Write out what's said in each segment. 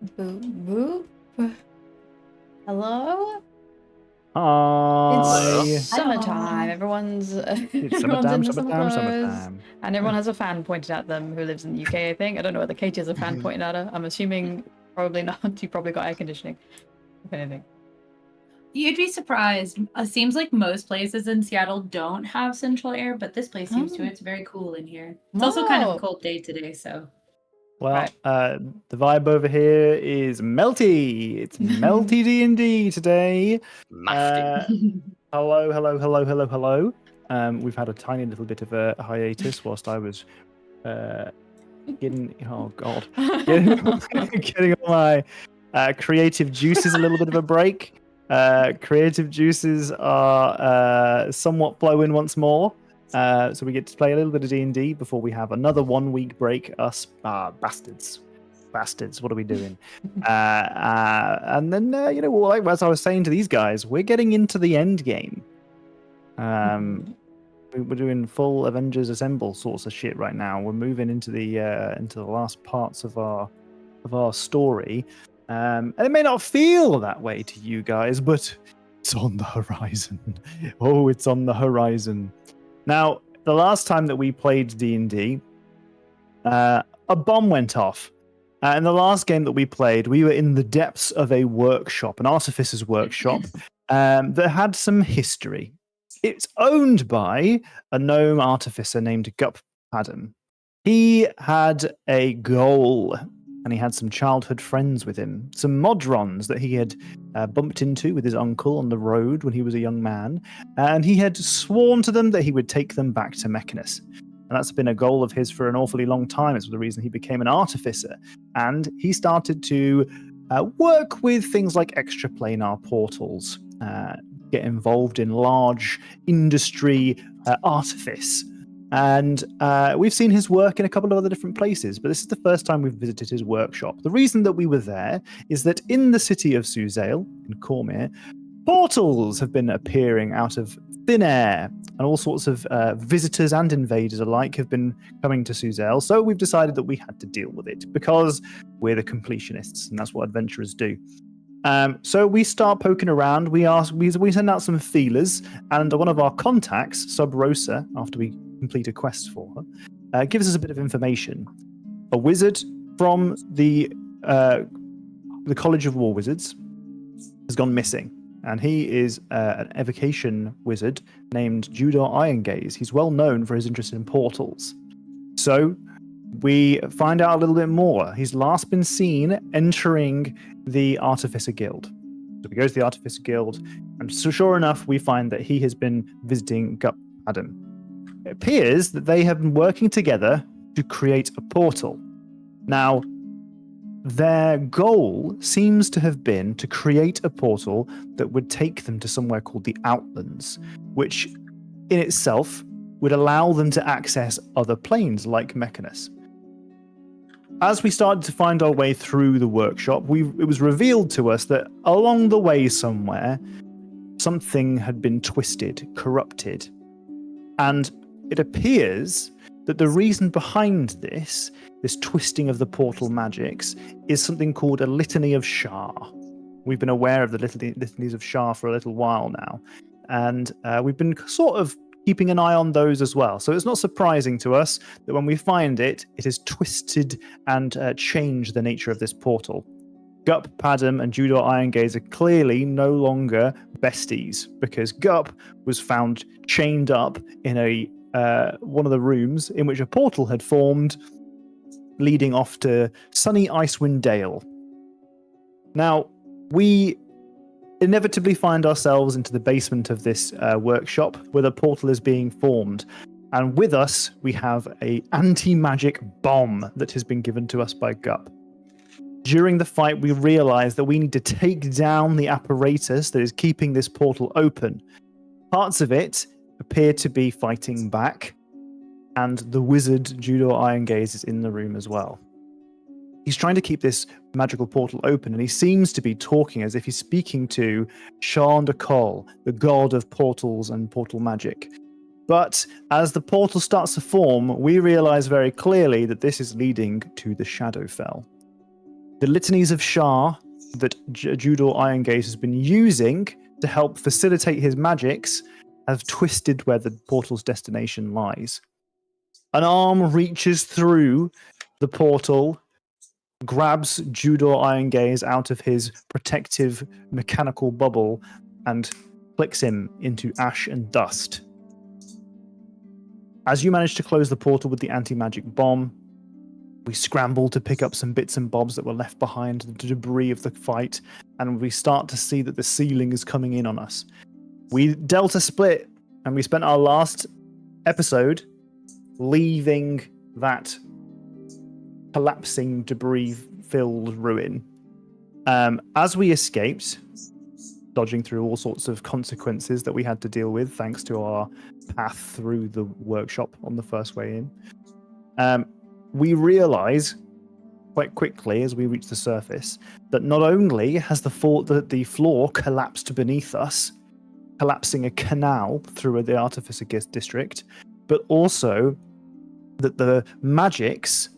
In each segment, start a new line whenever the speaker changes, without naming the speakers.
Boop, boop. Hello?
Hi.
It's summertime. Everyone's
It's
everyone's in
summertime,
the summer
summertime,
clothes.
summertime.
And everyone has a fan pointed at them who lives in the UK, I think. I don't know whether Katie has a fan pointed at her. I'm assuming probably not. You probably got air conditioning, if anything.
You'd be surprised. It seems like most places in Seattle don't have central air, but this place seems to. It's very cool in here. It's also kind of a cold day today, so.
Well, the vibe over here is melty. It's melty D&D today. Hello. We've had a tiny little bit of a hiatus whilst I was getting all my creative juices a little bit of a break. Creative juices are somewhat flowing once more. So we get to play a little bit of D&D before we have another 1 week break. Us bastards, what are we doing? And then as I was saying to these guys, we're getting into the end game. We're doing full Avengers Assemble sorts of shit right now. We're moving into the last parts of our story. And it may not feel that way to you guys, but it's on the horizon. Oh, it's on the horizon. Now, the last time that we played D&D, a bomb went off. In the last game that we played, we were in the depths of a workshop, an artificer's workshop, that had some history. It's owned by a gnome artificer named Gup Adam. He had a goal, and he had some childhood friends with him, some modrons that he had bumped into with his uncle on the road when he was a young man, and he had sworn to them that he would take them back to Mechanus. And that's been a goal of his for an awfully long time. It's the reason he became an artificer. And he started to work with things like extraplanar portals, get involved in large industry artifice. And we've seen his work in a couple of other different places, but this is the first time we've visited his workshop. The reason that we were there is that in the city of Suzale, in Cormier, portals have been appearing out of thin air, and all sorts of visitors and invaders alike have been coming to Suzale, so we've decided that we had to deal with it, because we're the completionists, and that's what adventurers do. So we start poking around, we send out some feelers, and one of our contacts, Sub Rosa, after we complete a quest for her, gives us a bit of information. A wizard from the College of War Wizards has gone missing, and he is an evocation wizard named Judor Irongaze. He's well known for his interest in portals. So we find out a little bit more. He's last been seen entering the Artificer Guild. So we go to the Artificer Guild, and so sure enough, we find that he has been visiting Gup Adam. It appears that they have been working together to create a portal. Now, their goal seems to have been to create a portal that would take them to somewhere called the Outlands, which in itself would allow them to access other planes like Mechanus. As we started to find our way through the workshop, it was revealed to us that along the way somewhere, something had been twisted, corrupted. And it appears that the reason behind this twisting of the portal magics, is something called a Litany of Shar. We've been aware of the litanies of Shar for a little while now, and we've been sort of keeping an eye on those as well. So it's not surprising to us that when we find it, it has twisted and changed the nature of this portal. Gup, Padam, and Judor Irongaze are clearly no longer besties, because Gup was found chained up in one of the rooms in which a portal had formed, leading off to sunny Icewind Dale. Now, we inevitably find ourselves into the basement of this workshop where the portal is being formed. And with us, we have an anti-magic bomb that has been given to us by Gup. During the fight, we realize that we need to take down the apparatus that is keeping this portal open. Parts of it appear to be fighting back, and the wizard Judor Irongaze is in the room as well. He's trying to keep this magical portal open, and he seems to be talking as if he's speaking to Sean de Cole, the god of portals and portal magic. But as the portal starts to form, we realize very clearly that this is leading to the Shadowfell. The litanies of Shah that Judor Irongaze has been using to help facilitate his magics have twisted where the portal's destination lies. An arm reaches through the portal, grabs Judor Irongaze out of his protective mechanical bubble, and flicks him into ash and dust. As you manage to close the portal with the anti-magic bomb, we scramble to pick up some bits and bobs that were left behind, the debris of the fight, and we start to see that the ceiling is coming in on us. We Delta split, and we spent our last episode leaving that collapsing debris-filled ruin. As we escaped, dodging through all sorts of consequences that we had to deal with thanks to our path through the workshop on the first way in, we realize quite quickly as we reach the surface that not only has the floor collapsed beneath us, collapsing a canal through the Artificer District, but also that the magics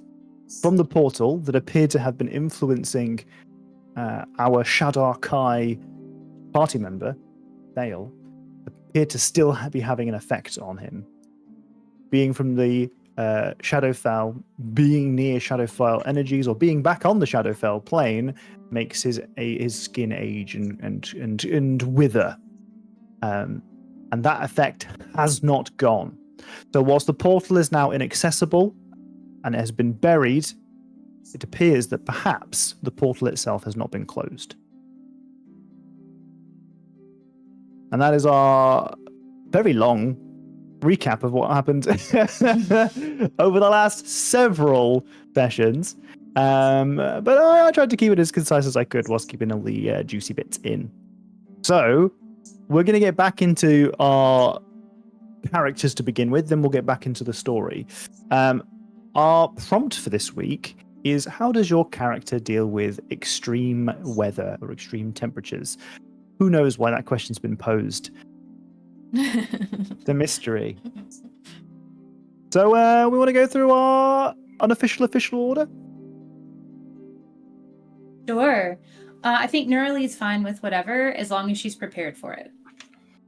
from the portal that appear to have been influencing our Shadar Kai party member, Dale, appear to still be having an effect on him. Being from the Shadowfell, being near Shadowfell energies, or being back on the Shadowfell plane, makes his skin age and wither. And that effect has not gone. So whilst the portal is now inaccessible and it has been buried, it appears that perhaps the portal itself has not been closed. And that is our very long recap of what happened over the last several sessions. But I tried to keep it as concise as I could whilst keeping all the juicy bits in. So we're going to get back into our characters to begin with, then we'll get back into the story. Our prompt for this week is, how does your character deal with extreme weather or extreme temperatures? Who knows why that question's been posed? The mystery. So we want to go through our unofficial official order?
Sure. I think Neurali's fine with whatever, as long as she's prepared for it.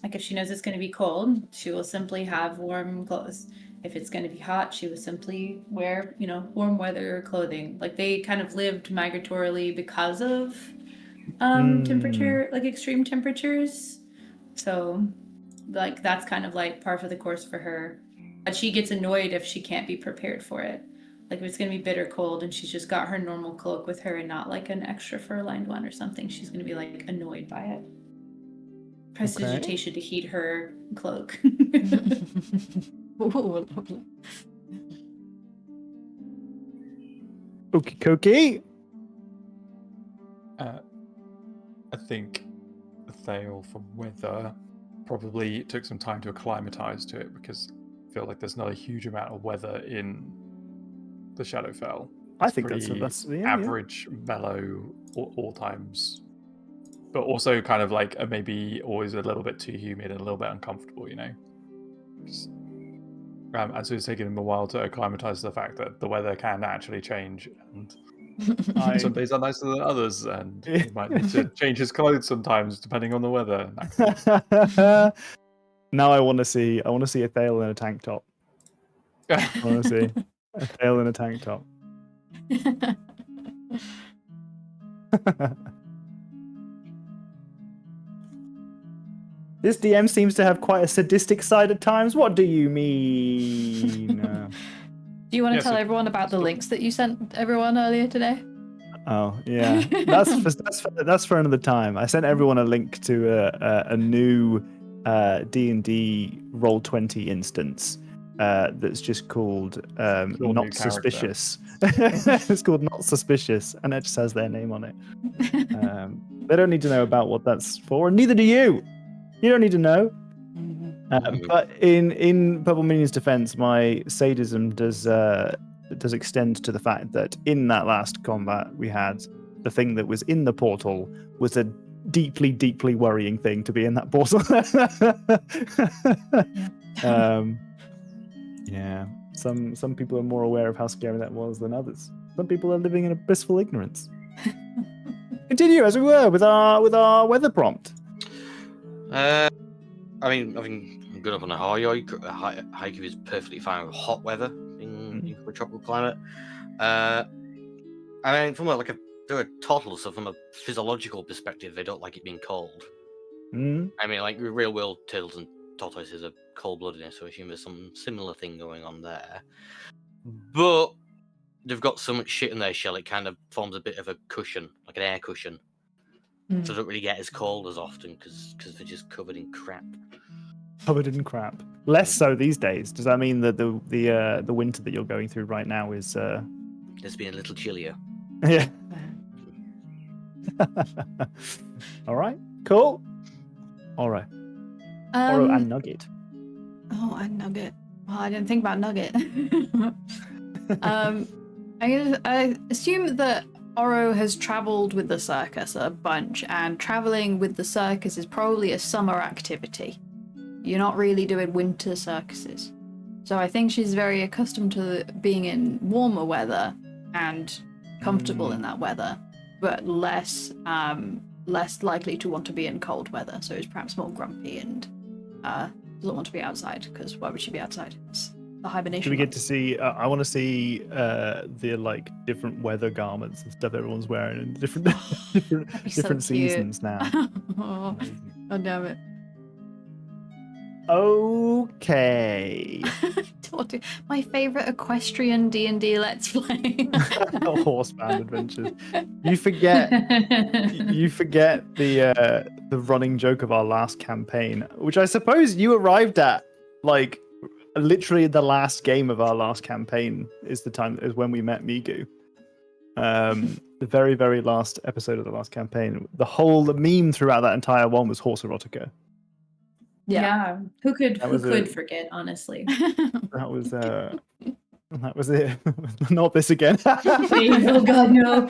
Like, if she knows it's going to be cold, she will simply have warm clothes. If it's going to be hot, she will simply wear, warm weather clothing. Like, they kind of lived migratorily because of temperature, like extreme temperatures. So, like, that's kind of like par for the course for her. But she gets annoyed if she can't be prepared for it. Like, if it's going to be bitter cold and she's just got her normal cloak with her and not like an extra fur-lined one or something, she's going to be like annoyed by it. Prestidigitation to heat her cloak.
Ooh, lovely.
Okie dokie.
I think Thale from weather probably took some time to acclimatize to it, because I feel like there's not a huge amount of weather in the Shadowfell.
I think that's
average, mellow, all times, but also kind of like maybe always a little bit too humid and a little bit uncomfortable, and so it's taken him a while to acclimatize to the fact that the weather can actually change, and some days are nicer than others, and he might need to change his clothes sometimes depending on the weather.
Now I want to see a Thale in a tank top. I want to see a Thale in a tank top. This DM seems to have quite a sadistic side at times. What do you mean?
Do you want to tell everyone about the links that you sent everyone earlier today?
Oh yeah, that's for another time. I sent everyone a link to a new D&D Roll20 instance that's just called Not Suspicious. It's called Not Suspicious, and it just has their name on it. They don't need to know about what that's for, and neither do you. You don't need to know. But in Purple Minion's defense, my sadism does extend to the fact that in that last combat we had, the thing that was in the portal was a deeply, deeply worrying thing to be in that portal. Yeah. Some people are more aware of how scary that was than others. Some people are living in a blissful ignorance. continue as we were with our weather prompt.
I mean, I'm good up on a hike is perfectly fine with hot weather in a tropical climate. I mean, from they're a turtle, so from a physiological perspective, they don't like it being cold.
Mm.
I mean, like real world turtles and tortoises are cold-blooded, so I assume there's some similar thing going on there. But they've got so much shit in their shell, it kind of forms a bit of a cushion, like an air cushion. So they don't really get as cold as often because they're just covered in crap.
Covered in crap. Less so these days. Does that mean that the winter that you're going through right now is
It's been a little chillier.
Yeah. All right. Cool. All right. Oro and Nugget.
Oh, and Nugget. Well, I didn't think about Nugget. I assume that Oro has travelled with the circus a bunch, and travelling with the circus is probably a summer activity. You're not really doing winter circuses. So I think she's very accustomed to being in warmer weather and comfortable in that weather, but less likely to want to be in cold weather. So is perhaps more grumpy and doesn't want to be outside, because why would she be outside? It's the hibernation.
Do we get to see? I want to see the different weather garments and stuff everyone's wearing in different different seasons now.
Oh, God damn it.
Okay.
My favourite equestrian D&D Let's Play.
Horseband adventures. You forget the running joke of our last campaign, which I suppose you arrived at literally the last game of our last campaign is when we met Migu. The very, very last episode of the last campaign. The meme throughout that entire one was horse erotica.
Yeah. Who could
it.
forget, honestly?
That was it. Not this again.
Oh God, no.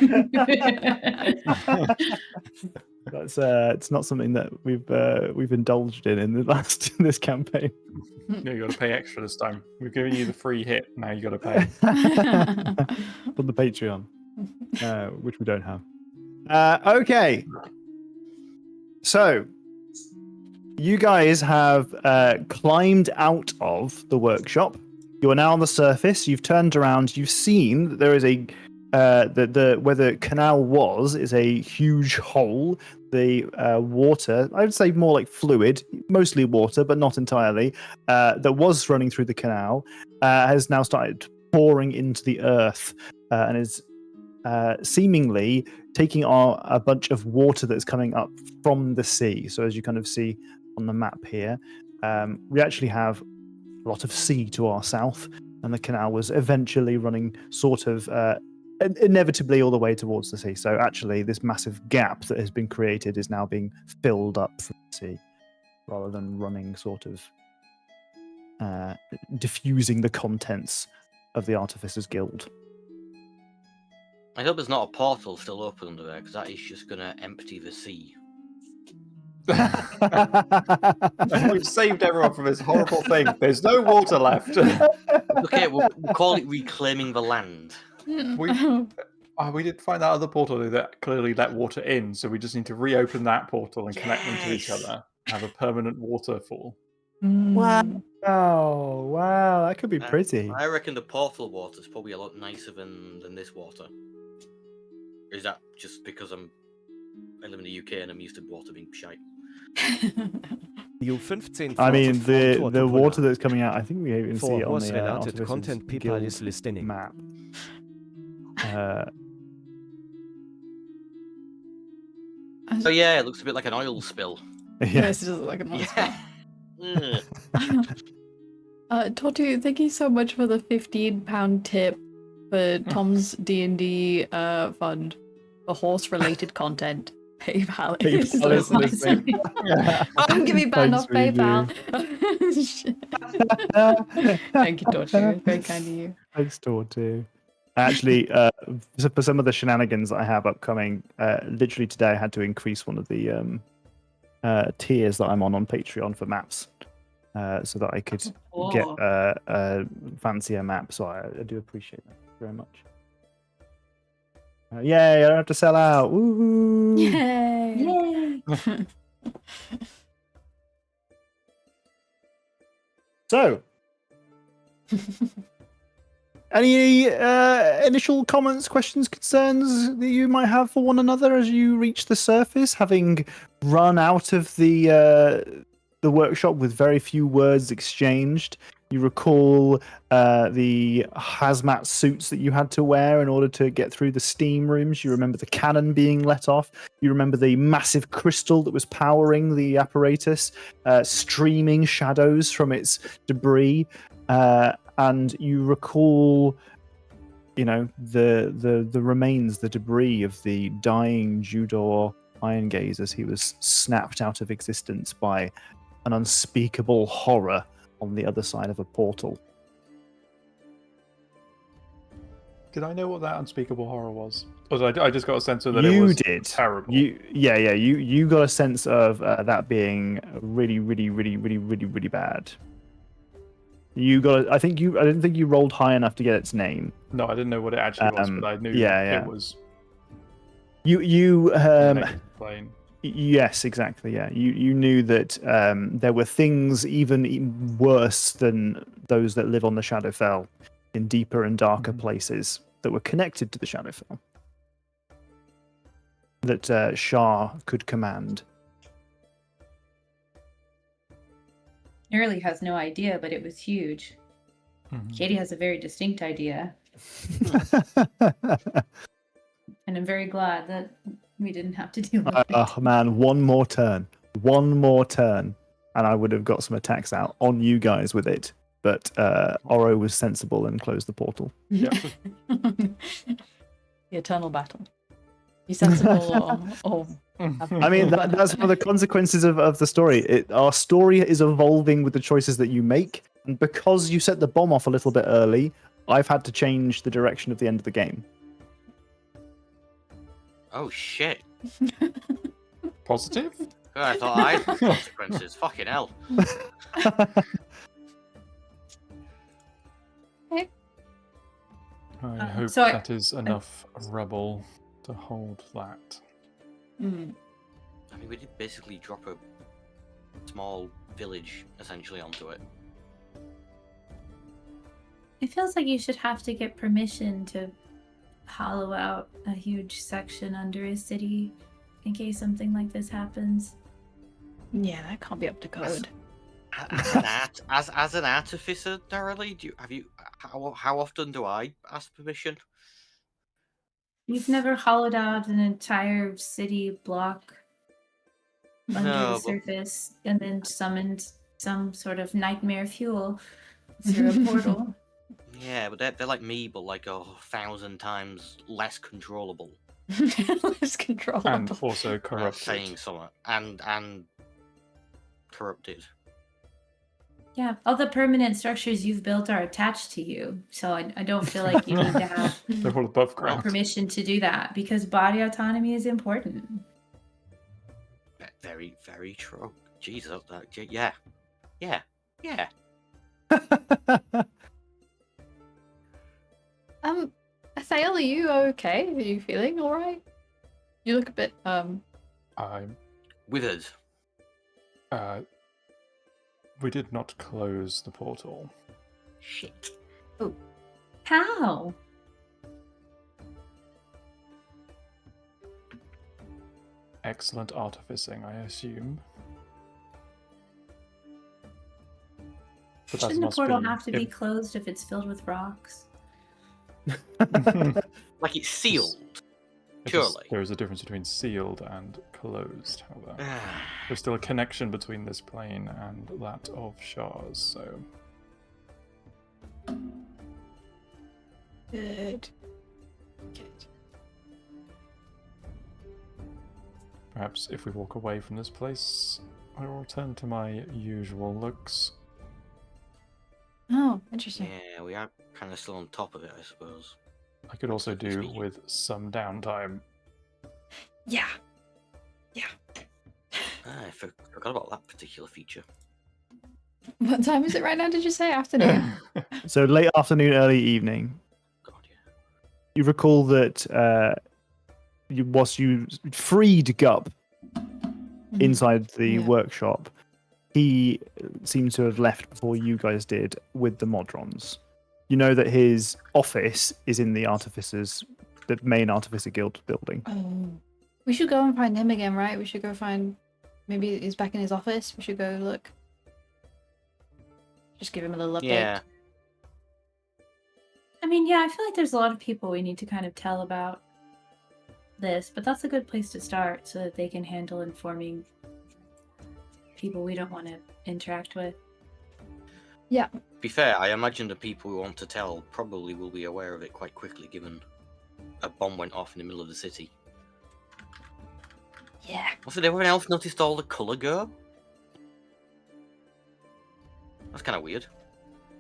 That's it's not something that we've indulged in this campaign.
No, you got to pay extra this time. We've given you the free hit. Now you got to pay
On the Patreon, which we don't have. Okay, so you guys have climbed out of the workshop. You are now on the surface. You've turned around. You've seen that there is where the canal is a huge hole. The water, I would say more like fluid, mostly water, but not entirely, that was running through the canal, has now started pouring into the earth and is seemingly taking on a bunch of water that's coming up from the sea. So as you kind of see on the map here, we actually have a lot of sea to our south, and the canal was eventually running sort of inevitably all the way towards the sea. So actually this massive gap that has been created is now being filled up from the sea rather than running sort of diffusing the contents of the Artificers Guild.
I hope there's not a portal still open under there, because that is just going to empty the sea.
We've saved everyone from this horrible thing. There's no water left.
Okay, we'll call it reclaiming the land.
We did find that other portal that clearly let water in, so we just need to reopen that portal and connect them to each other. Have a permanent waterfall.
Wow, that could be pretty.
I reckon the portal water is probably a lot nicer than this water. Or is that just because I live in the UK and I'm used to water being shite?
I mean, the water that's coming out, I think we even see it on the
related content people is listening
map.
So yeah, it looks a bit like an oil spill.
Yes, it does look like an oil spill. Tortu, thank you so much for the £15 tip for Tom's D&D fund for horse-related content. PayPal is listening. Don't get me banned off PayPal. Thank you, Tortu. Very kind of you.
Thanks, Tortu. Actually, for some of the shenanigans that I have upcoming, literally today I had to increase one of the tiers that I'm on Patreon for maps, so that I could get a fancier map. So I do appreciate that very much. Yay! I don't have to sell out. Woohoo!
Yay!
Yay!
So, any initial comments, questions, concerns that you might have for one another as you reach the surface, having run out of the workshop with very few words exchanged? You recall the hazmat suits that you had to wear in order to get through the steam rooms. You remember the cannon being let off. You remember the massive crystal that was powering the apparatus, streaming shadows from its debris. And you recall, the remains, the debris of the dying Judor Iron Gaze as he was snapped out of existence by an unspeakable horror on the other side of a portal.
Did I know what that unspeakable horror was? Or did I just got a sense of that
You
it was
did.
terrible?
You got a sense of that being really, really, really, really, really, really bad. I didn't think you rolled high enough to get its name.
No, I didn't know what it actually was, but I knew
yeah.
it was
You
a negative plane.
Yes, exactly. Yeah, you knew that there were things even worse than those that live on the Shadowfell in deeper and darker places that were connected to the Shadowfell that Shah could command.
Nerly has no idea, but it was huge. Katie has a very distinct idea, and I'm very glad that we didn't have to deal with it.
Oh man, one more turn, and I would have got some attacks out on you guys with it. But Oro was sensible and closed the portal.
Yeah.
The eternal battle. You sensible or
I mean, that's one of the consequences of the story. Our story is evolving with the choices that you make, and because you set the bomb off a little bit early, I've had to change the direction of the end of the game.
Oh shit!
Positive?
I thought I had consequences. Fucking hell!
I hope
so
that is enough rubble to hold that.
I mean, we did basically drop a small village essentially onto it.
It feels like you should have to get permission to hollow out a huge section under a city in case something like this happens.
yeah, that can't be up to code.
As an artificer, thoroughly, how often do I ask permission?
You've never hollowed out an entire city block under the surface and then summoned some sort of nightmare fuel through a portal.
Yeah, but they're like me, but like 1,000 times less controllable.
Less controllable.
And also corrupted.
Saying something. And corrupted.
Yeah, all the permanent structures you've built are attached to you, so I don't feel like you need to have
They're all above ground.
permission to do that because body autonomy is important.
Very, very true. Jesus, yeah.
Athale, are you okay? Are you feeling all right? You look a bit
I'm
withered.
We did not close the portal.
Shit.
How?
Excellent artificing, I assume. But
Shouldn't a portal have to be closed if it's filled with rocks?
Like it's sealed. Surely.
There is a difference between sealed and closed, however. There's still a connection between this plane and that of Shah's, so...
good.
Perhaps if we walk away from this place, I will return to my usual looks.
Oh, interesting.
Yeah, we are kind of still on top of it, I suppose.
I could also do with some downtime.
Yeah.
I forgot about that particular feature.
What time is it right now? Did you say afternoon?
So late afternoon, early evening.
God, yeah.
You recall that whilst you freed Gup inside the
Yeah.
workshop, he seems to have left before you guys did with the Modrons. You know that his office is in the main Artificer Guild building.
Oh. We should go and find him again, right? We should go find. Maybe he's back in his office. We should go look. Just give him a little update.
Yeah.
I mean, yeah, I feel like there's a lot of people we need to kind of tell about this, but that's a good place to start so that they can handle informing people we don't want to interact with.
Yeah.
To be fair, I imagine the people who want to tell probably will be aware of it quite quickly, given a bomb went off in the middle of the city.
Yeah.
Also, did everyone else noticed all the colour go? That's kind of weird.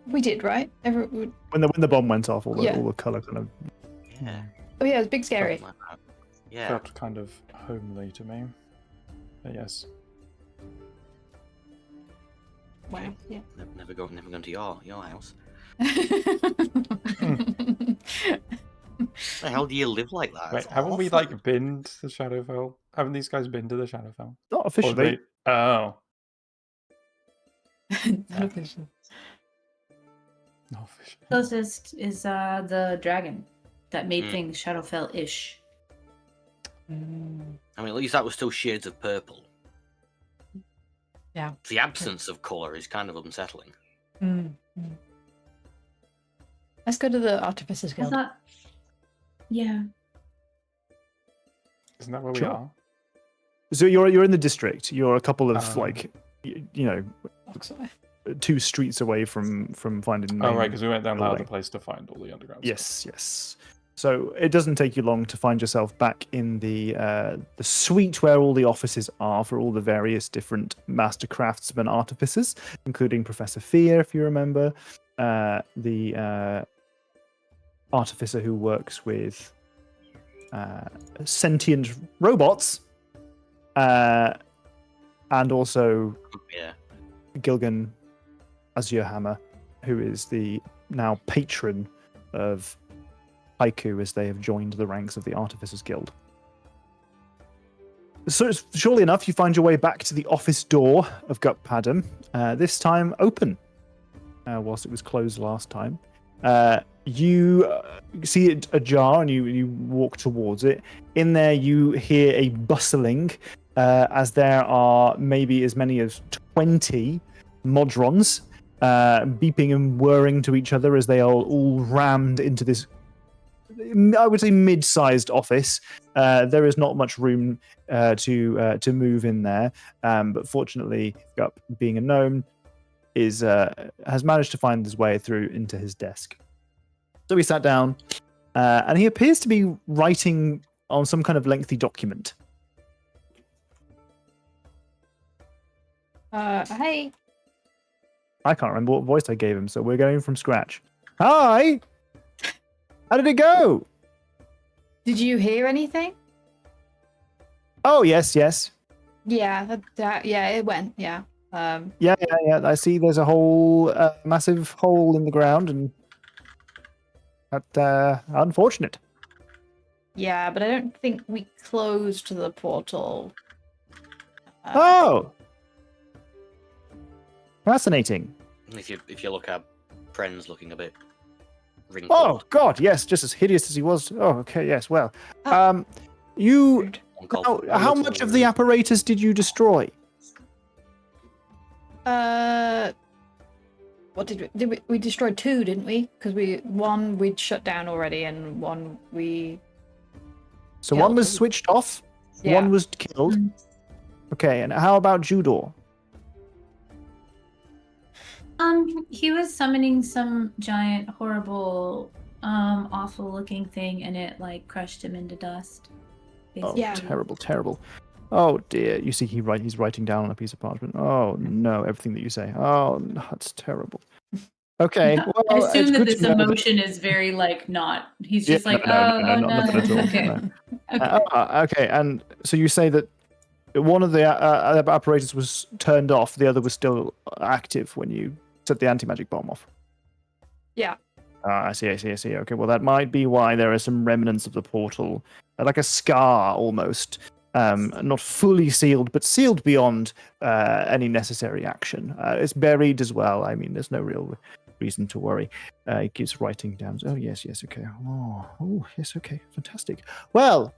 We did, right?
When the bomb went off, all the colour kind of...
Yeah.
Oh yeah, it was big scary.
Something like that. Yeah.
Felt kind of homely to me. But yes.
Wow. Yeah.
Never going to your house. The hell do you live like that?
Wait,
It's
haven't we
awful.
been to the Shadowfell? Haven't these guys been to the Shadowfell?
Not
Or
officially.
Oh.
Not official.
No, officially.
Closest is the dragon that made
Mm.
things Shadowfell-ish.
I mean, at least that was still shades of purple.
Yeah.
The absence of colour is kind of unsettling.
Let's go to the Artificers
I
Guild.
thought, yeah.
Isn't that where we
Sure.
are?
So you're in the district. You're a couple of
Oh.
you know, 2 streets away from finding.
Oh,
main
right, because we went down the other
building.
place to find all the underground stuff.
Yes. So it doesn't take you long to find yourself back in the suite where all the offices are for all the various different master craftsmen artificers, including Professor Fear, if you remember, the artificer who works with sentient robots, and also
Yeah.
Gilgan Azurhammer, who is the now patron of Haiku as they have joined the ranks of the Artificers Guild. So, surely enough, you find your way back to the office door of Gup Padam, this time open, whilst it was closed last time. You see it ajar and you walk towards it. In there, you hear a bustling, as there are maybe as many as 20 Modrons beeping and whirring to each other as they are all rammed into this, I would say, mid-sized office. There is not much room to move in there, but fortunately, Gup, being a gnome, has managed to find his way through into his desk. So he sat down, and he appears to be writing on some kind of lengthy document.
Hey.
I can't remember what voice I gave him, so we're going from scratch. Hi! How did it go?
Did you hear anything?
Oh, yes.
Yeah, yeah, it went. Yeah.
Yeah. I see there's a whole massive hole in the ground, and that's unfortunate.
Yeah, but I don't think we closed the portal.
Oh! Fascinating.
If you look at Pren's looking a bit
Oh,
wrinkled.
God, yes, just as hideous as he was. Oh, okay, yes, well.
Oh.
You...
uncalled for.
How much of the apparatus did you destroy?
What did we destroyed 2, didn't we? Because one we'd shut down already, and one we.
So one was
Killed.
switched off,
Yeah.
one was killed. Okay, and how about Judor?
He was summoning some giant, horrible, awful looking thing, and it like crushed him into dust.
Oh,
Yeah.
terrible. Oh dear, you see he's writing down on a piece of parchment. Oh no, everything that you say. Oh, no, that's terrible. Okay, well,
I assume
it's
that
good
this
to know
emotion is very like not. He's
Yeah,
just like,
no,
no.
not at all.
Okay.
No.
Okay.
Okay, and so you say that one of the apparatus was turned off, the other was still active when you set the anti-magic bomb off.
Yeah.
I see, I see, I see. Okay, well, that might be why there are some remnants of the portal, like a scar almost. Not fully sealed, but sealed beyond any necessary action. It's buried as well. I mean, there's no real reason to worry. He keeps writing down. Oh, yes, okay. Oh, yes, okay. Fantastic. Well,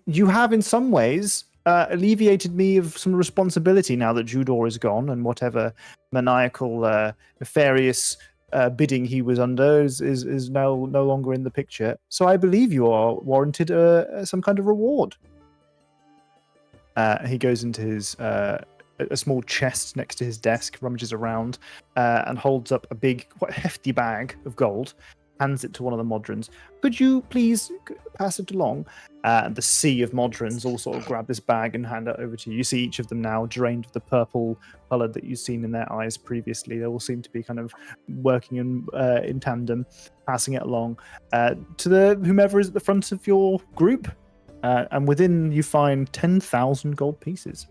you have in some ways alleviated me of some responsibility now that Judor is gone, and whatever maniacal, nefarious bidding he was under is now no longer in the picture. So I believe you are warranted some kind of reward. He goes into his a small chest next to his desk, rummages around, and holds up a big, quite hefty bag of gold, hands it to one of the Modrons. Could you please pass it along? And the sea of Modrons all sort of grab this bag and hand it over to you. You see each of them now drained of the purple colour that you've seen in their eyes previously. They all seem to be kind of working in tandem, passing it along to whomever is at the front of your group. And within you find 10,000 gold pieces.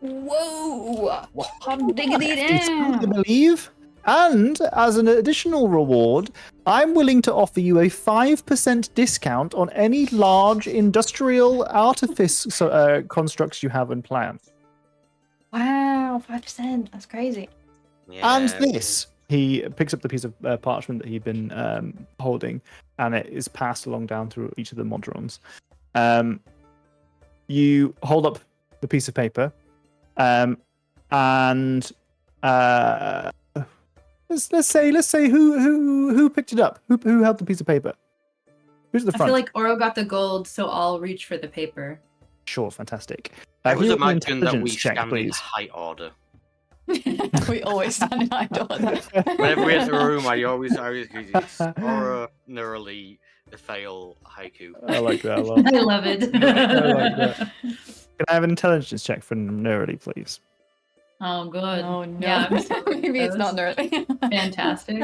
Whoa! Hot diggity
It's hard to
damn!
believe. And as an additional reward, I'm willing to offer you a 5% discount on any large industrial artifice constructs you have in plan.
Wow, 5%. That's crazy.
Yeah,
And this, he picks up the piece of parchment that he'd been holding, and it is passed along down through each of the Modrons. You hold up the piece of paper, and let's say who picked it up? Who held the piece of paper? Who's at the
I
front?
feel like Oro got the gold, so I'll reach for the paper.
Sure, fantastic.
I was
can you make an
imagining that we
intelligence check,
stand in
please.
height order.
We always stand in high door.
Whenever we enter a room, I always use it's Aura, Neurally, the fail, haiku.
I like that a lot.
I love it.
I like that. Can I have an intelligence check for Neurally, please?
Oh, good.
Oh no.
Yeah, I'm so
Maybe it's not early.
fantastic.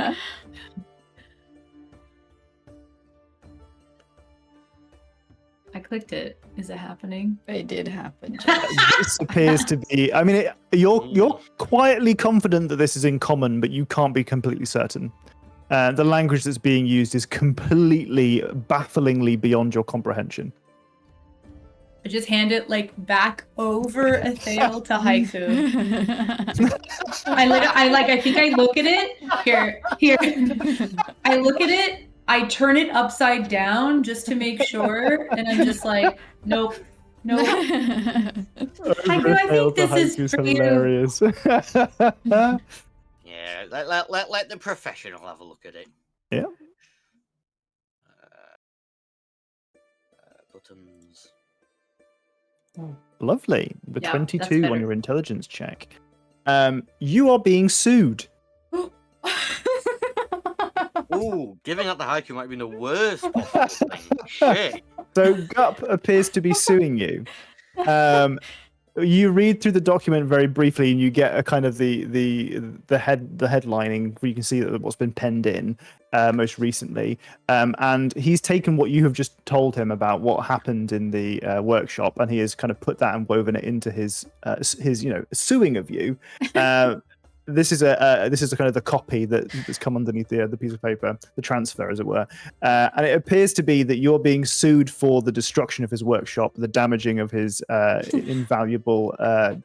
I clicked it. Is it happening?
It did happen.
This appears to be. I mean, you're quietly confident that this is in common, but you can't be completely certain. The language that's being used is completely, bafflingly beyond your comprehension.
I just hand it like back over a fail to haiku. I think I look at it here. I look at it. I turn it upside down just to make sure, and I'm just like, nope. Haiku, I think this is for you.
hilarious.
Yeah, let the professional have a look at it.
Yeah.
Buttons.
Lovely. The
Yeah,
22
that's better.
on your intelligence check. You are being sued.
Ooh, giving up the haiku might be the worst possible thing. Shit.
So Gup appears to be suing you. You read through the document very briefly, and you get a kind of the headlining where you can see that what's been penned in most recently. And he's taken what you have just told him about what happened in the workshop, and he has kind of put that and woven it into his suing of you. This is a kind of the copy that's come underneath the piece of paper, the transfer, as it were, and it appears to be that you're being sued for the destruction of his workshop, the damaging of his invaluable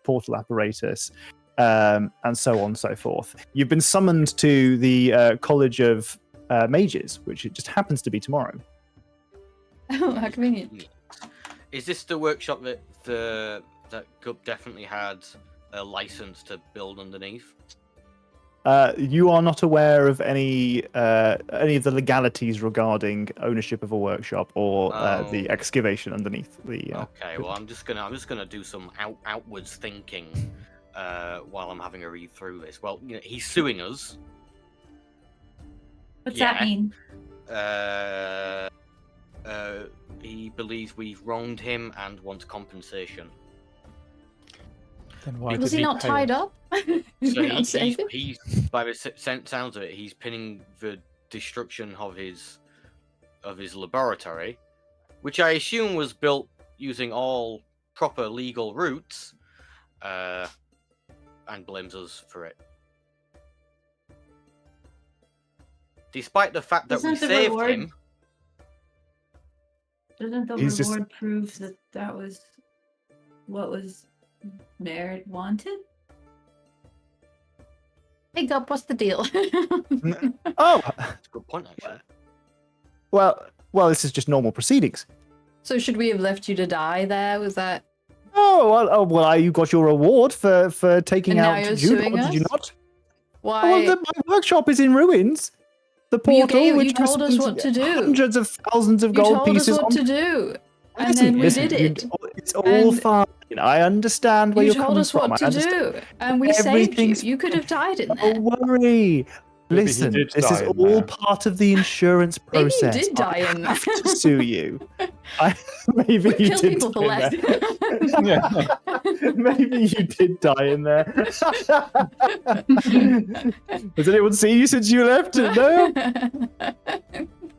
portal apparatus, and so on and so forth. You've been summoned to the College of Mages, which it just happens to be tomorrow.
Oh, how convenient.
Is this the workshop that Gup definitely had a license to build underneath?
You are not aware of any of the legalities regarding ownership of a workshop or the excavation underneath the.
Okay, well, I'm just gonna do some outwards thinking while I'm having a read through this. Well, he's suing us.
What's that mean?
He believes we've wronged him and wants compensation.
Then why
Was
did
he not
pay
tied
us?
up?
So
Not safe?
he's by the sounds of it, he's pinning the destruction of his laboratory, which I assume was built using all proper legal routes, and blames us for it. despite the fact that we
Isn't the
saved
reward-
him.
Doesn't the
He's just-
reward prove that that was what was Merritt wanted?
Hey, Gob, what's the deal?
Oh,
That's a good point, actually.
well, this is just normal proceedings.
So should we have left you to die there? Was that...
Well, you got your reward for taking
And now
out
you're
Jude,
suing
did you
us?
not?
Why?
Well, my workshop is in ruins. The
Well,
portal,
you
which I
told us
spent
what to do.
hundreds of thousands of
You
gold
told us
pieces
what
on.
to do. And
Listen,
then we
listen,
did it.
It's all
And
fine. I understand where
You
you're
told
coming
us
from.
what
I
to
understand.
do. And we saved you.
Everything's
You could have died in there.
Don't worry.
Maybe he
Listen,
did
this is
die in
all
there.
part of the insurance
Maybe you
process.
did die in
I have
there.
to sue you. Maybe
We
you
kill
did
people for
die
less.
in there.
Yeah.
Maybe you did die in there. Has anyone seen you since you left? No.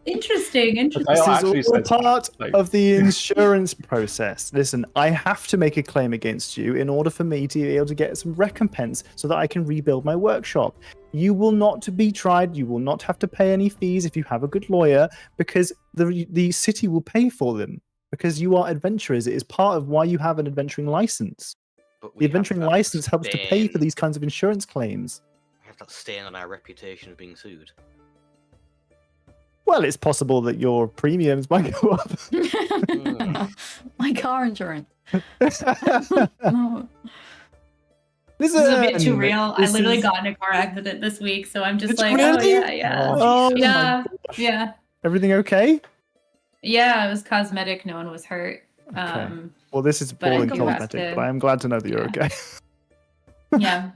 Interesting.
They
This
all
is
actually
all
said
part
like-
of the insurance process. Listen, I have to make a claim against you in order for me to be able to get some recompense so that I can rebuild my workshop. You will not be tried. You will not have to pay any fees if you have a good lawyer, because the city will pay for them, because you are adventurers. It is part of why you have an adventuring license.
But we
The
have
adventuring
that
license helps to pay for
stain-
these kinds of insurance claims.
We have that stain on our reputation of being sued.
Well, it's possible that your premiums might go up.
My car insurance. Oh.
This is a bit too
Listen,
real. I
this
literally
is-
got in a car accident this week, so I'm just
Did
like,
you really?
oh yeah.
Oh, my
Yeah,
gosh.
yeah.
Everything okay?
Yeah, it was cosmetic. No one was hurt.
Okay. Well, this is
but I
poorly
do have
cosmetic,
to-
but I am glad to know that you're
Yeah.
okay.
Yeah.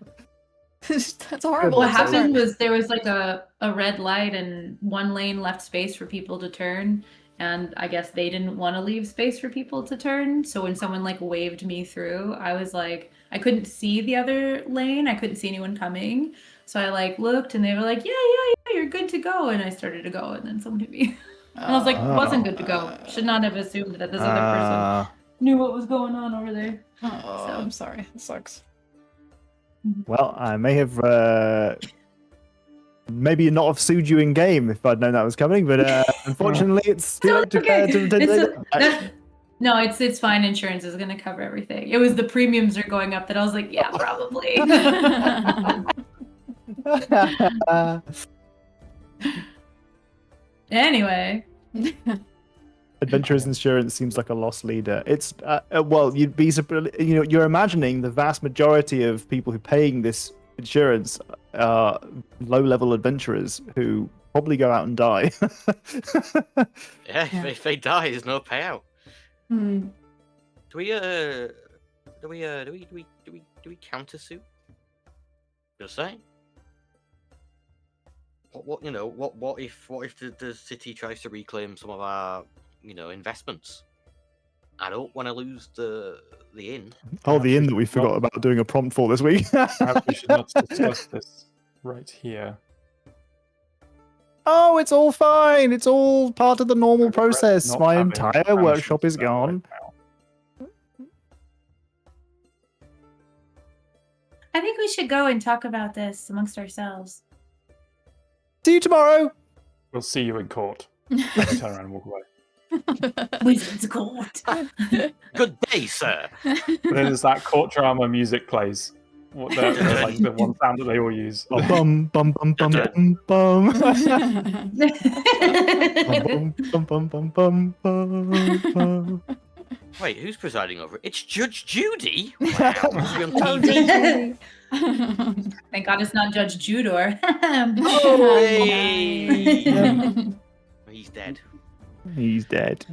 That's horrible.
What
I'm so
happened
sorry.
was there was like a red light and one lane left space for people to turn. And I guess they didn't want to leave space for people to turn. So when someone like waved me through, I was like, I couldn't see the other lane. I couldn't see anyone coming. So I like looked and they were like, yeah, you're good to go. And I started to go and then someone hit me. And I was like,
Oh.
wasn't good to go. Should not have assumed that this other person knew what was going on over there.
Oh,
So-
I'm sorry. It sucks.
Well, I may have maybe not have sued you in game if I'd known that was coming, but unfortunately, it's too late to
No, it's fine. Insurance is going to cover everything. It was the premiums are going up that I was like, yeah, probably. Anyway,
Adventurers Insurance seems like a lost leader. It's well, you'd be surprised. You know, you're imagining the vast majority of people who are paying this insurance are low-level adventurers who probably go out and die.
Yeah, if they die, there's no payout.
Hmm.
Do we countersuit? Just saying. What you know? What if the city tries to reclaim some of our investments? I don't want to lose the inn.
Oh, the inn that we forgot about doing a prompt for this week.
Perhaps we should not discuss this right here.
Oh, it's all fine. It's all part of the normal
I regret
process.
not
My
having
entire
management
workshop is
spell right
gone.
now.
I think we should go and talk about this amongst ourselves.
See you tomorrow.
We'll see you in court. I turn around and walk away.
Wizard's Court.
Good day, sir.
But then as that court drama music plays, like the one sound that they all use.
Bum bum bum bum bum bum. Bum bum bum bum bum bum.
Wait, who's presiding over it? It's Judge Judy. Wow, must be on
Oh,
TV.
Thank God it's not Judge Judor.
Hey! He's dead.
He's dead.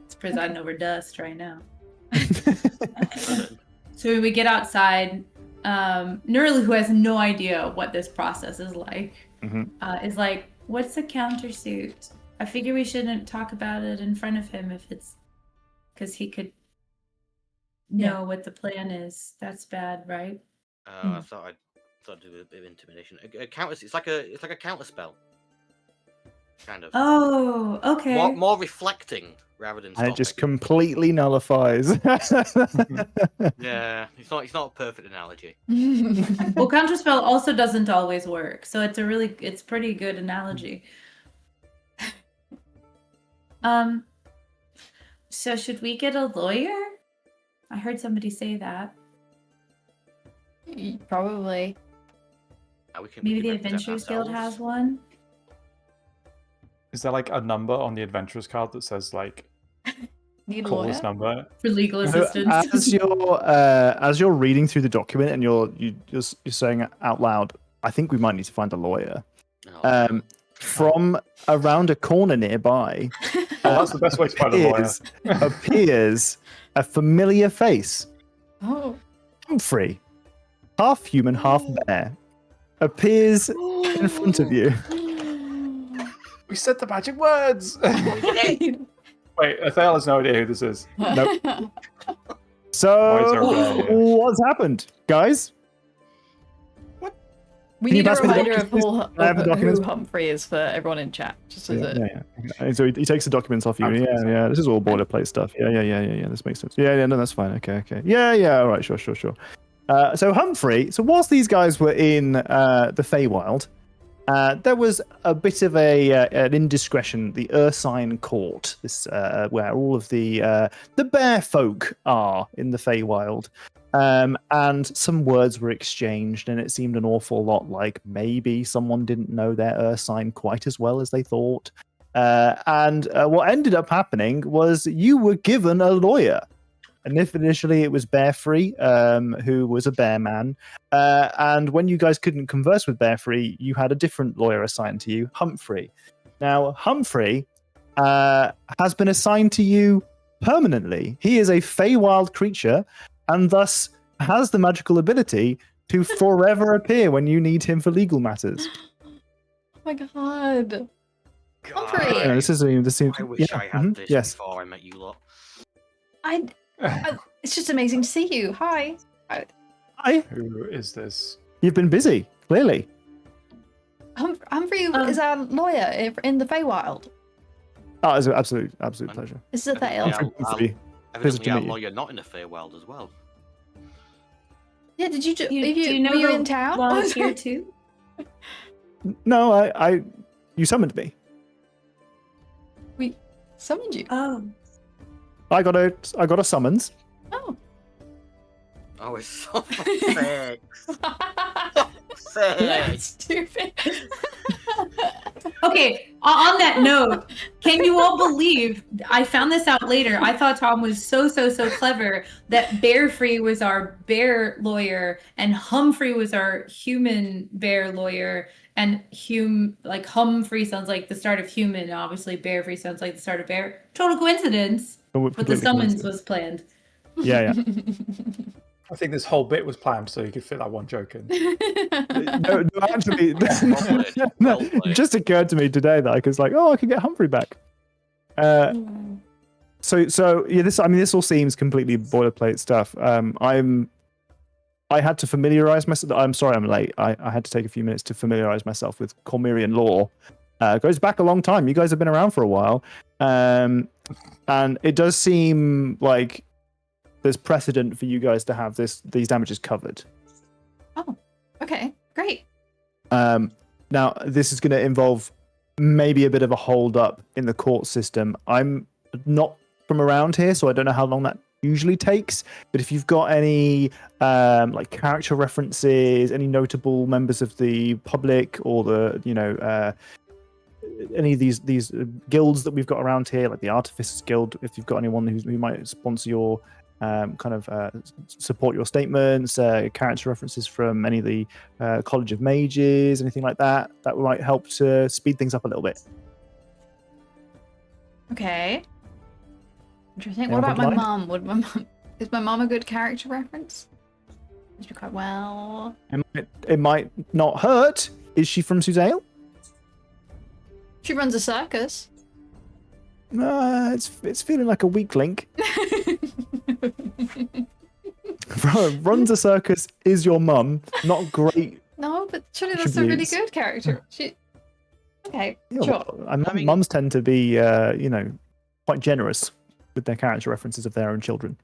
It's presiding over dust right now. So when we get outside, Nurli, who has no idea what this process is like, is like, what's a countersuit? I figure we shouldn't talk about it in front of him if it's because he could know what the plan is. That's bad, right?
I thought I'd do a bit of intimidation. A counter. It's like a counter spell. kind of.
Oh, okay.
More reflecting rather than
And
stopping.
it just completely nullifies.
Yeah, it's not a perfect analogy.
Well, counterspell also doesn't always work, so it's pretty good analogy. So should we get a lawyer? I heard somebody say that.
Probably.
We can
Maybe the
represent
Adventurers Guild
ourselves.
has one.
Is there like a number on the adventurer's card that says like
Need a
call
lawyer?
this number?
For legal
So
assistance.
as you're reading through the document and you're saying it out loud, I think we might need to find a lawyer.
Oh,
From around a corner nearby,
Oh, that's the best way to find a lawyer.
appears a familiar face.
Oh.
Humphrey, half human, half bear, appears in front of you.
We said the magic words. Wait, Athel has no idea who this is.
Nope.
Why is
So,
there a bear here?
what's happened, guys?
We
Can you
need a
pass me the
reminder of,
documents, please? I have the
who
documents.
Humphrey is for everyone in chat. Just as a...
Yeah. So he takes the documents off you. Yeah. This is all boilerplate stuff. Yeah. This makes sense. Yeah. No, that's fine. Okay. Yeah. All right. Sure. So Humphrey. So whilst these guys were in the Feywild, there was a bit of an indiscretion. The Ursine Court, this where all of the bear folk are in the Feywild. And some words were exchanged, and it seemed an awful lot like maybe someone didn't know their Ursine quite as well as they thought. And what ended up happening was you were given a lawyer. And if initially it was Bearfree, who was a bear man, and when you guys couldn't converse with Bearfree, you had a different lawyer assigned to you, Humphrey. Now, Humphrey has been assigned to you permanently. He is a Feywild creature, and thus has the magical ability to forever appear when you need him for legal matters.
Oh my god.
God,
Humphrey!
Yeah, this seems.
I wish I had this
Yes.
before I met you lot.
It's just amazing to see you. Hi.
Hi.
Who is this?
You've been busy, clearly.
Humphrey is our lawyer in the Feywild.
Oh, it's an absolute pleasure.
This is a Thale.
Humphrey.
Evidently,
to
our
meet you.
lawyer not in the Feywild as well.
Yeah, did you
Do you know
were you
the
in town?
volunteer too?
No, I you summoned me.
We summoned you.
Oh.
I got a summons.
Oh.
Oh, it's so fake.
That's stupid.
Okay, on that note, can you all believe I found this out later? I thought Tom was so clever that Bearfree was our bear lawyer and Humphrey was our human bear lawyer, and Humphrey sounds like the start of human, obviously Bearfree sounds like the start of bear. Total coincidence, but the summons was planned.
Yeah.
I think this whole bit was planned so you could fit that one joke in.
No, actually,
Well played.
it just occurred to me today that I was like, oh, I could get Humphrey back. So yeah, this all seems completely boilerplate stuff. I had to familiarize myself. I'm sorry, I'm late. I had to take a few minutes to familiarize myself with Cormyrian law. It goes back a long time. You guys have been around for a while, and it does seem like there's precedent for you guys to have these damages covered.
Oh, okay, great.
Now, this is going to involve maybe a bit of a hold up in the court system. I'm not from around here, so I don't know how long that usually takes. But if you've got any like character references, any notable members of the public, or any of these guilds that we've got around here, like the Artificers Guild, if you've got anyone who might sponsor your support your statements, character references from any of the College of Mages, anything like that might help to speed things up a little bit.
Okay. Interesting.
Anyone
What about
come
my
to
mom? Is my mom a good character reference? She's quite well.
It might not hurt. Is she from Suzale?
She runs a circus.
It's feeling like a weak link. Runs a circus is your mum. Not great.
No, but surely that's a really
Attributes.
good character. Okay,
Yeah,
sure.
well,
I mean-
mums tend to be, quite generous with their character references of their own children.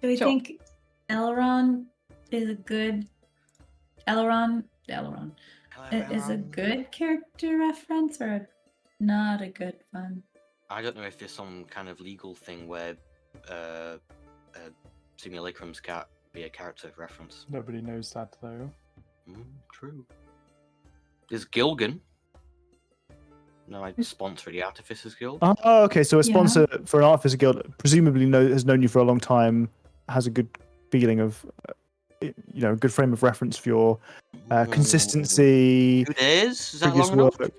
Do we
Sure.
think Elrond is a good Elrond is a good character reference or not a good one?
I don't know if there's some kind of legal thing where simulacrums can't be a character reference.
Nobody knows that though.
True. There's Gilgan. No, I sponsor the Artificers Guild.
Oh, okay. So a
Yeah.
sponsor for an Artificer Guild presumably has known you for a long time, has a good feeling of, a good frame of reference for your consistency.
2 days? Is that
previous
long enough?
work.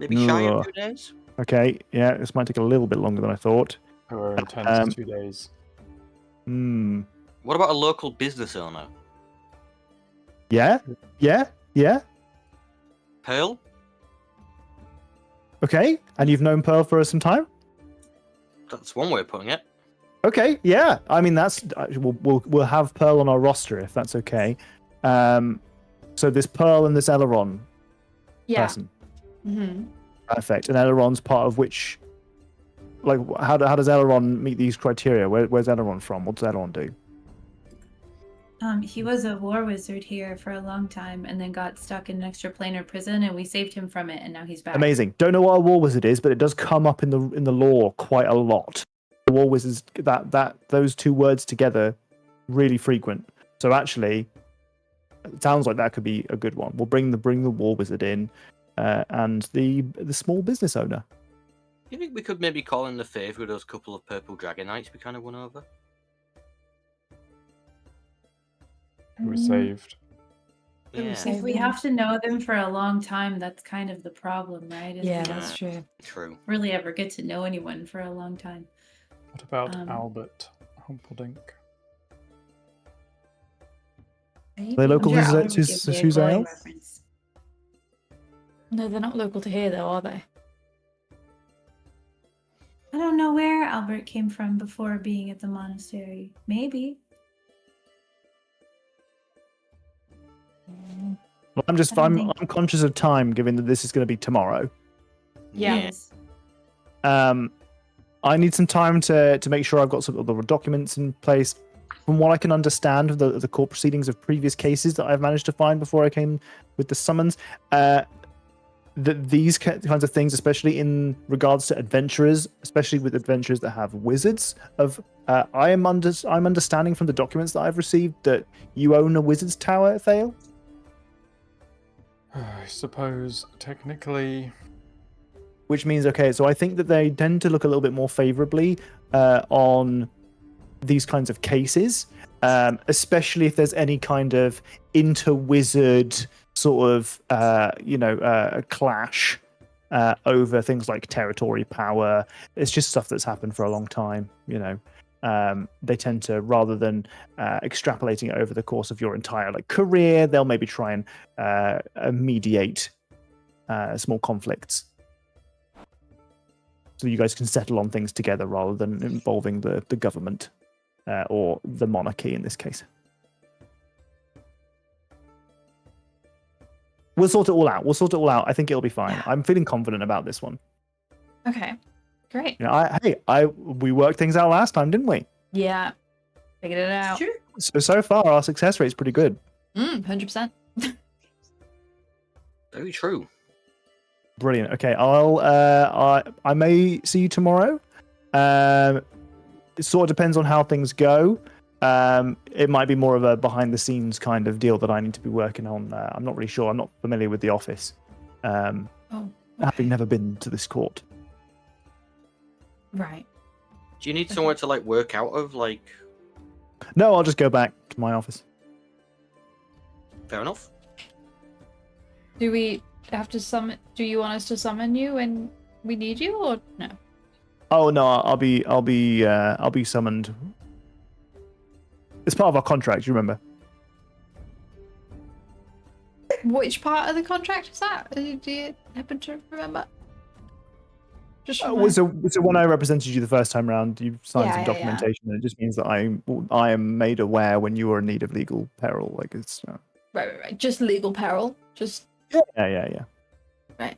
Maybe shy of
Ugh.
2 days?
Okay, yeah, this might take a little bit longer than I thought.
Her intent is 2 days.
Hmm.
What about a local business owner?
Yeah.
Pearl?
Okay, and you've known Pearl for some time.
That's one way of putting it.
Okay, yeah. I mean, that's we'll have Pearl on our roster if that's okay. So this Pearl and this Elrond
Yeah.
person.
Mm-hmm.
Perfect. And Elrond's part of which, like, how does Elrond meet these criteria? Where's Elrond from? What does Elrond do?
He was a war wizard here for a long time and then got stuck in an extraplanar prison and we saved him from it and now he's back.
Amazing. Don't know what a war wizard is, but it does come up in the lore quite a lot. The war wizards, that those two words together, really frequent. So actually, it sounds like that could be a good one. We'll bring the war wizard in, and the small business owner.
You think we could maybe call in the favour of those couple of purple dragonites we kind of won over?
Who was saved.
Yeah,
If we have to know them for a long time, that's kind of the problem, right? Is
Yeah,
we
that's true.
true.
don't really ever get to know anyone for a long time.
What about
Um,
Albert Humperdinck?
They local
I'm
to
Albert would give me a
Suzail?
glowing reference.
No, they're not local to here, though, are they?
I don't know where Albert came from before being at the monastery. Maybe.
Well,
I don't
I'm
think-
conscious of time, given that this is going to be tomorrow.
Yeah.
Yes.
I need some time to make sure I've got some of the documents in place. From what I can understand of the court proceedings of previous cases that I've managed to find before I came with the summons, that these kinds of things, especially in regards to adventurers, especially with adventurers that have wizards, I'm understanding from the documents that I've received that you own a wizard's tower, Thale.
I suppose technically.
Which means, okay, so I think that they tend to look a little bit more favorably on these kinds of cases, especially if there's any kind of inter-wizard sort of, a clash over things like territory, power. It's just stuff that's happened for a long time, They tend to, rather than extrapolating it over the course of your entire career, they'll maybe try and mediate small conflicts. So you guys can settle on things together rather than involving the government or the monarchy in this case. We'll sort it all out. I think it'll be fine.
Yeah.
I'm feeling confident about this one.
Okay, great.
We worked things out last time, didn't we?
Yeah, figured it out.
Sure.
So far our success rate's pretty good.
100%.
Very true.
Brilliant. Okay, I may see you tomorrow. It sort of depends on how things go. It might be more of a behind the scenes kind of deal that I need to be working on. I'm not really sure. I'm not familiar with the office. Having never been to this court.
Right.
Do you need somewhere to work out of?
No, I'll just go back to my office.
Fair enough.
Do we have to summon? Do you want us to summon you when we need you, or no?
Oh no, I'll be summoned. It's part of our contract. You remember?
Which part of the contract is that? Do you happen to remember? Just
So when I represented you the first time round, you signed some
Yeah.
documentation, and it just means that I am made aware when you are in need of legal peril.
Right. Just legal peril. Just
yeah.
Right.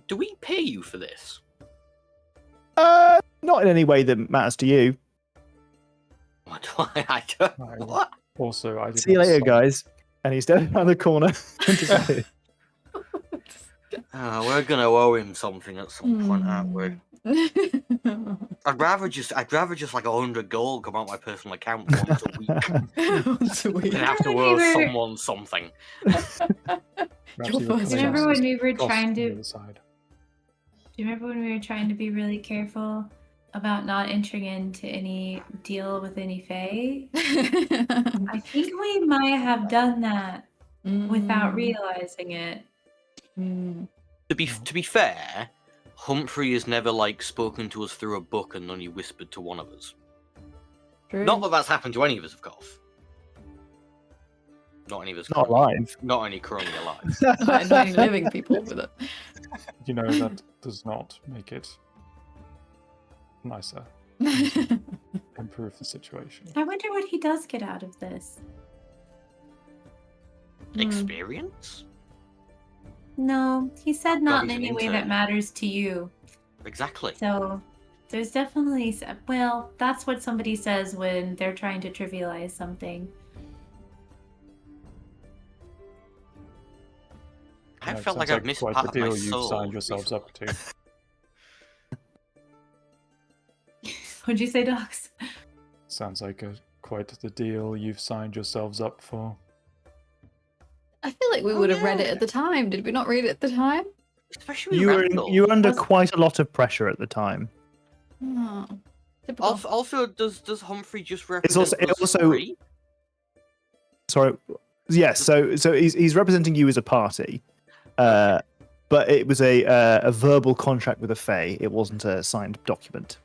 Do we pay you for this?
Not in any way that matters to you.
What do I don't.
I-
What?
Also, I did
See you
not
later,
sign-
guys. And he's down around the corner and disappeared.
We're gonna owe him something at some point, aren't we? I'd rather just like 100 gold come out my personal account once a week
Once a week.
than have to
Remember
owe
we were-
someone something.
Perhaps
Your
you were
first
coming
Remember
out
when
as
we were
cost
trying
on the
to-
other side.
Do you remember when we were trying to be really careful about not entering into any deal with any Fae? I think we might have done that without realizing it.
To be fair, Humphrey has never like spoken to us through a book and only whispered to one of us.
True.
Not that that's happened to any of us, of course. Not any of us.
Not
currently-
alive.
Not any currently alive.
Not any living people with it.
You know, that does not make it nicer. Improve the situation.
I wonder what he does get out of this.
Experience?
No, he said not in
he's an
any way that
intern.
matters to you.
Exactly.
So there's definitely, well, that's what somebody says when they're trying to trivialize something.
I
Yeah,
felt like
sounds
I've missed
quite
part
the
of my
deal you've
soul.
signed yourselves up to.
What'd you say, Docs?
Sounds like quite the deal you've signed yourselves up for.
I feel like we would have read it at the time. Did we not read it at the time?
Especially with
You were
Randall.
you were under
Was-
quite a lot of pressure at the time.
Oh, typical.
Also, does Humphrey just represent
also- it
us
also-
three?
Sorry. Yes. So he's representing you as a party, but it was a verbal contract with a Fae. It wasn't a signed document.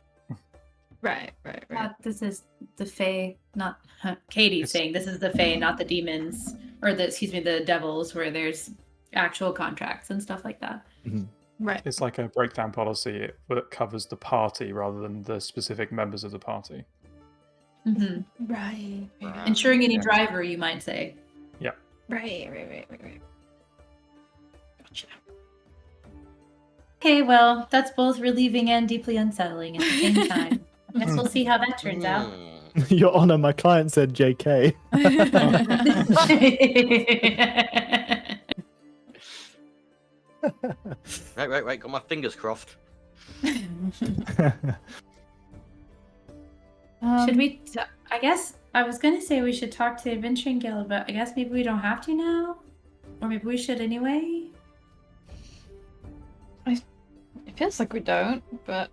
Right.
This is the Fae, not Katie's saying this is the Fae, not the demons, or the devils, where there's actual contracts and stuff like that.
Right.
It's like a breakdown policy that covers the party rather than the specific members of the party.
Hmm
Right.
Ensuring any
Yeah.
driver, you might say.
Right. Gotcha.
Okay, well, that's both relieving and deeply unsettling at the same time. I guess we'll see how that turns out.
Hmm.
Your Honor, my client said JK.
Right. Got my fingers crossed.
Should we? I guess I was gonna say we should talk to the Adventuring Guild, but I guess maybe we don't have to now, or maybe we should anyway.
It feels like we don't, but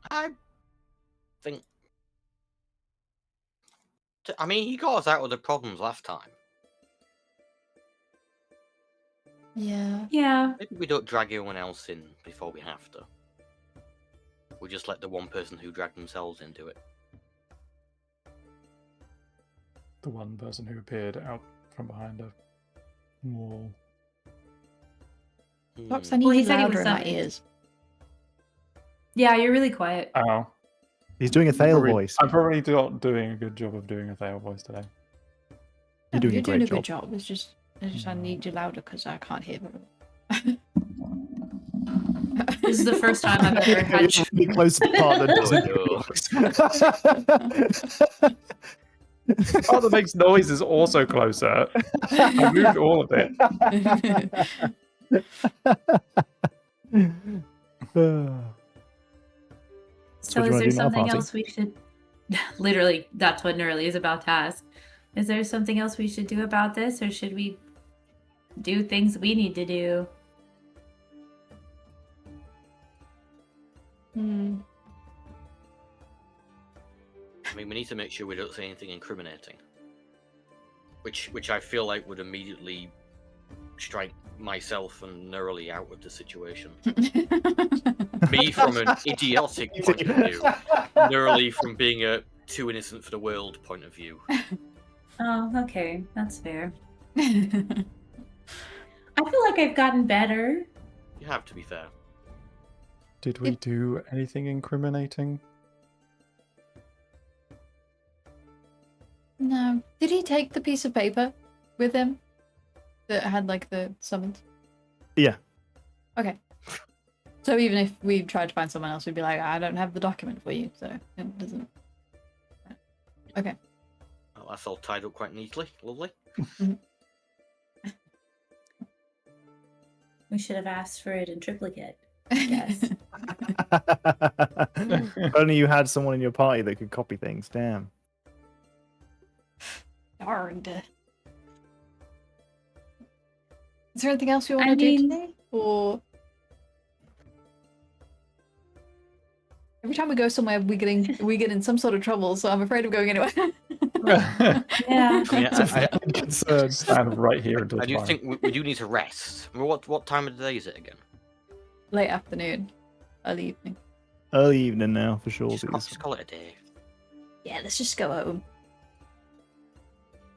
I think. I mean, he got us out of the problems last time.
yeah.
Yeah,
Maybe we don't drag everyone else in before we have to. We just let the one person who dragged themselves into it.
The one person who appeared out from behind a wall.
Perhaps
Hmm.
I need
Well, he
you
said he was
louder in my
summoned.
ears.
yeah, you're really quiet.
Oh.
He's doing a Thale voice.
I'm probably not doing a good job of doing a Thale voice today.
You're doing
You're
a
doing
great
a good
job.
job. It's just I need you louder because I can't hear very well.
This is the first time I've ever
You're
had.
really close to the part that doesn't.
Oh,
Oh, that makes noise is also closer. I moved all of it.
So,
what you
is
wanna
there
do now,
something
party?
else we should? Literally, that's what Nerly is about to ask. Is there something else we should do about this, or should we do things we need to do?
Hmm.
I mean, we need to make sure we don't say anything incriminating. Which I feel like would immediately strike myself and Nerly out of the situation. Me from an idiotic point of view, Nerly from being a too innocent for the world point of view.
Oh, okay, that's fair. I feel like I've gotten better.
You have to be fair.
Did we do anything incriminating?
No. Did he take the piece of paper with him? that had like the summons?
Yeah.
Okay. So even if we tried to find someone else, we'd be like, I don't have the document for you, so it doesn't. Okay.
Oh, that's all tied up quite neatly. Lovely.
We should have asked for it in triplicate. Yes.
If only you had someone in your party that could copy things. Damn.
Darned. Is there anything else we want
I
to do
mean-
today? Or every time we go somewhere, we get in some sort of trouble. So I'm afraid of going anywhere.
Yeah.
I mean,
Concern.
Stand right here until
I do
tomorrow.
think we do need to rest. I mean, what time of the day is it again?
Late afternoon, early evening.
Early evening now, for sure.
Just call it a day.
Yeah, let's just go home.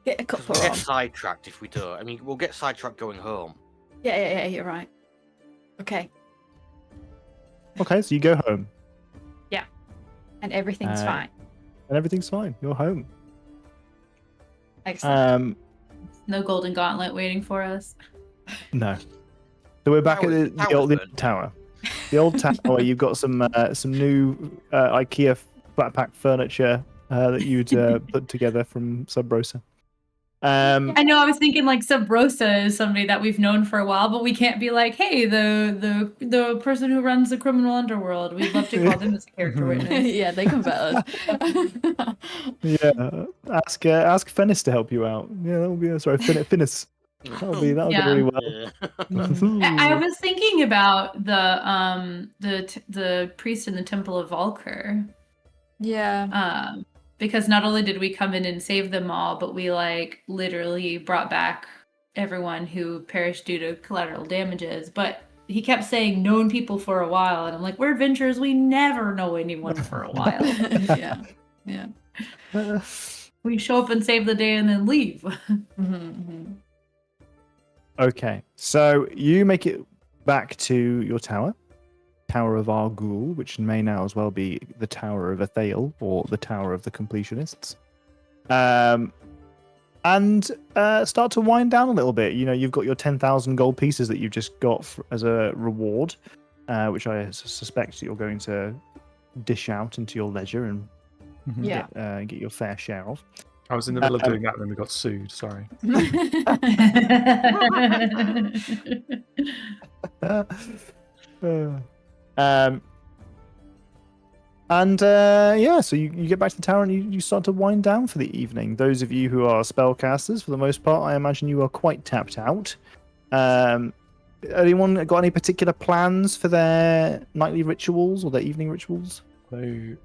Get a
Because
couple
we'll get
on.
sidetracked if we don't. I mean, we'll get sidetracked going home.
Yeah, you're right. Okay,
Okay, so you go home,
and everything's
Uh,
fine.
and everything's fine. You're home.
Excellent.
No golden gauntlet waiting for us.
No. So we're back at the
Tower's
old
good.
tower. The old tower. You've got some new IKEA flat pack furniture that you'd put together from Sub Rosa.
I know. I was thinking like Sub Rosa is somebody that we've known for a while, but we can't be like, hey, the person who runs the criminal underworld. We'd love to call them as a character witness.
Yeah, they can bet us.
Yeah, ask Fennis to help you out. Yeah, that'll be sorry, Finnis. That'll go
Yeah.
really well.
I was thinking about the priest in the Temple of Valkyr.
Yeah.
Because not only did we come in and save them all, but we like literally brought back everyone who perished due to collateral damages. But he kept saying known people for a while, and I'm like, we're adventurers, we never know anyone for a while.
Yeah.
We show up and save the day and then leave.
Okay, so you make it back to your tower, Tower of Argul, which may now as well be the Tower of Athale or the Tower of the Completionists, and start to wind down a little bit. You know, you've got your 10,000 gold pieces that you've just got as a reward, which I suspect you're going to dish out into your ledger and
Yeah.
get your fair share of.
I was in the middle of doing that and then we got sued. Sorry.
So you get back to the tower and you start to wind down for the evening. Those of you who are spellcasters, for the most part, I imagine you are quite tapped out. Anyone got any particular plans for their nightly rituals or their evening rituals?
So,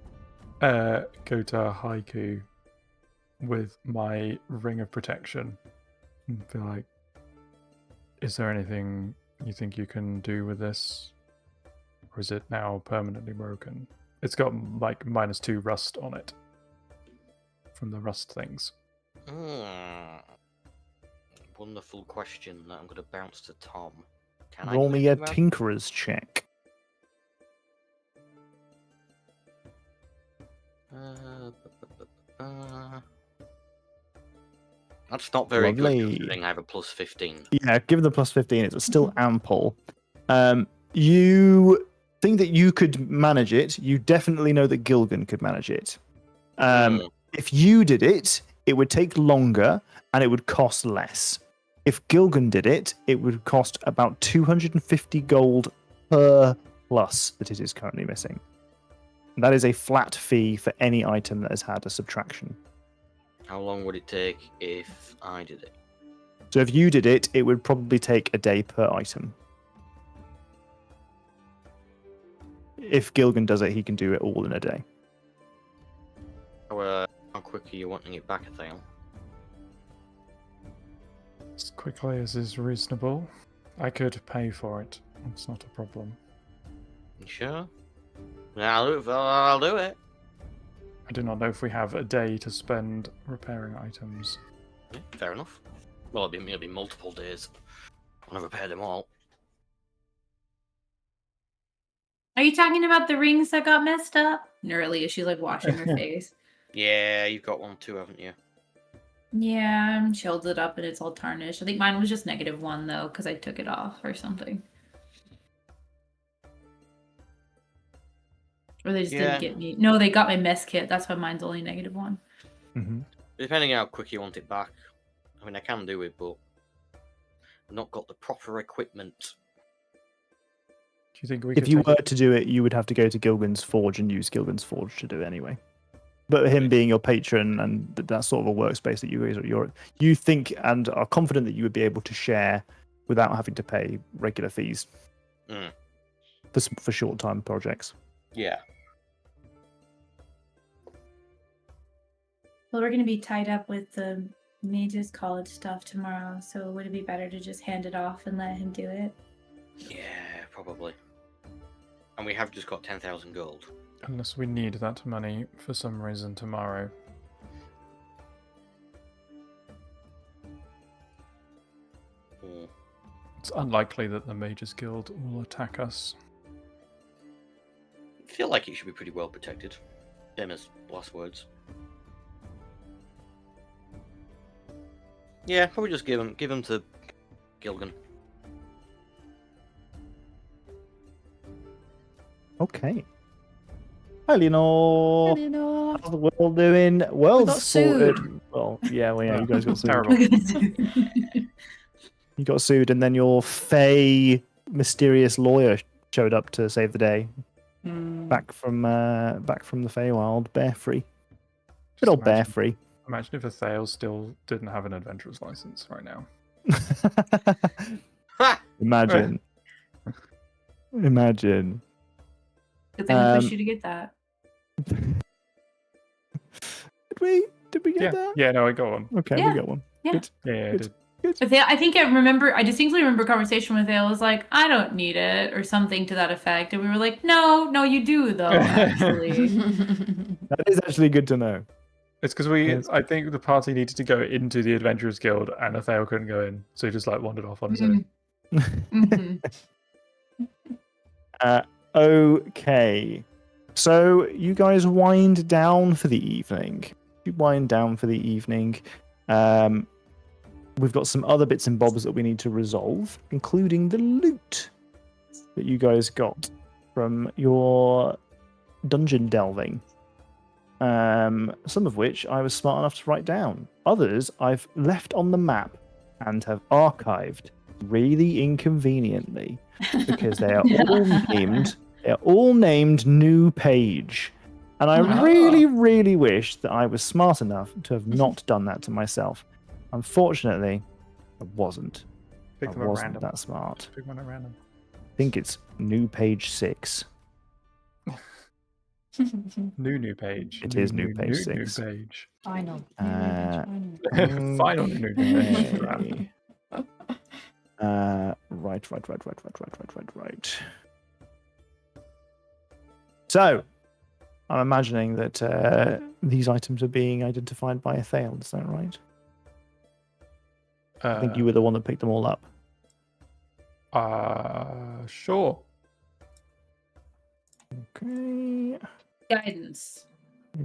go to Haiku with my ring of protection and feel like, is there anything you think you can do with this? Or is it now permanently broken? It's got like -2 rust on it from the rust things.
Wonderful question that I'm going to bounce to Tom. Can
Roll
I
me a
think about-
tinkerer's check.
That's not very
Lovely.
good considering I have a +15.
Yeah, given the +15, it's still ample. You think that you could manage it. You definitely know that Gilgan could manage it. If you did it, it would take longer and it would cost less. If Gilgan did it, it would cost about 250 gold per plus that it is currently missing. That is a flat fee for any item that has had a subtraction.
How long would it take if I did it?
So if you did it, it would probably take a day per item. If Gilgan does it, he can do it all in a day.
How quick are you wanting it back, Athale?
As quickly as is reasonable. I could pay for it. It's not a problem.
You sure? Yeah, I'll do it.
I do not know if we have a day to spend repairing items.
Yeah, fair enough. Well, it'll be multiple days. I want to repair them all.
Are you talking about the rings that got messed up? Nerly, is she like washing her face?
Yeah, you've got one too, haven't you?
Yeah, chilled it up and it's all tarnished. I think mine was just -1 though, because I took it off or something. Or they just
Yeah.
didn't get me. No, they got my mess kit. That's why mine's only -1.
Mm-hmm.
Depending how quick you want it back. I mean, I can do it, but I've not got the proper equipment.
Do you think we
If
could
you
take
were
it-
to do it, you would have to go to Gilgan's Forge and use Gilgan's Forge to do it anyway. But him being your patron and that's sort of a workspace that you think and are confident that you would be able to share without having to pay regular fees
Mm.
for short-time projects.
Yeah.
Well, we're going to be tied up with the Mage's College stuff tomorrow, so would it be better to just hand it off and let him do it?
Yeah, probably. And we have just got 10,000 gold.
Unless we need that money for some reason tomorrow.
Mm.
It's unlikely that the Mages Guild will attack us.
I feel like it should be pretty well protected. Same as last words. Yeah, probably just give them to Gilgan.
Okay. Hi, Leonor.
Eleanor.
How's the world doing? World's
got
sorted.
sued.
Well, yeah, you guys got sued.
Terrible.
You got sued, and then your Fey mysterious lawyer showed up to save the day. Back from the Feywild, Bearfree. Good old
imagine-
Bearfree.
Imagine if Athale still didn't have an adventurer's license right now.
Ha!
Imagine. Imagine.
Good thing we pushed
Um,
you to get that.
Did we get
Yeah,
that?
yeah, no, I got one.
Okay,
Yeah.
we got one.
Yeah.
Good.
Yeah, I
Good.
did.
I distinctly remember a conversation with Vale was like, I don't need it, or something to that effect. And we were like, no, you do though, actually.
That is actually good to know.
It's because
Yes.
I think the party needed to go into the Adventurers Guild and Athale couldn't go in, so he just like wandered off on his own.
Mhm.
Okay. So you guys wind down for the evening. You wind down for the evening. We've got some other bits and bobs that we need to resolve, including the loot that you guys got from your dungeon delving. Some of which I was smart enough to write down. Others I've left on the map and have archived really inconveniently because they are all named. They are all named New Page, and I
Oh.
really wish that I was smart enough to have not done that to myself. Unfortunately, I wasn't.
Pick
I
them at
wasn't
random.
that smart.
Pick one at random.
I think it's New Page 6.
New page.
It is new page
New
6.
page.
Final.
Final new page.
Okay. Right. So, I'm imagining that these items are being identified by Athale, is that right? I think you were the one that picked them all up.
Sure.
Okay.
Guidance.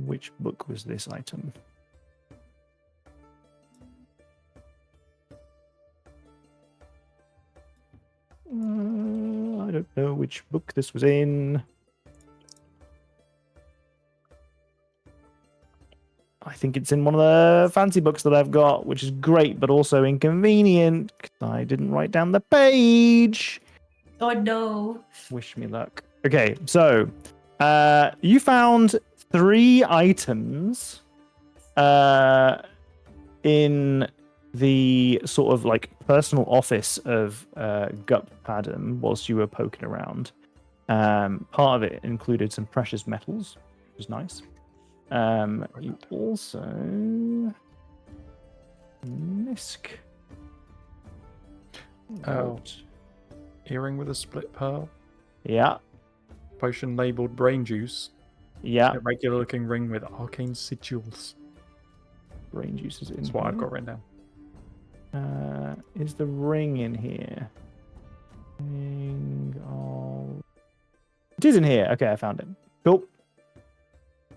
Which book was this item? I don't know which book this was in. I think it's in one of the fancy books that I've got, which is great, but also inconvenient 'cause I didn't write down the page.
Oh no.
Wish me luck. Okay, so you found 3 items in the sort of like personal office of Gup Padam whilst you were poking around. Part of it included some precious metals, which was nice. You also Misk.
Oh. Earring with a split pearl.
Yeah,
Potion labeled brain juice.
yeah.
A regular looking ring with arcane sigils.
Brain juice is in
That's what I've
here.
got written down.
Is the ring in here? Ring of... It is in here. Okay, I found it. Cool.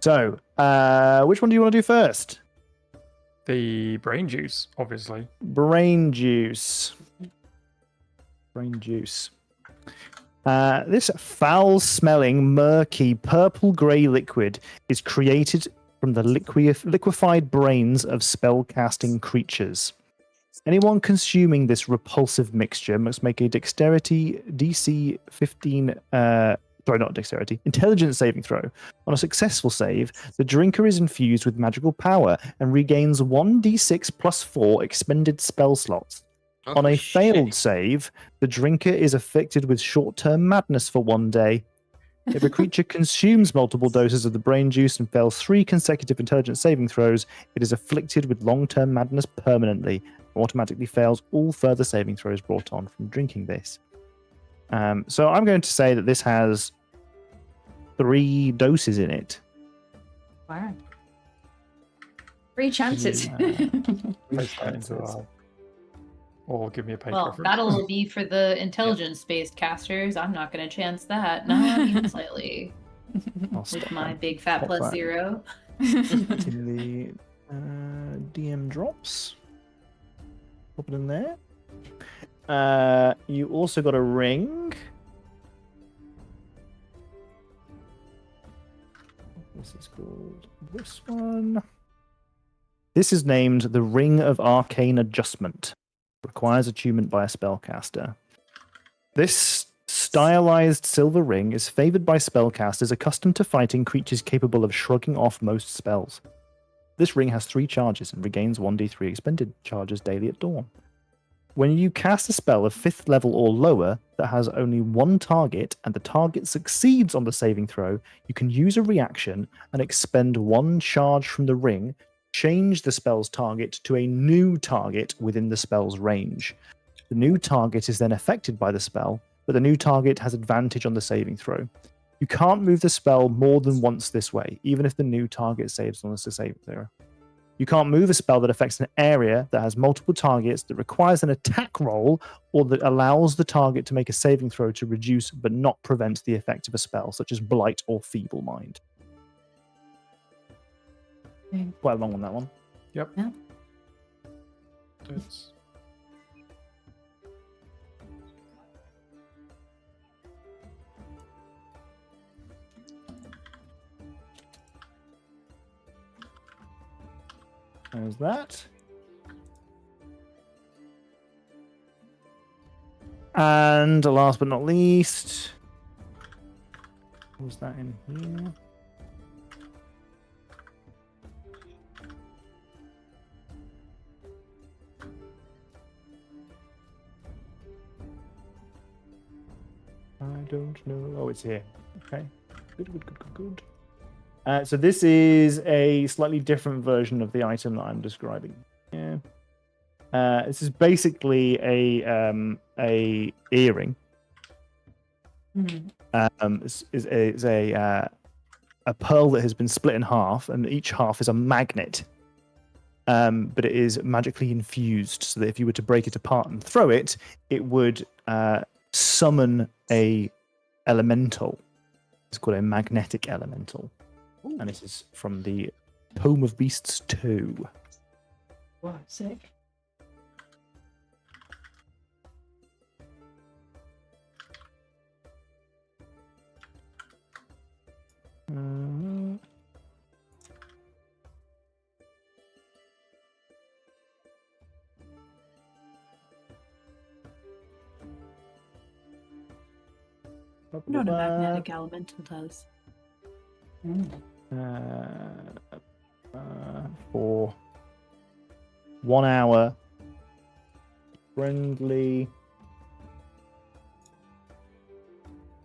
So, which one do you want to do first?
The brain juice, obviously.
Brain juice. Brain juice. This foul-smelling, murky, purple-grey liquid is created from the liquefied brains of spell-casting creatures. Anyone consuming this repulsive mixture must make a dexterity DC 15... sorry, not dexterity. Intelligence saving throw. On a successful save, the drinker is infused with magical power and regains 1d6 plus 4 expended spell slots.
Oh,
On a
shit.
failed save, the drinker is afflicted with short-term madness for 1 day. If a creature consumes multiple doses of the brain juice and fails 3 consecutive intelligence saving throws, it is afflicted with long-term madness permanently and automatically fails all further saving throws brought on from drinking this. So I'm going to say that this has 3 doses in it.
Wow. 3 chances.
Place that into or give me a page
Well,
reference.
that'll be for the intelligence-based casters. I'm not going to chance that. Not even slightly.
I'll
With
stop
my
that.
big fat
Pop
plus
that
0.
in the DM drops. Pop it in there. You also got a ring. This is called this one. This is named the Ring of Arcane Adjustment. Requires attunement by a spellcaster. This stylized silver ring is favored by spellcasters accustomed to fighting creatures capable of shrugging off most spells. This ring has 3 charges and regains 1d3 expended charges daily at dawn. When you cast a spell of 5th level or lower that has only 1 target and the target succeeds on the saving throw, you can use a reaction and expend 1 charge from the ring, change the spell's target to a new target within the spell's range. The new target is then affected by the spell, but the new target has advantage on the saving throw. You can't move the spell more than once this way, even if the new target saves on the saving throw. You can't move a spell that affects an area that has multiple targets, that requires an attack roll, or that allows the target to make a saving throw to reduce but not prevent the effect of a spell, such as Blight or Feeble Mind. Quite a long one, that one.
Yep.
Yeah.
It's...
There's that. And last but not least, was that in here? I don't know. Oh, it's here. Okay. Good. So this is a slightly different version of the item that I'm describing. Yeah. This is basically a earring. It's a pearl that has been split in half, and each half is a magnet. But it is magically infused, so that if you were to break it apart and throw it, it would summon a elemental. It's called a magnetic elemental.
Ooh.
And this is from the Tome of Beasts 2.
Wow, sick.
Not a magnetic elemental does.
For 1 hour, friendly.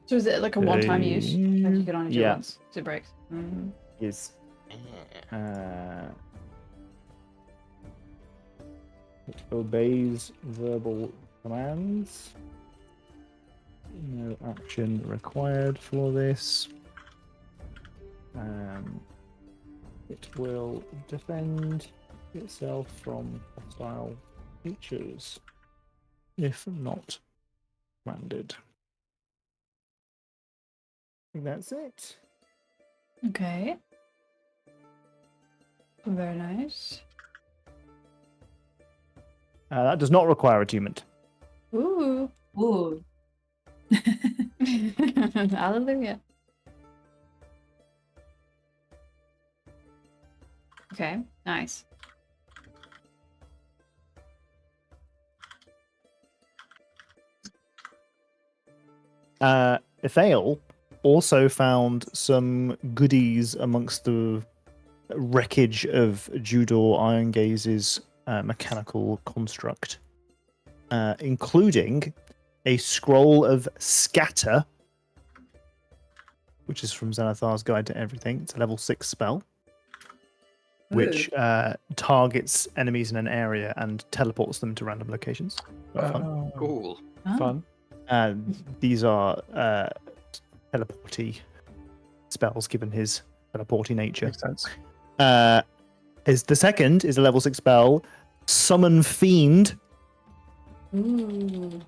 So is it like a one-time use? Like you can only do it
Yeah.
once? 'Cause it breaks. Mm.
Yes. It obeys verbal commands. No action required for this. It will defend itself from hostile creatures if not commanded. I think that's it.
Okay. Very nice.
That does not require attunement.
Ooh.
Ooh.
Hallelujah. Okay, nice.
Ithael also found some goodies amongst the wreckage of Judor Iron Gaze's mechanical construct, including a scroll of scatter, which is from Xanathar's Guide to Everything. It's a level 6 spell, which targets enemies in an area and teleports them to random locations. Quite fun.
Cool.
Fun.
These are teleporty spells, given his teleporty nature.
Makes sense.
The second is a level 6 spell, Summon Fiend.
Ooh.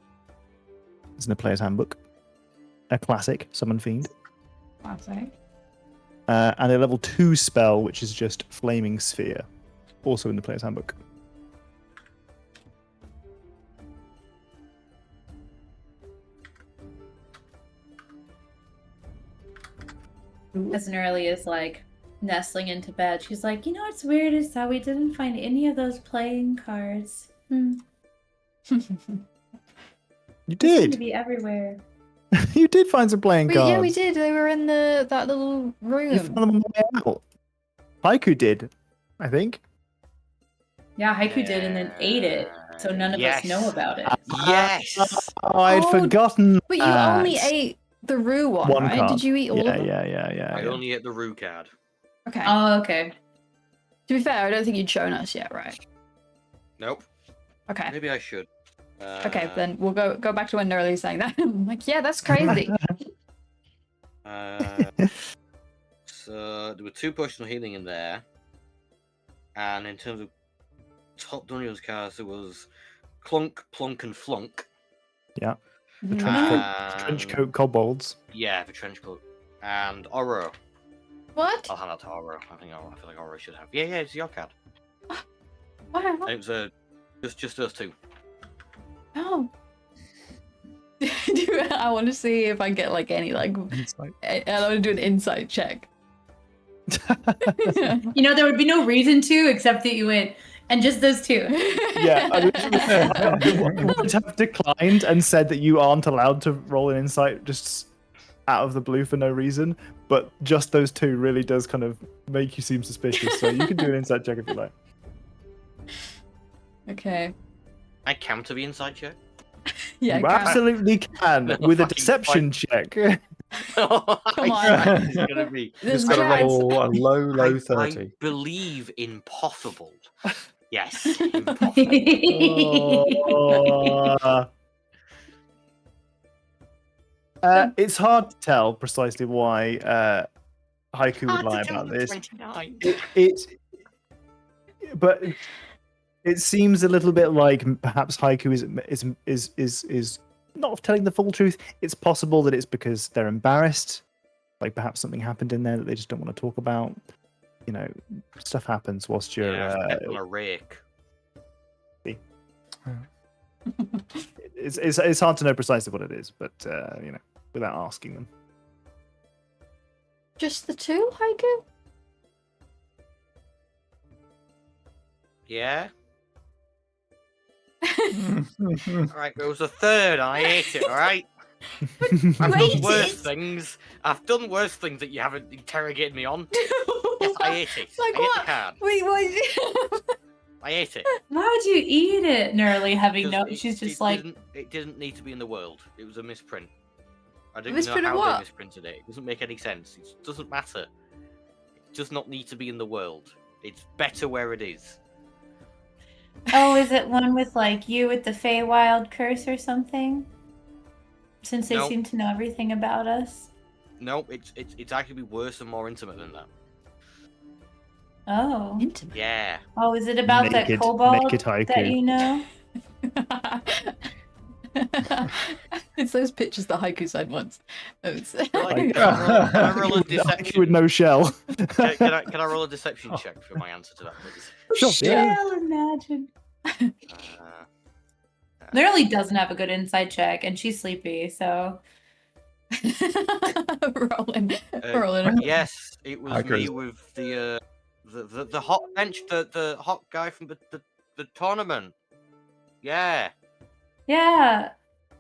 It's in the player's handbook. A classic, Summon Fiend.
Classic.
And a level 2 spell, which is just Flaming Sphere. Also in the player's handbook.
As Nerly is like nestling into bed, she's like, you know what's weird is that we didn't find any of those playing cards.
You
They seem to
did.
be everywhere.
You did find some playing cards.
Yeah, we did. They were in that little
You found
room.
them on the way out. Haiku did, I think.
Yeah, Haiku did and then ate it, so none of us know about it.
Yes.
Oh, I'd
Oh,
forgotten.
But you
that.
only ate the Rue one, right?
card.
Did you eat all
yeah,
of them?
Yeah.
I only ate the Rue card.
Okay.
Oh, okay.
To be fair, I don't think you'd shown us yet, right?
Nope.
Okay.
Maybe I should.
Okay, then we'll go back to when Nerly's saying that. I'm like, yeah, that's crazy.
So there were 2 potions of healing in there, and in terms of top dungeons cards, there was Clunk, Plunk, and Flunk.
The
Mhm.
trench coat kobolds.
Yeah, the trench coat, and Oro.
What?
I'll hand that to Oro. I feel like Oro should have. Yeah, it's your card.
Wow.
And it was just those 2.
Oh. I want to see if I get like any like.
Insight.
I want to do an insight check.
You know, there would be no reason to except that you went, and just those 2.
Yeah, I would have declined and said that you aren't allowed to roll an insight just out of the blue for no reason, but just those 2 really does kind of make you seem suspicious, so you can do an insight check if you like.
Okay.
I counter the inside check.
Yeah.
You
Cam-
absolutely can,
No,
with a
fucking
deception check.
Come
on.
It's gonna be.
There's
Just got to
giants.
roll a low
I
30.
believe impossible. Yes.
It's hard to tell precisely why Haiku would lie about this.
29.
But it seems a little bit like perhaps Haiku is not telling the full truth. It's possible that it's because they're embarrassed, like perhaps something happened in there that they just don't want to talk about. You know, stuff happens whilst you're.
On a rake.
It's hard to know precisely what it is, but you know, without asking them.
Just the 2, Haiku?
Yeah. Alright, there was a 3rd and I ate it, alright? I've
ate
done worse
it?
things. I've done worse things that you haven't interrogated me on. Yes, I ate it.
Like
I ate
what?
the card.
Wait, what?
I ate it.
Why would you eat it, Nerly? Having
Because
no, she's just
it
like,
it didn't need to be in the world. It was a misprint. I didn't
Misprint
know
of
how
what?
they misprinted it. It doesn't make any sense. It doesn't matter. It does not need to be in the world. It's better where it is.
oh, is it one with like you with the Feywild curse or something? Since they
Nope.
seem to know everything about us.
No, it's actually worse and more intimate than that.
Oh.
Intimate.
Yeah.
Oh, is it about
Naked-
that kobold
naked Haiku.
that you know?
It's those pictures that Haiku sent once. Those.
Like, can I roll a
Haiku
deception?
with no shell.
Can I roll a deception check for my answer to that, please?
Sure. Yeah.
Shall imagine. Literally doesn't have a good inside check, and she's sleepy, so.
rolling, rolling.
Yes, it was me with the hot bench, the hot guy from the tournament. Yeah.
Yeah,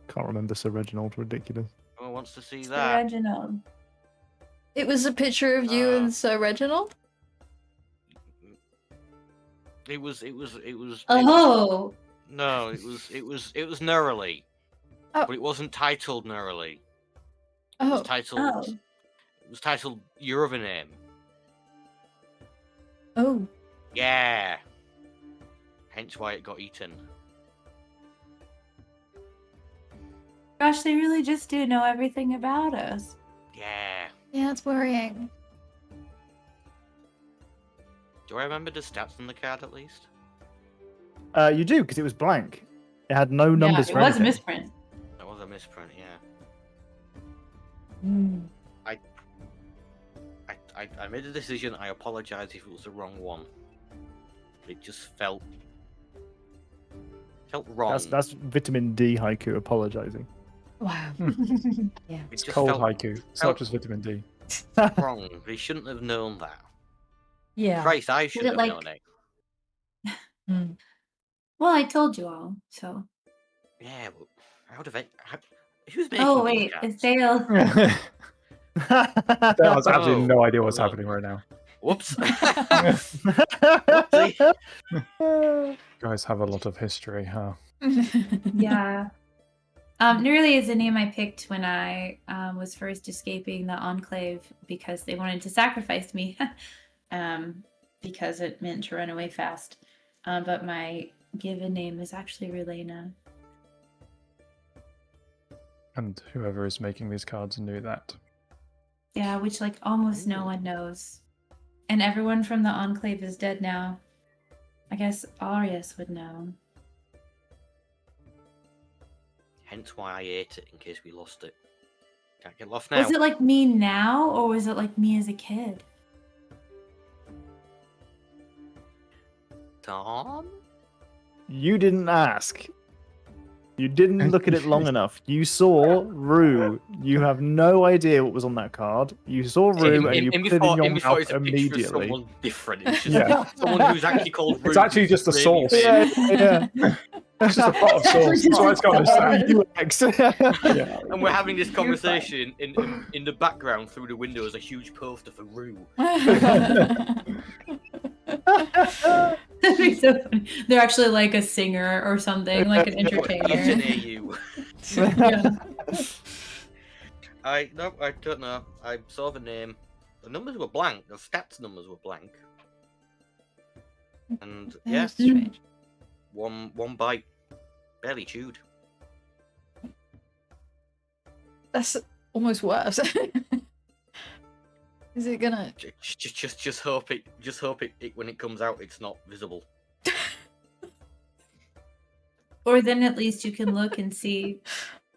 Can't remember Sir Reginald. Ridiculous.
Who wants to see
Sir
that?
Reginald.
It was a picture of you and Sir Reginald.
It was.
Oh.
No, it was Nerily.
Oh.
But it wasn't titled Nerily. It
Oh.
was titled. It was titled Your Other Name.
Oh.
Yeah. Hence why it got eaten.
Gosh, they really just do know everything about us.
Yeah.
Yeah, it's worrying.
Do I remember the stats on the card at least?
You do, because it was blank. It had no numbers
Yeah,
for
it was a
anything.
misprint.
That was a misprint, yeah.
Mm.
I made a decision. I apologize if it was the wrong one. It just felt wrong.
That's vitamin D haiku apologizing.
Wow.
It
It's
just
cold
felt
haiku. It's not just vitamin D.
wrong. They shouldn't have known that.
Yeah.
Christ, I should have
like-
known it.
Well, I told you all, so.
Yeah, but how did who's making
Oh,
these
wait,
cards?
it's Dale.
That has absolutely no idea what's
Oh.
happening right now.
Whoops.
Oh,
Guys have a lot of history, huh?
Yeah. Nerly is the name I picked when I was first escaping the Enclave because they wanted to sacrifice me because it meant to run away fast. But my given name is actually Relena.
And whoever is making these cards knew that.
Yeah, which like almost no one knows. And everyone from the Enclave is dead now. I guess Arius would know.
Hence why I ate it in case we lost it. Can't get lost now.
Was it like me now, or was it like me as a kid?
Tom?
you didn't ask. You didn't look at it long enough. You saw Rue. You have no idea what was on that card. You saw Rue and you put it in your mouth
it's a picture of
immediately.
someone different. It's just
Yeah.
someone who's actually called Rue.
It's actually just a
really
sauce.
famous.
Yeah.
It's just a pot of sauce. That's what it's got to say. Yeah.
And we're having this conversation in the background through the window as a huge poster for Rue.
That'd be so funny. They're actually like a singer or something, like an
Eaten
entertainer.
AU.
Yeah.
I don't know. I saw the name. The numbers were blank. The stats numbers were blank. And yeah,
That's strange.
one bite, barely chewed.
That's almost worse. Is it gonna?
Just hope it. Just hope it. When it comes out, it's not visible.
Or then at least you can look and see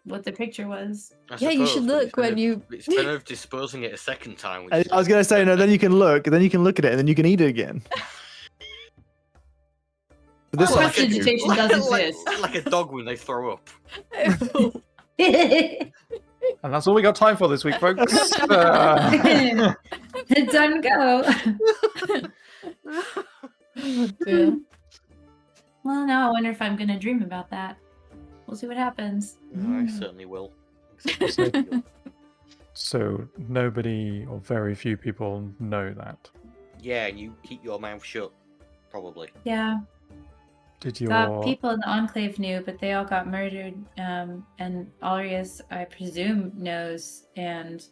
what the picture was.
I
Yeah, you
suppose,
should
but
look when you.
It's better of disposing it a second time.
I was gonna say no. Then you can look. Then you can look at it, and then you can eat it again. But this
Oh,
one,
prestidigitation does exist.
like a dog when they throw up.
And that's all we got time for this week, folks.
It's time to go.
Oh, dear.
Well, now I wonder if I'm gonna dream about that. We'll see what happens.
I certainly will.
So nobody or very few people know that.
Yeah, and you keep your mouth shut, probably.
Yeah.
Did
The
your
people in the Enclave knew, but they all got murdered. And Arius, I presume, knows, and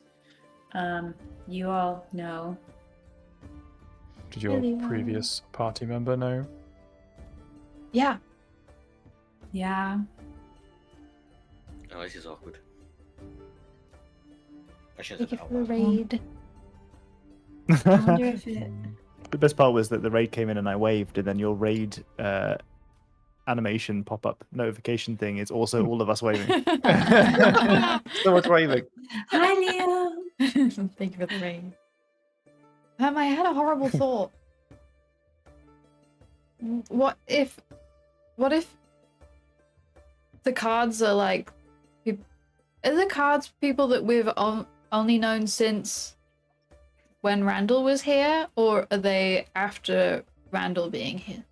you all know.
did your
Really well.
previous party member know?
Yeah.
Yeah.
Oh, this is awkward. I shouldn't
Thank
have
you
said
for
that
the
out loud.
raid.
I wonder if it.
the best part was that the raid came in and I waved, and then your raid animation pop-up notification thing is also all of us waving. So much waving.
Hi, Leo.
Thank you for the raid. I had a horrible thought. What if the cards are like, are the cards people that we've only known since when Randall was here, or are they after Randall being here?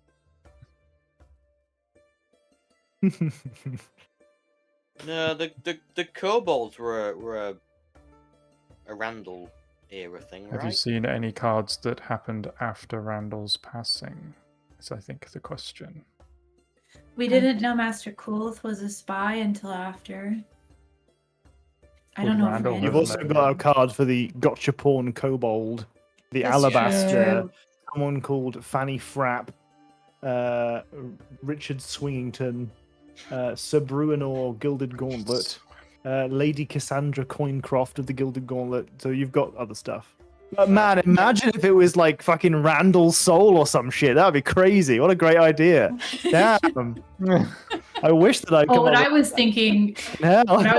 No, the kobolds were a Randall era thing,
Have you
right?
seen any cards that happened after Randall's passing? Is I think the question.
We didn't know Master Coolth was a spy until after. I
Would
don't know if
Randall
Randall
You've
have
also
known
got a
him?
card for the Gotcha Pawn Kobold, the
That's
Alabaster,
true.
someone called Fanny Frapp, Richard Swingington, Sir Bruinor Gilded Gauntlet, Lady Cassandra Coincroft of the Gilded Gauntlet. So you've got other stuff. But man, imagine if it was like fucking Randall's soul or some shit. That would be crazy. What a great idea. Damn. I wish that I could.
Oh, what I was thinking
Hell.
what I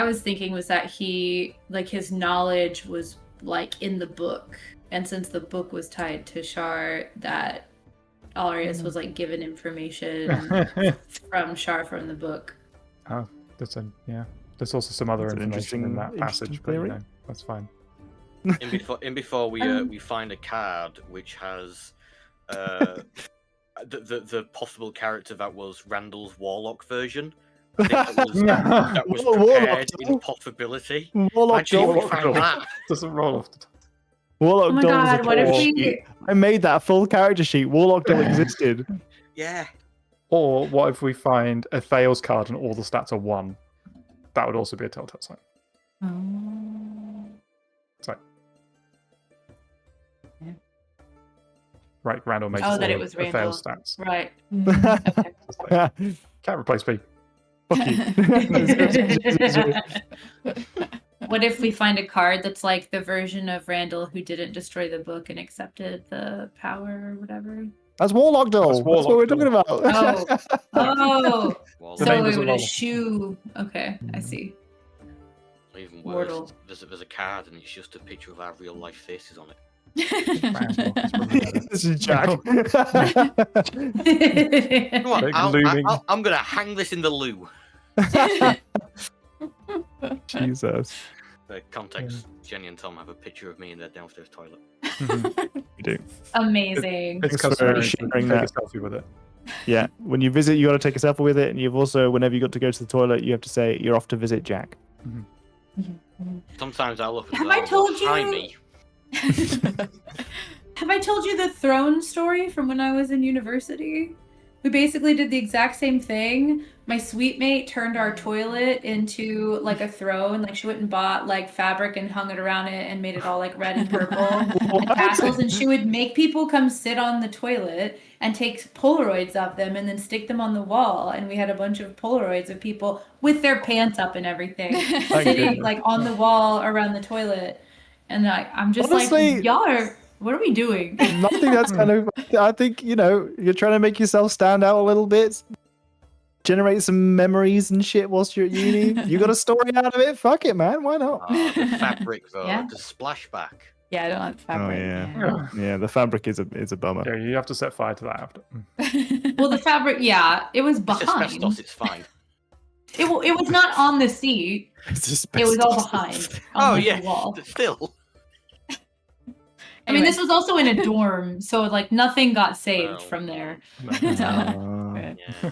was thinking was that his knowledge was like in the book, and since the book was tied to Shar, that Alarius was like given information from Shar from the book.
Oh, There's also some other
That's an
information in that
interesting
passage, but
theory.
that's fine.
In before we find a card which has the possible character that was Randall's Warlock version. I think that was prepared in possibility.
Warlock
Imagine if we
Warlock
found
Doll.
that.
Doesn't roll off the top.
Warlock
Oh my
Doll was a
god, what if
character
we
sheet. I made that full character sheet. Warlock Doll existed.
Yeah.
Or what if we find a Thales card and all the stats are 1? That would also be a telltale sign. It's like, right, Randall makes
Oh, that
all
it was
the Thales
Randall.
stats.
Right.
Mm.
It's like, can't replace me.
Fuck you.
What if we find a card that's like the version of Randall who didn't destroy the book and accepted the power or whatever?
That's Warlock Doll.
That's
That's, what we're
Warlock
talking about.
Oh,
Well,
The
so
name
it
doesn't
would
roll.
eschew. Okay, I see.
even worse,
Wardle.
there's a card and it's just a picture of our real life faces on it.
This is Jack.
Come on,
Big looming.
I'm gonna hang this in the loo.
Jesus.
For context, Jenny and Tom have a picture of me in their downstairs toilet.
You do.
Amazing.
It's
Thanks for
customary to
sharing
take
that.
a selfie with it.
Yeah. When you visit, you got to take a selfie with it, and you've also, whenever you got to go to the toilet, you have to say you're off to visit Jack.
Sometimes I look at
Have
them
I
and
told
go, "Hi,
you?"
me."
Have I told you the throne story from when I was in university? We basically did the exact same thing. My suite mate turned our toilet into like a throne. Like she went and bought like fabric and hung it around it and made it all like red and purple and tassels. And she would make people come sit on the toilet and take Polaroids of them and then stick them on the wall. And we had a bunch of Polaroids of people with their pants up and everything sitting
goodness.
like on the wall around the toilet. And I'm just
Honestly-
like, y'all are, what are we doing?
I think that's kind of. I think you're trying to make yourself stand out a little bit, generate some memories and shit whilst you're at uni. You got a story out of it? Fuck it, man. Why not?
The fabric though,
Yeah.
the splashback.
Yeah, I don't like fabric.
yeah. Yeah, the fabric is a bummer.
Yeah, you have to set fire to that after.
Well, the fabric, yeah, it was
It's
behind.
asbestos, it's fine.
It was not on the seat. It was all behind. On
Oh
like,
yeah,
the wall.
still.
I mean,
Anyway.
this was also in a dorm, so like nothing got saved
Well,
from there.
No.
So,
Right.
Yeah.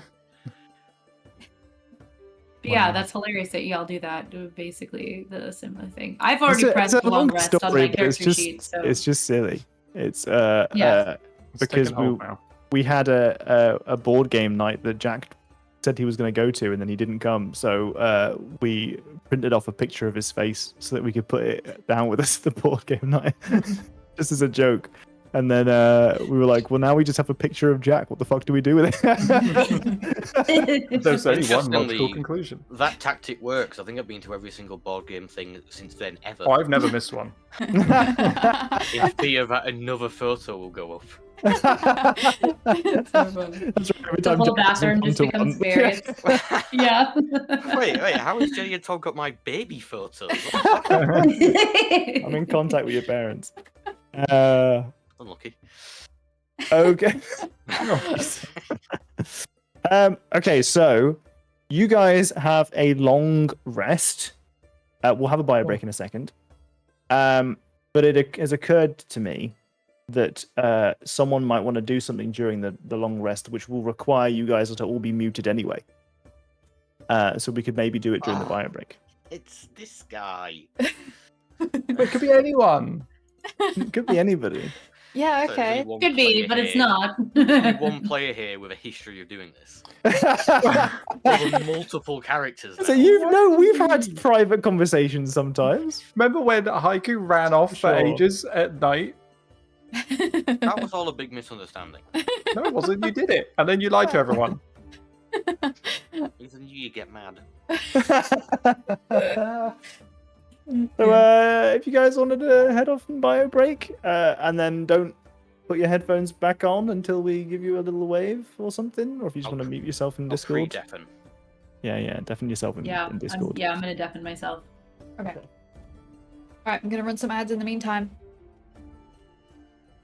but yeah,
Wow.
that's hilarious that y'all do that. Do basically the similar thing. I've already
It's
pressed
a
long
long
rest on
story,
my
but
character sheet, so
it's just silly. It's
Yeah.
It's
because
taken hold now.
we had a board game night that Jack said he was going to go to, and then he didn't come. So we printed off a picture of his face so that we could put it down with us at the board game night, just as a joke. And then we were like, well, now we just have a picture of Jack. What the fuck do we do with it?
There's only one logical
Interestingly,
conclusion.
That tactic works. I think I've been to every single board game thing since then ever.
Oh, I've never missed one.
In fear that another photo will go up.
That's so funny.
That's right, every
the
time
whole
Jack
bathroom
comes
just
to
becomes
one.
various. Yeah.
wait, how has Jenny and Tom got my baby photos?
I'm in contact with your parents.
Unlucky.
Okay. Okay, so you guys have a long rest. We'll have a bio break in a second. But it has occurred to me that someone might want to do something during the long rest, which will require you guys to all be muted anyway. So we could maybe do it during the bio break.
It's this guy.
It could be anyone.
It could be anybody.
Yeah,
So there's only
okay.
one
Could be,
player
but it's
here-
not.
only one player here with a history of doing this. Over multiple characters.
So
now.
we've had private conversations sometimes.
Remember when Haiku ran off for
Sure.
ages at night?
That was all a big misunderstanding.
No, it wasn't. You did it, and then you lied to everyone.
Even you get mad.
So if you guys wanted to head off and bio break, and then don't put your headphones back on until we give you a little wave or something, or if you just
I'll
want to mute yourself in
I'll
Discord.
pre-deafen.
Yeah, deafen yourself in
Yeah,
Discord.
I'm gonna deafen myself.
Okay. Alright, I'm gonna run some ads in the meantime.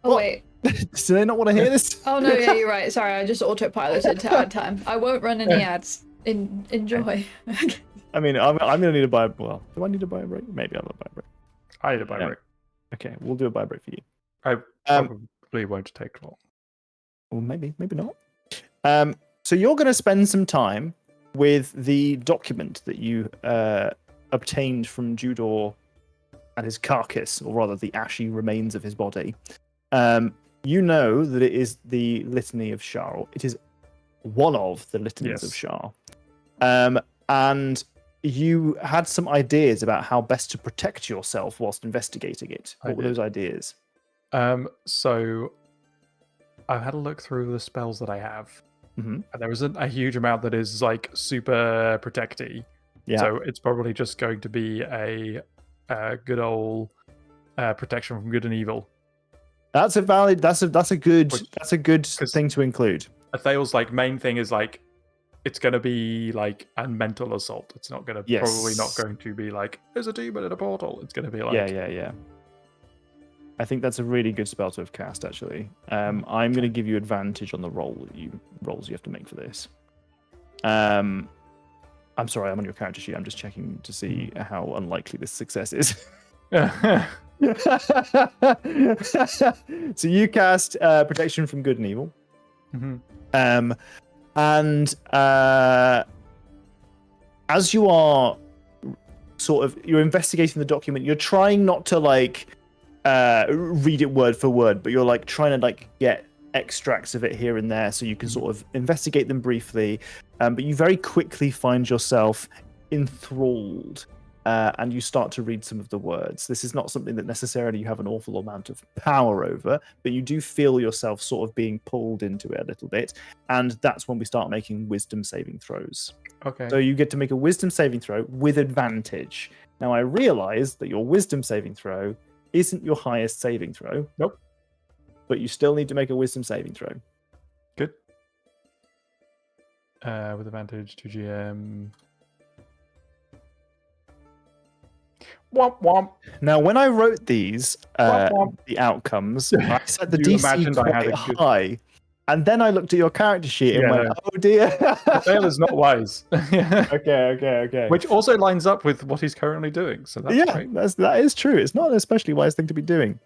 Oh,
What?
wait.
Do they not want to hear this?
Oh, no, yeah, you're right. Sorry, I just autopiloted to ad time. I won't run any ads. Enjoy.
I mean, I'm gonna need a bio. Well, do I need a bio break? Maybe I'll have a bio break.
I had a bio
Yeah.
break.
Okay, we'll do a bio break for you.
I
Um,
probably won't take long.
Or maybe not. So you're going to spend some time with the document that you obtained from Judor and his carcass, or rather the ashy remains of his body. You know that it is the Litany of Shar. Or it is one of the litanies of
Yes.
Shar. And you had some ideas about how best to protect yourself whilst investigating it.
I
What were
did.
those ideas?
So I've had a look through the spells that I have,
Mhm.
and there isn't a huge amount that is like super protecty.
Yeah.
So it's probably just going to be a good old protection from good and evil.
That's a valid. That's a good.
Which-
That's a good
'cause-
thing to include.
Atheel's like main thing is like it's going to be like a mental assault. It's not going to probably not
Yes.
going to be like there's a demon in a portal. It's going to be like
Yeah. I think that's a really good spell to have cast. Actually, I'm going to give you advantage on the rolls you have to make for this. I'm sorry, I'm on your character sheet. I'm just checking to see how unlikely this success is. So you cast protection from good and evil.
Mhm.
And as you are you're investigating the document, you're trying not to read it word for word, but you're like trying to get extracts of it here and there so you can sort of investigate them briefly. But you very quickly find yourself enthralled. And you start to read some of the words. This is not something that necessarily you have an awful amount of power over, but you do feel yourself sort of being pulled into it a little bit. And that's when we start making wisdom saving throws.
Okay.
So you get to make a wisdom saving throw with advantage. Now, I realize that your wisdom saving throw isn't your highest saving throw.
Nope.
But you still need to make a wisdom saving throw.
Good. With advantage to GM. Womp womp.
Now, when I wrote these,
Womp womp.
the outcomes, I set the
You
DC
imagined I had
quite
a good-
high. And then I looked at your character sheet and
Yeah,
went,
no.
oh dear.
Atheel is not wise.
Okay.
Which also lines up with what he's currently doing. So that's
Yeah,
great.
that is true. It's not an especially wise thing to be doing.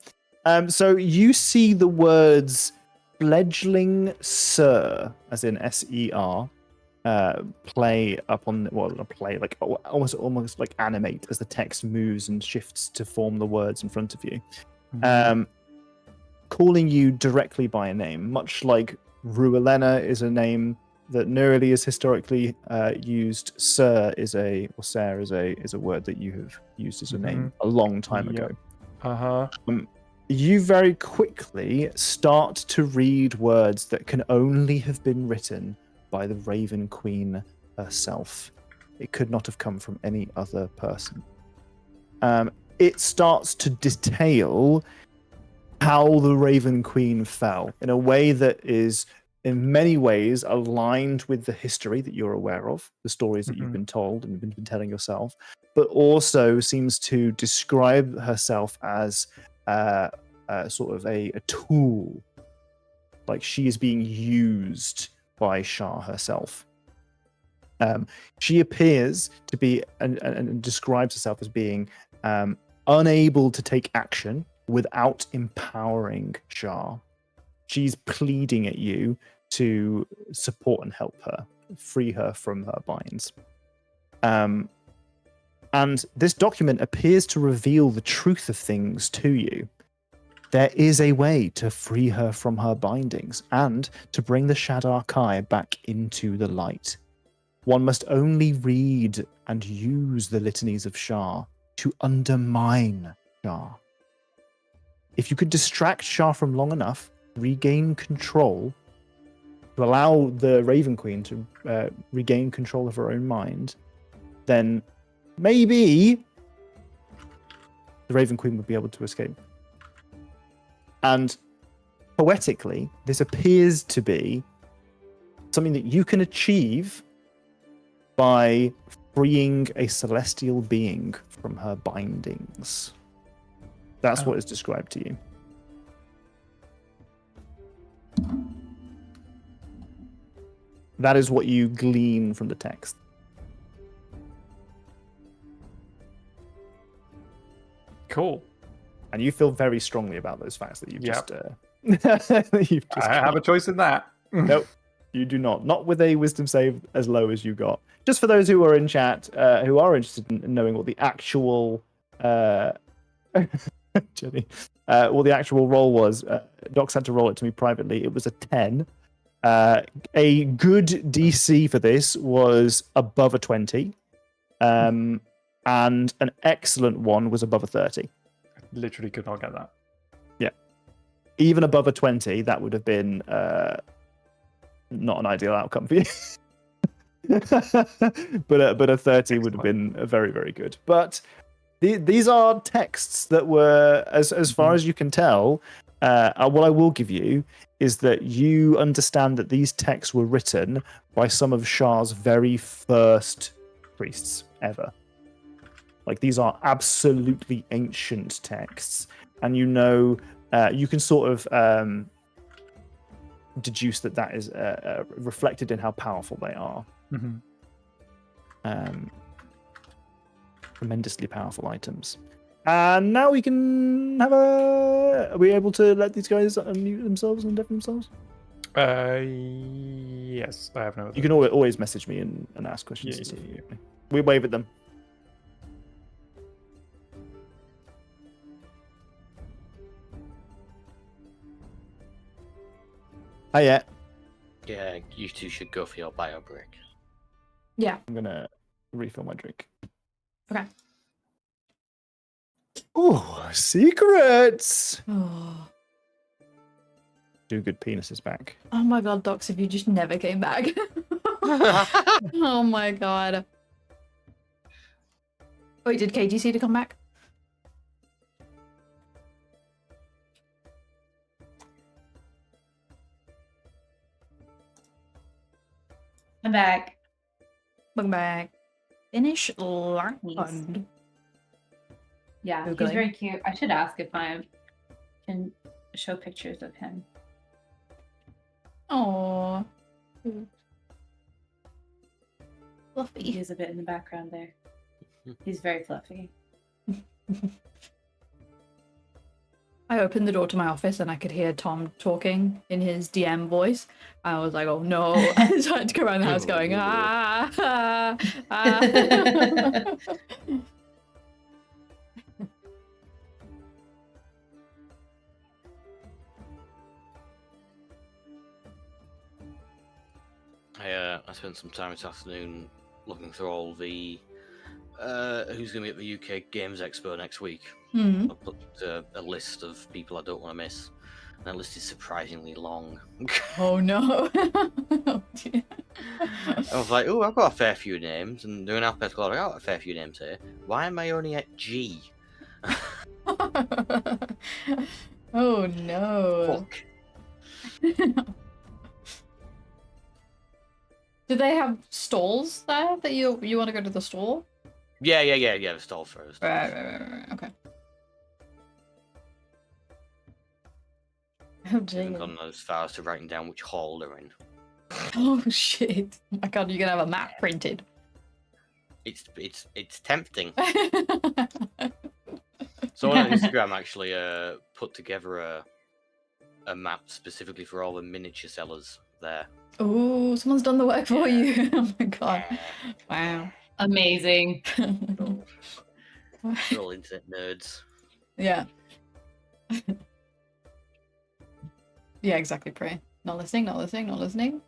So you see the words fledgling sir, as in SER, play up on not play like almost like animate as the text moves and shifts to form the words in front of you. Calling you directly by a name, much like Ruelena is a name that Neurali has historically used. Sir is a word that you have used as a name a long time ago. You very quickly start to read words that can only have been written by the Raven Queen herself. It could not have come from any other person. It starts to detail how the Raven Queen fell in a way that is in many ways aligned with the history that you're aware of, the stories that you've been told and been telling yourself, but also seems to describe herself as sort of a tool, like she is being used by Shah herself. She appears to be and describes herself as being unable to take action without empowering Shah. She's pleading at you to support and help her, free her from her binds. And this document appears to reveal the truth of things to you. There is a way to free her from her bindings and to bring the Shadar Kai back into the light. One must only read and use the litanies of Shah to undermine Shah. If you could distract Shah from long enough, regain control, to allow the Raven Queen to regain control of her own mind, then maybe the Raven Queen would be able to escape. And poetically, this appears to be something that you can achieve by freeing a celestial being from her bindings. That's what is described to you. That is what you glean from the text.
Cool.
And you feel very strongly about those facts that you've
Yep.
you've just
I have a choice in that.
Nope, you do not. Not with a wisdom save as low as you got. Just for those who are in chat, who are interested in knowing what the actual Jenny, what the actual roll was. Docs had to roll it to me privately. It was a 10. A good DC for this was above a 20. And an excellent one was above a 30.
Literally could not get that.
Yeah. Even above a 20, that would have been not an ideal outcome for you. but a 30 would have been very, very good. But these are texts that were, as far as you can tell, what I will give you is that you understand that these texts were written by some of Shah's very first priests ever. Like, these are absolutely ancient texts, and you know, you can sort of deduce that that is reflected in how powerful they are.
Mm-hmm.
Tremendously powerful items. And now we can have a... Are we able to let these guys unmute themselves and deafen themselves?
Yes, I have no other.
You can always message me and ask questions. And stuff. We wave at them. Yeah.
Yeah, you two should go for your bio break.
Yeah.
I'm gonna refill my drink.
Okay.
Oh, secrets!
Oh.
Do good penises back.
Oh my god, Docs, if you just never came back. Oh my god. Wait, did KGC to come back?
I'm back.
Welcome back. Finish Larkmond.
Yeah, he's
Googling.
very cute. I should ask if I can show pictures of him.
Aww.
He
Fluffy.
is a bit in the background there. He's very fluffy.
I opened the door to my office and I could hear Tom talking in his DM voice. I was like, oh no. I started to go around the house going, ah, ah, ah.
I spent some time this afternoon looking through all the who's going to be at the UK Games Expo next week.
Hmm.
I put a list of people I don't want to miss. And that list is surprisingly long.
Oh no. Oh, dear.
I was like, oh, I've got a fair few names. And doing alphabetical order, I've got a fair few names here. Why am I only at G?
Oh no.
Fuck.
Do they have stalls there that you want to go to the stall?
Yeah, the stall first.
Right. Okay. Oh
I haven't
dear.
gone as far as to writing down which hall they're in.
Oh shit! Oh my god, you're gonna have a map printed.
It's tempting. So on Instagram, actually, put together a map specifically for all the miniature sellers there.
Oh, someone's done the work for you. Oh my god! Wow.
Amazing.
They're all internet nerds.
Yeah. Yeah, exactly. Pray. Not listening. Not listening. Not listening.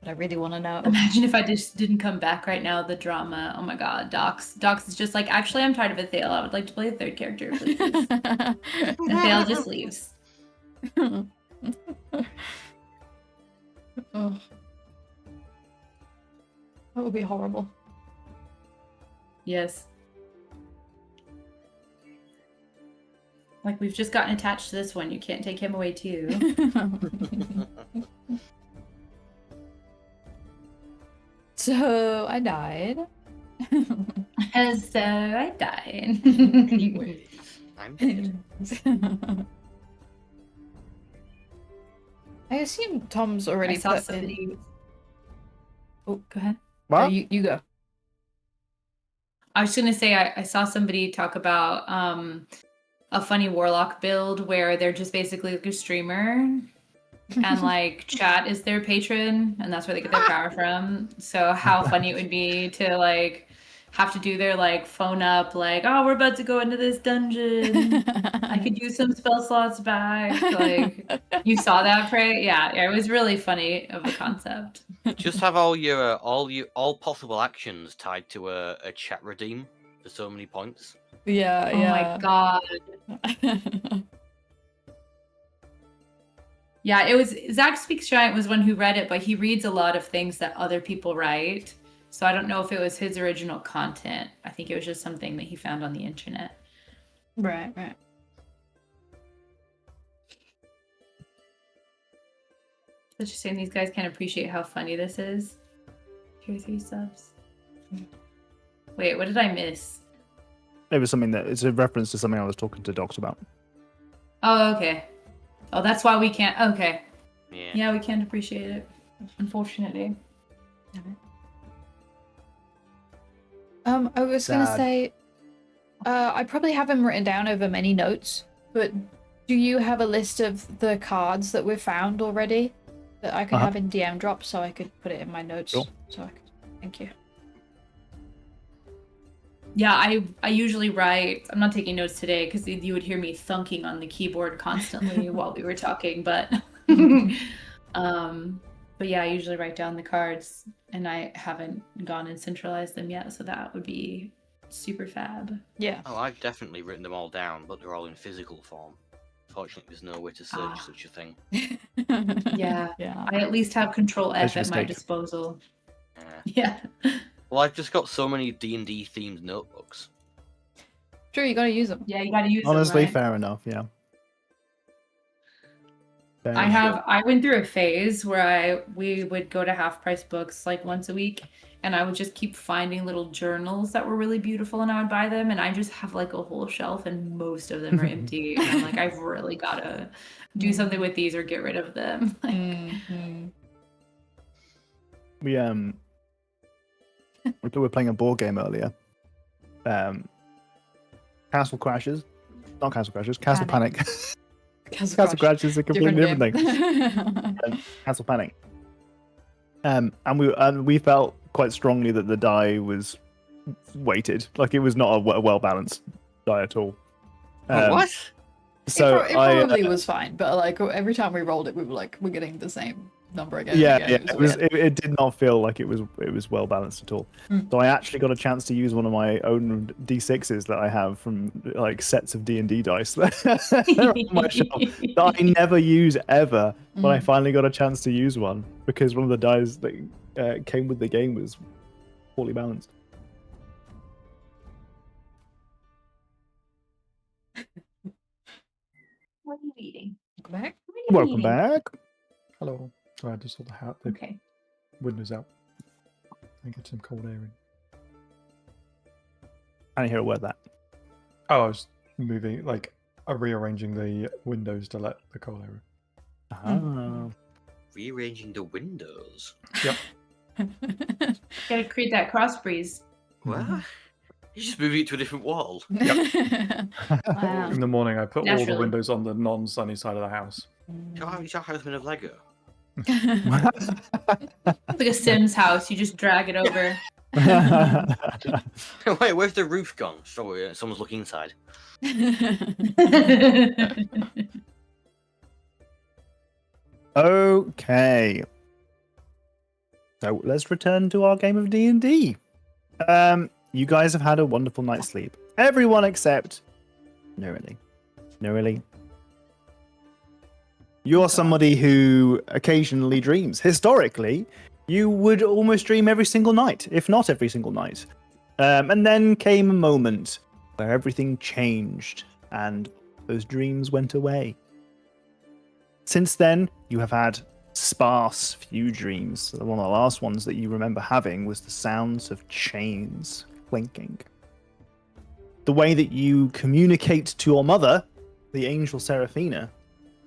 But I really want to know.
Imagine if I just didn't come back right now. The drama. Oh my god, Docs is just like, actually, I'm tired of Athale. I would like to play a third character, please. Athale just leaves.
Oh. That would be horrible.
Yes. Like, we've just gotten attached to this one. You can't take him away too.
So I died.
So I died.
Anyways, I'm dead.
I assume Tom's already
I saw
put
somebody.
in... Oh, go ahead.
What?
No, you go.
I was gonna say I saw somebody talk about a funny warlock build where they're just basically like a streamer and like chat is their patron and that's where they get their power from. So how funny it would be to like have to do their like phone up like, oh, we're about to go into this dungeon. I could use some spell slots back. Like, you saw that, Prey? Yeah, it was really funny of a concept.
Just have all possible actions tied to a chat redeem for so many points.
Yeah,
Oh
yeah.
my god. Yeah, it was Zach Speaks Giant was one who read it, but he reads a lot of things that other people write. So I don't know if it was his original content. I think it was just something that he found on the internet.
Right, right.
It's just saying these guys can't appreciate how funny this is. Tier 3 subs. Wait, what did I miss?
It was something that it's a reference to something I was talking to Docs about.
Oh, okay. Oh, that's why we can't. Okay.
Yeah.
Yeah, we can't appreciate it, unfortunately.
I was gonna
Sad.
say, I probably have them written down over many notes, but do you have a list of the cards that we've found already that I could have in DM drop so I could put it in my notes?
Sure.
So I could. Thank you.
Yeah, I usually write. I'm not taking notes today because you would hear me thunking on the keyboard constantly while we were talking. But yeah, I usually write down the cards, and I haven't gone and centralized them yet. So that would be super fab.
Yeah.
Oh, I've definitely written them all down, but they're all in physical form. Fortunately, there's no way to search such a thing.
Yeah,
Yeah.
I at least have Control F
Pleasure
at my
mistake.
disposal.
Yeah.
Yeah.
Well, I've just got so many D&D themed notebooks.
Sure, you gotta use them.
Yeah, you got to use
Honestly,
them, right?
fair enough. Yeah. Fair enough.
I went through a phase where we would go to Half Price Books like once a week, and I would just keep finding little journals that were really beautiful, and I would buy them, and I just have like a whole shelf, and most of them are empty. And I'm like, I've really gotta do something with these or get rid of them. Like,
We were playing a board game earlier. Castle Crashers, not Castle Crashers, Castle Panic. Castle Crash is a completely different thing. Castle Panic. And we felt quite strongly that the die was weighted, like it was not a well balanced die at all.
What?
So
it probably was fine, but like every time we rolled it, we were like, we're getting the same number again.
Yeah,
again.
it did not feel like it was well balanced at all. So I actually got a chance to use one of my own D6s that I have from like sets of D&D dice that are on my shelf that I never use ever, but I finally got a chance to use one because one of the dice that came with the game was poorly balanced.
what are you eating?
Welcome back.
What are you
Welcome
eating?
back.
Hello. Sorry, I just saw the
Okay.
windows out. And get some cold air in.
I didn't hear a word of that.
Oh, I was moving. Like, rearranging the windows to let the coal air in.
Ah.
Rearranging the windows.
Gotta create that cross breeze.
What? You just moving it to a different wall.
Wow.
In the morning, I put all the
Naturally.
windows on the non-sunny side of the house.
Is your house made of Lego?
It's like a Sims house. You just drag it over.
Wait, where's the roof gone? Sorry, someone's looking inside.
Okay. So let's return to our game of D&D. You guys have had a wonderful night's sleep. Everyone except Nerily. Nerily. You're somebody who occasionally dreams. Historically, you would almost dream every single night, if not every single night. And then came a moment where everything changed and those dreams went away. Since then, you have had sparse few dreams. One of the last ones that you remember having was the sounds of chains clinking. The way that you communicate to your mother, the angel Seraphina,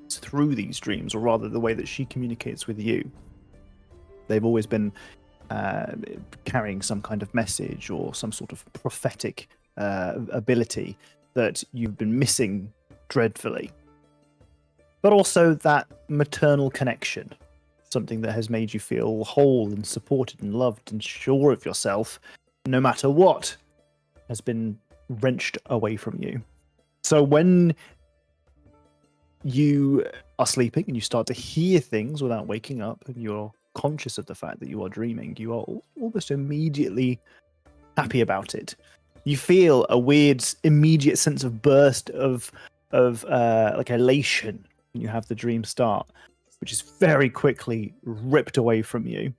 is through these dreams, or rather the way that she communicates with you. They've always been carrying some kind of message or some sort of prophetic ability that you've been missing dreadfully. But also that maternal connection, something that has made you feel whole and supported and loved and sure of yourself, no matter what, has been wrenched away from you. So when you are sleeping and you start to hear things without waking up and you're conscious of the fact that you are dreaming, you are almost immediately happy about it. You feel a weird, immediate sense of burst of like elation when you have the dream start, which is very quickly ripped away from you.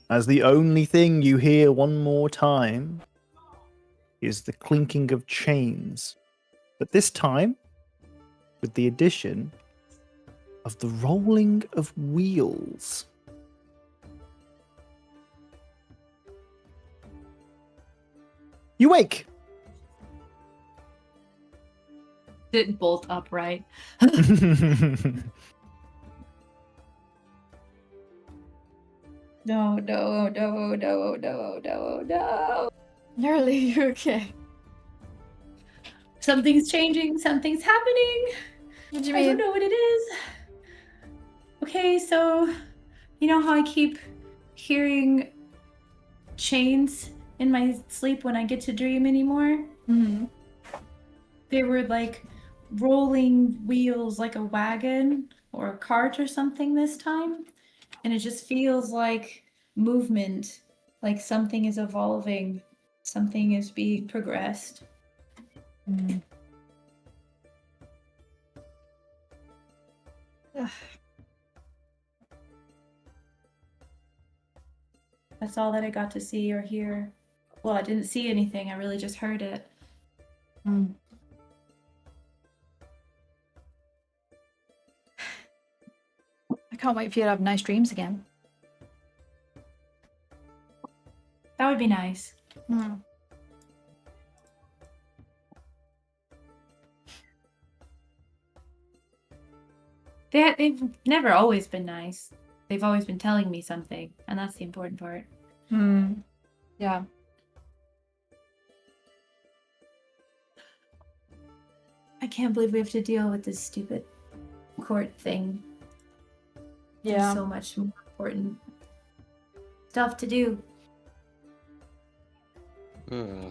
As the only thing you hear one more time is the clinking of chains. But this time, with the addition of the rolling of wheels. You wake!
Sit bolt upright. No.
Nearly, you okay?
Something's changing. Something's happening.
What do you
I don't
mean?
know what it is. Okay, so you know how I keep hearing chains in my sleep when I get to dream anymore?
Mm-hmm.
They were like rolling wheels like a wagon or a cart or something this time. And it just feels like movement, like something is evolving, something is being progressed.
Mm.
That's all that I got to see or hear. Well, I didn't see anything, I really just heard it.
Mm. I can't wait for you to have nice dreams again.
That would be nice.
Mm.
They've never always been nice. They've always been telling me something, and that's the important part.
Mm. Yeah.
I can't believe we have to deal with this stupid court thing.
Yeah.
There's so much more important stuff to do.
Hmm.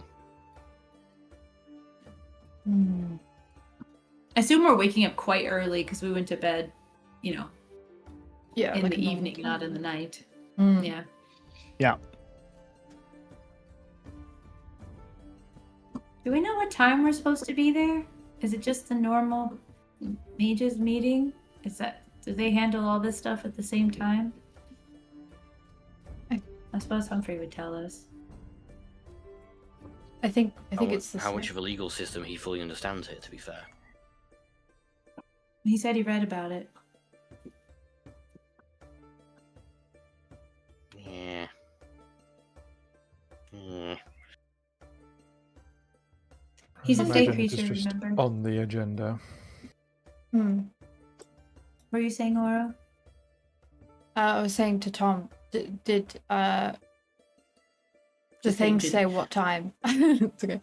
Mm.
I assume we're waking up quite early because we went to bed, you know,
Yeah.
in
like
the
a normal
evening,
time.
not in the night.
Mm.
Yeah.
Yeah.
Do we know what time we're supposed to be there? Is it just the normal mages meeting? Do they handle all this stuff at the same time? I suppose Humphrey would tell us.
I think it's the
How
same.
much of a legal system he fully understands it, to be fair.
He said he read about it.
Yeah. Yeah.
He's a
Imagine
fake
it is
creature,
just
remember?
on the agenda.
What were you saying, Aura?
I was saying to Tom, did the
Just
thing
saying,
say what time? It's okay.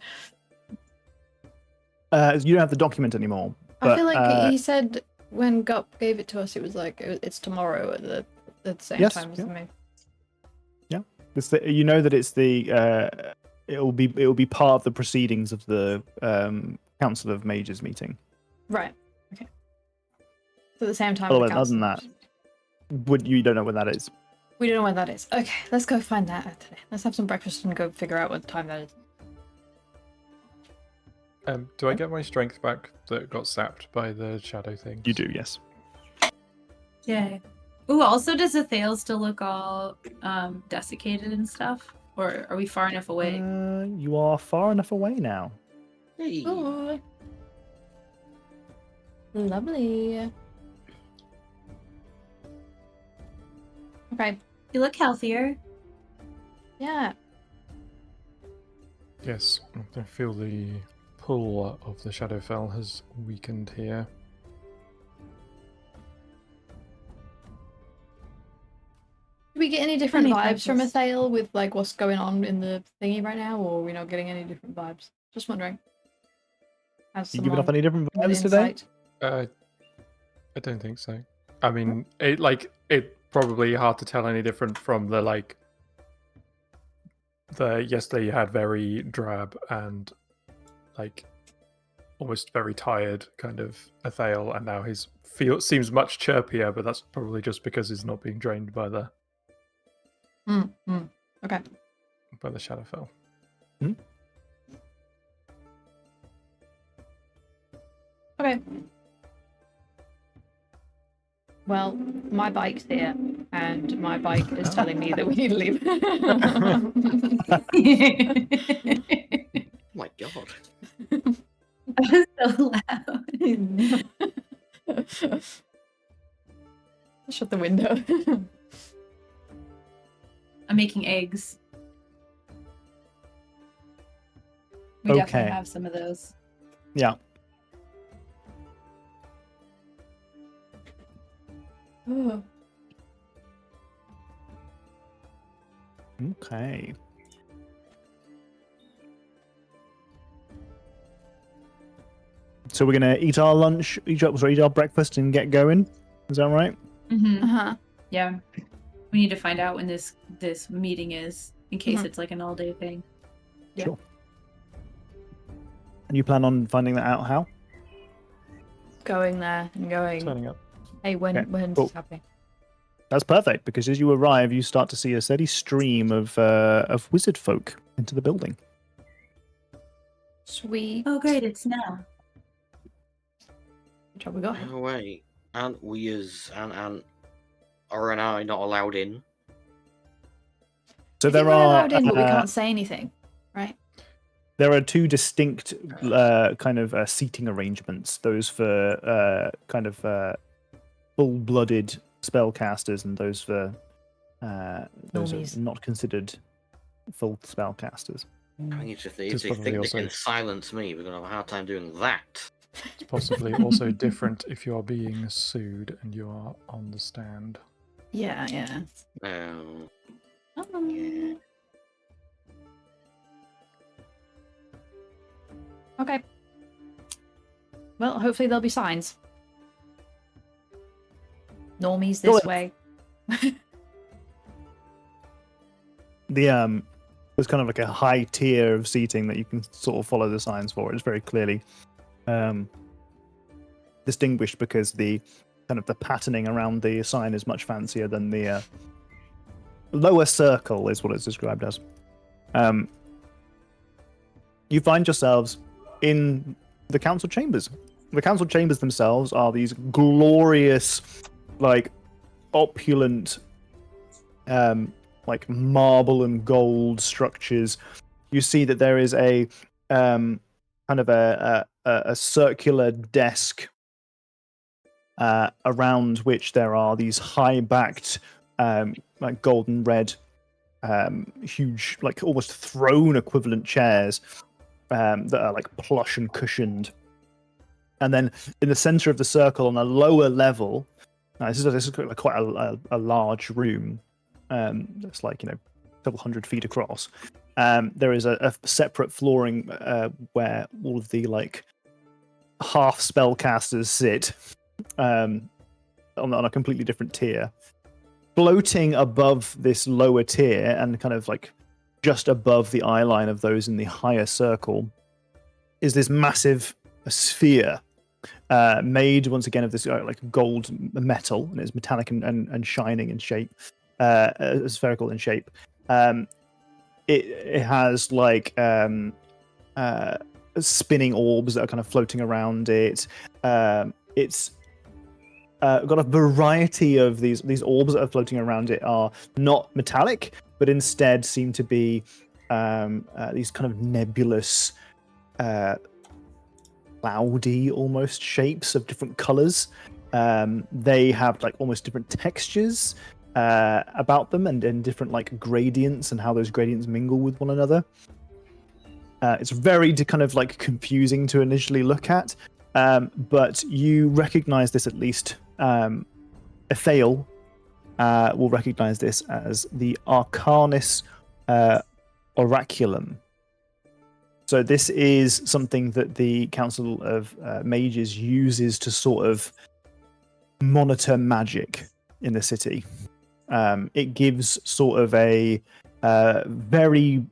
You don't have the document anymore.
I feel
but,
like he said when Gup gave it to us, it was like it's tomorrow at the same
Yes,
time as
yeah.
the move.
You know that it's the it will be part of the proceedings of the Council of Mages meeting.
Right. Okay. So at the same time.
Oh,
as the
other than
council.
that, you don't know when that is.
We don't know when that is. Okay, let's go find that today. Let's have some breakfast and go figure out what time that is.
Do I get my strength back that got sapped by the shadow thing?
You do, yes.
Yeah. Ooh, also, does Athale still look all desiccated and stuff? Or are we far enough away?
You are far enough away now.
Hey.
Oh, lovely. Okay.
You look healthier.
Yeah.
Yes, I feel the pull of the Shadowfell has weakened here.
Do we get any different
Any
vibes from
purpose.
Athale with like what's going on in the thingy right now, or are we not getting any different vibes? Just wondering. As
You giving off any different
with
vibes today?
insight.
I don't think so. I mean, it probably hard to tell any different from the yesterday you had very drab and like almost very tired kind of Athale, and now seems much chirpier, but that's probably just because he's not being drained by the
Okay.
Shadowfell.
Okay. Well, my bike's here, and my bike is telling me that we need to leave.
Oh my god.
That was so loud.
Shut the window.
I'm making eggs. We definitely
Okay.
have some of those.
Yeah.
Oh.
Okay. So we're gonna eat our lunch, eat our breakfast, and get going. Is that right?
Mm-hmm.
Uh-huh.
Yeah. We need to find out when this meeting is, in case
Mhm.
it's like an all-day thing.
Yeah.
Sure. And you plan on finding that out how?
Going there and going.
Turning up.
Hey, when's
cool.
this happening?
That's perfect because as you arrive, you start to see a steady stream of wizard folk into the building.
Sweet.
Oh, great! It's now.
Good job we got here.
Oh wait, aren't we as and or and I not allowed in?
So
I think
there
we're
are
allowed in, but we can't say anything, right?
there are two distinct kind of seating arrangements. Those for kind of full-blooded spellcasters, and those for those
Normies.
are not considered full spellcasters.
I mean, if they
It's
think
probably
they
also-
can silence me, we're gonna have a hard time doing that.
It's possibly also different if you are being sued and you are on the stand.
Yeah, yeah.
Yeah.
Okay. Well, hopefully there'll be signs. Normies this way.
There's kind of like a high tier of seating that you can sort of follow the signs for. It's very clearly distinguished because the kind of the patterning around the sign is much fancier than the lower circle is what it's described as. You find yourselves in the council chambers. The council chambers themselves are these glorious, like opulent, like marble and gold structures. You see that there is a kind of a circular desk around which there are these high-backed, like golden red, huge, like almost throne equivalent chairs that are like plush and cushioned. And then in the center of the circle on a lower level, this is quite a large room. That's like, several hundred feet across. There is a separate flooring where all of the like half spellcasters sit on a completely different tier. Floating above this lower tier and kind of like just above the eye line of those in the higher circle is this massive sphere made once again of this like gold metal, and it's metallic and shining in shape, spherical in shape. It has like spinning orbs that are kind of floating around it. It's got a variety of these orbs that are floating around it are not metallic, but instead seem to be these kind of nebulous, cloudy almost shapes of different colors. They have like almost different textures about them and different like gradients and how those gradients mingle with one another. It's very kind of like confusing to initially look at, but you recognize this at least. Ethael will recognize this as the Arcanis Oraculum. So this is something that the Council of Mages uses to sort of monitor magic in the city. It gives sort of a very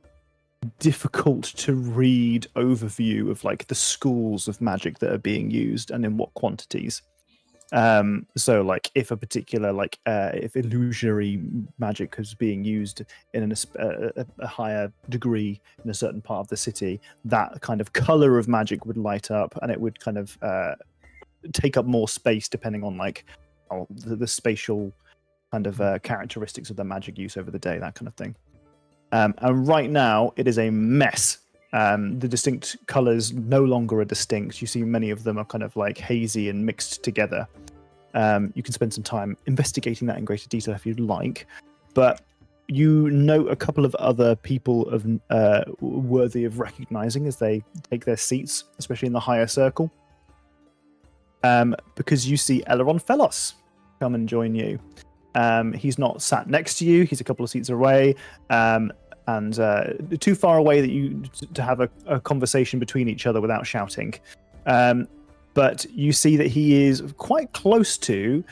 difficult to read overview of like the schools of magic that are being used and in what quantities. So like if a particular like if illusionary magic is being used in a higher degree in a certain part of the city, that kind of color of magic would light up and it would kind of take up more space depending on like the spatial kind of characteristics of the magic use over the day, that kind of thing. And right now it is a mess. The distinct colors no longer are distinct. You see many of them are kind of like hazy and mixed together. You can spend some time investigating that in greater detail if you'd like, but you note a couple of other people of worthy of recognizing as they take their seats, especially in the higher circle, because you see Eleron Felos come and join you. He's not sat next to you. He's a couple of seats away. And too far away that you to have a conversation between each other without shouting. But you see that he is quite close to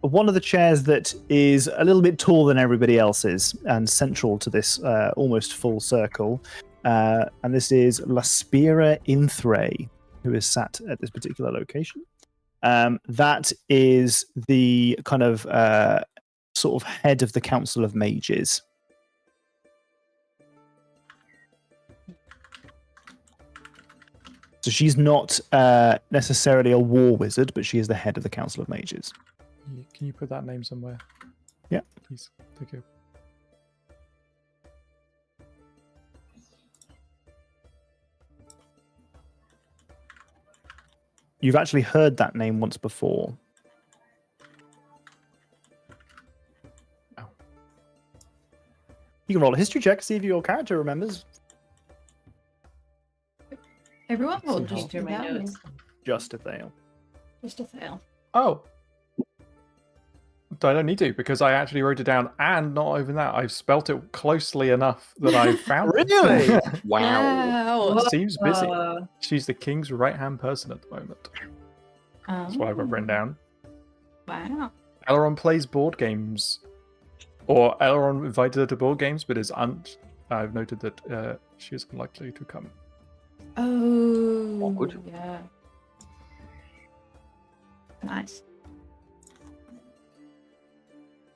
one of the chairs that is a little bit taller than everybody else's and central to this almost full circle. And this is Laspira Inthray, who is sat at this particular location. That is the kind of sort of head of the Council of Mages. So she's not necessarily a war wizard, but she is the head of the Council of Mages.
Can you put that name somewhere?
Yeah.
Please. Thank you.
You've actually heard that name once before.
Oh.
You can roll a history check, see if your character remembers.
Everyone
Let's
will
see,
just
through
do
my
that.
notes.
Just a fail.
Just a fail.
Oh. I don't need to because I actually wrote it down, and not even that, I've spelt it closely enough that I found it.
Really?
Wow.
Seems busy.
Uh,
She's the king's right-hand person at the moment. That's what I've got written down.
Wow.
Eleron plays board games, or Eleron invited her to board games, but I've noted that she is unlikely to come.
Oh.
Awkward.
Yeah. Nice.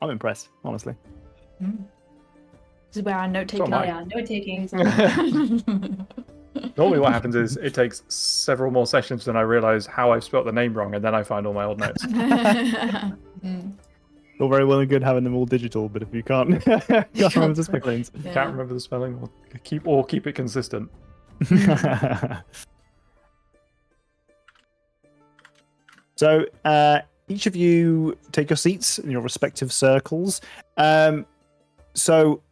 I'm impressed, honestly.
This is where our note taking.
am I.
yeah, note taking.
Normally what happens is it takes several more sessions than I realise how I've spelt the name wrong, and then I find all my old notes.
All very well and good having them all digital, but if you can't, can't remember the spellings.
Yeah.
Can't remember the spelling, or keep it consistent.
So each of you take your seats in your respective circles. So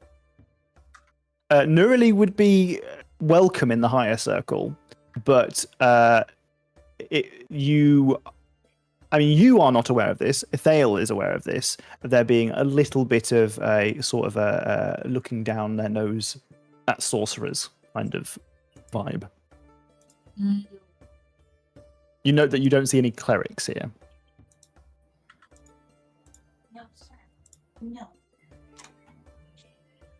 Nurali would be welcome in the higher circle, but you are not aware of this. Thale is aware of this. There being a little bit of a sort of a looking down their nose at sorcerers kind of vibe. You note that you don't see any clerics here.
No.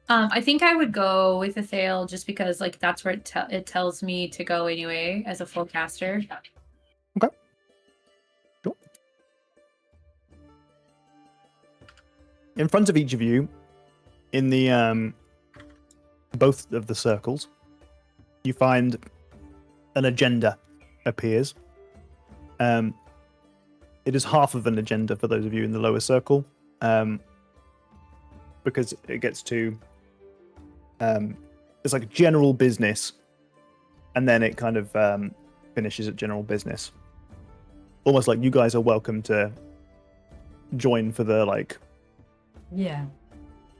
I think I would go with Athale just because, like, that's where it tells me to go anyway as a full caster.
Okay. Sure. In front of each of you, in the both of the circles, you find an agenda appears. It is half of an agenda for those of you in the lower circle, because it gets to it's like general business, and then it kind of finishes at general business. Almost like you guys are welcome to join for the like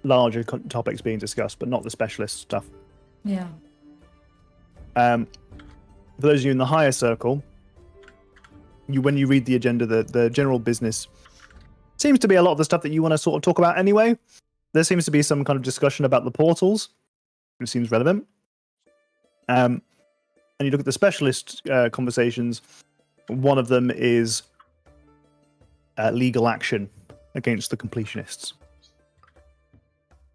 larger topics being discussed, but not the specialist stuff.
Yeah.
For those of you in the higher circle, when you read the agenda, the general business seems to be a lot of the stuff that you want to sort of talk about anyway. There seems to be some kind of discussion about the portals. It seems relevant. And you look at the specialist conversations. One of them is legal action against the completionists.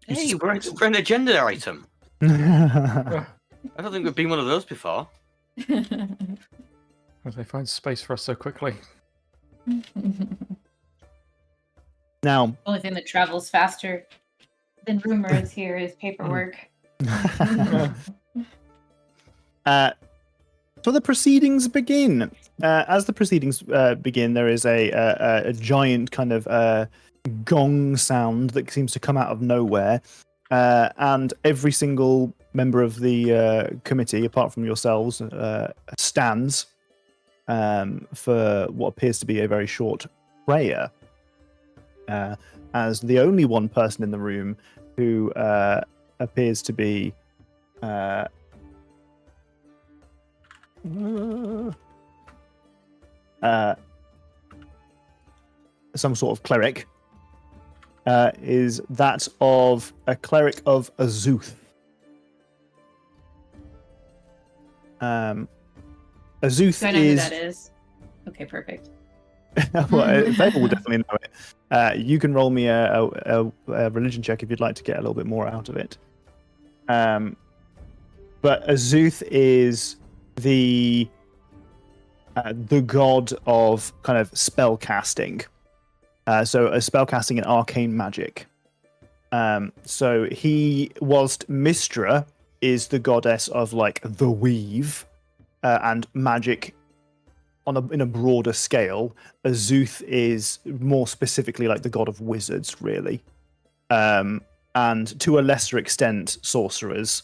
Hey, we're an agenda item. I don't think we've been one of those before.
How did they find space for us so quickly?
Now,
Only thing that travels faster than rumors here is paperwork.
So the proceedings begin. As the proceedings begin, there is a giant kind of gong sound that seems to come out of nowhere, and every single member of the committee, apart from yourselves, stands for what appears to be a very short prayer, as the only one person in the room who appears to be some sort of cleric is that of a cleric of Azuth. Azuth
Do I know
is...
who that is? Okay, perfect.
Well, Fable will definitely know it. You can roll me a religion check if you'd like to get a little bit more out of it. But Azuth is the god of kind of spell casting. So a spell casting and arcane magic. So whilst Mystra is the goddess of like the weave and magic in a broader scale, Azuth is more specifically like the god of wizards, really. And to a lesser extent, sorcerers.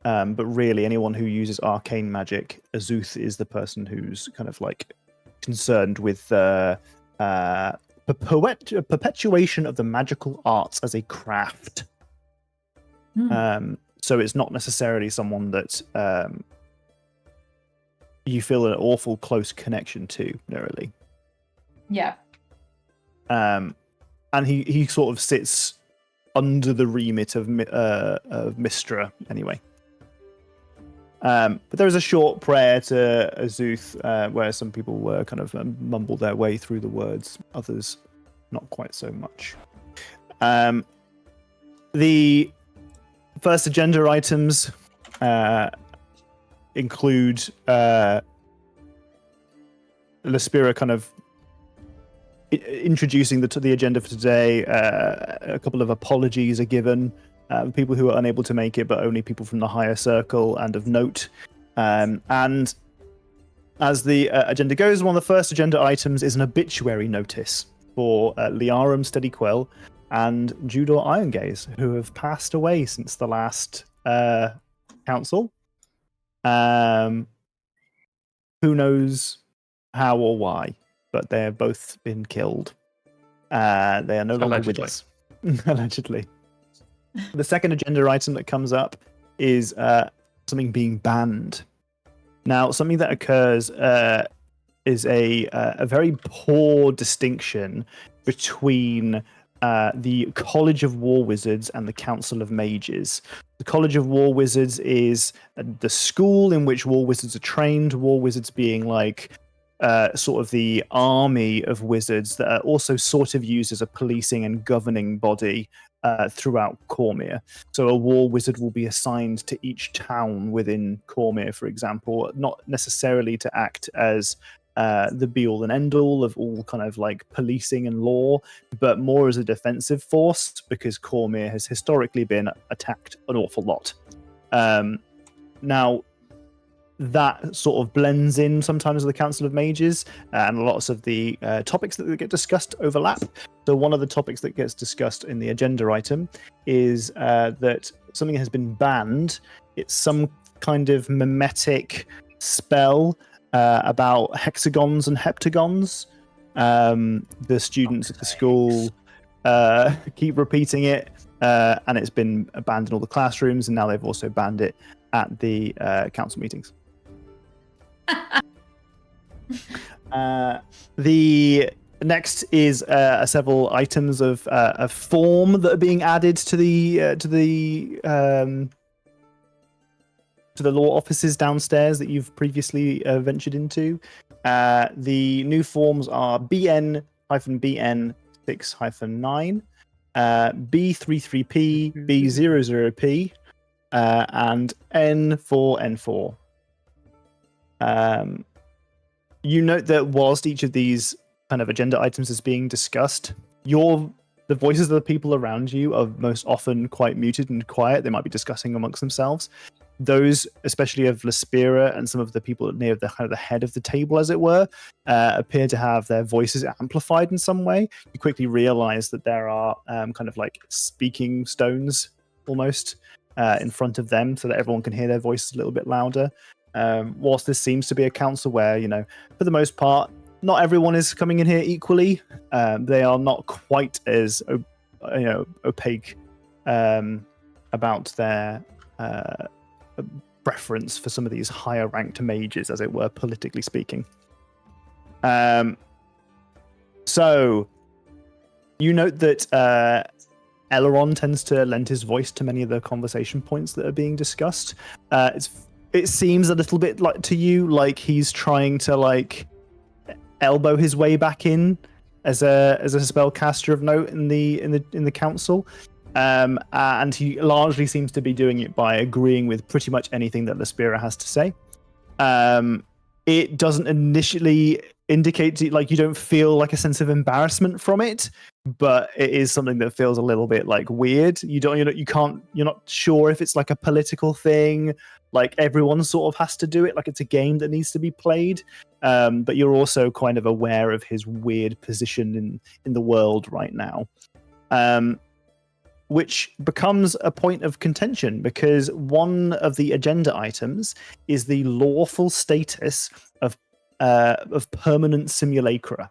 But really, anyone who uses arcane magic, Azuth is the person who's kind of like concerned with perpetuation of the magical arts as a craft. So it's not necessarily someone that you feel an awful close connection to, really.
Yeah.
And he sort of sits under the remit of Mystra, anyway. But there is a short prayer to Azuth where some people were kind of mumble their way through the words, others not quite so much. The first agenda items include Lespira kind of introducing the agenda for today. A couple of apologies are given. People who are unable to make it, but only people from the higher circle and of note. And as the agenda goes, one of the first agenda items is an obituary notice for Liarum Steadyquill and Judor Irongaze, who have passed away since the last council. Who knows how or why, but they have both been killed. They are no longer with us. Allegedly. The second agenda item that comes up is something being banned. Now, something that occurs is a very poor distinction between the College of War Wizards and the Council of Mages. The College of War Wizards is the school in which war wizards are trained, war wizards being like sort of the army of wizards that are also sort of used as a policing and governing body throughout Cormyr. So a war wizard will be assigned to each town within Cormyr, for example, not necessarily to act as the be-all and end-all of all kind of like policing and law, but more as a defensive force, because Cormyr has historically been attacked an awful lot. Now, that sort of blends in sometimes with the Council of Mages, and lots of the topics that get discussed overlap. So one of the topics that gets discussed in the agenda item is that something has been banned. It's some kind of mimetic spell about hexagons and heptagons. The students at the school keep repeating it, and it's been banned in all the classrooms, and now they've also banned it at the council meetings. The next is several items of form that are being added to the law offices downstairs that you've previously ventured into. The new forms are BN-BN 6-9, B33P, B00P, and N4N4. You note that whilst each of these kind of agenda items is being discussed, the voices of the people around you are most often quite muted and quiet. They might be discussing amongst themselves. Those, especially of Lespira and some of the people near the kind of the head of the table, as it were, appear to have their voices amplified in some way. You quickly realize that there are kind of like speaking stones almost in front of them, so that everyone can hear their voices a little bit louder. Whilst this seems to be a council where, for the most part, not everyone is coming in here equally. They are not quite as opaque about their preference for some of these higher ranked mages, as it were, politically speaking. So you note that Elrond tends to lend his voice to many of the conversation points that are being discussed. It seems a little bit like to you like he's trying to like elbow his way back in as a spellcaster of note in the council. And he largely seems to be doing it by agreeing with pretty much anything that Lespira has to say. It doesn't initially indicate you don't feel like a sense of embarrassment from it, but it is something that feels a little bit like weird. You're not sure if it's like a political thing, like everyone sort of has to do it, like it's a game that needs to be played. But you're also kind of aware of his weird position in the world right now. Which becomes a point of contention because one of the agenda items is the lawful status of permanent simulacra.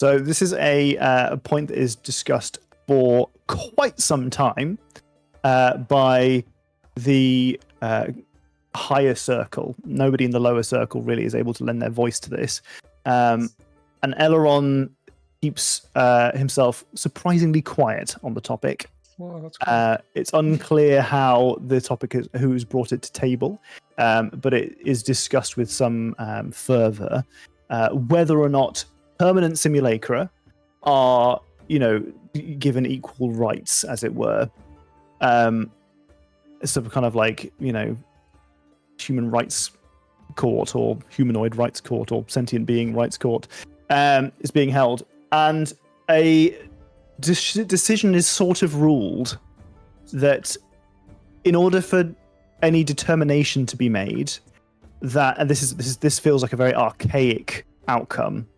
So this is a point that is discussed for quite some time by the higher circle. Nobody in the lower circle really is able to lend their voice to this. And Elrond keeps himself surprisingly quiet on the topic.
Well, that's cool.
It's unclear how the topic is, who's brought it to table, but it is discussed with some fervor whether or not permanent simulacra are, given equal rights, as it were. Some kind of like, human rights court or humanoid rights court or sentient being rights court is being held. And a decision is sort of ruled that in order for any determination to be made, that, and this feels like a very archaic outcome,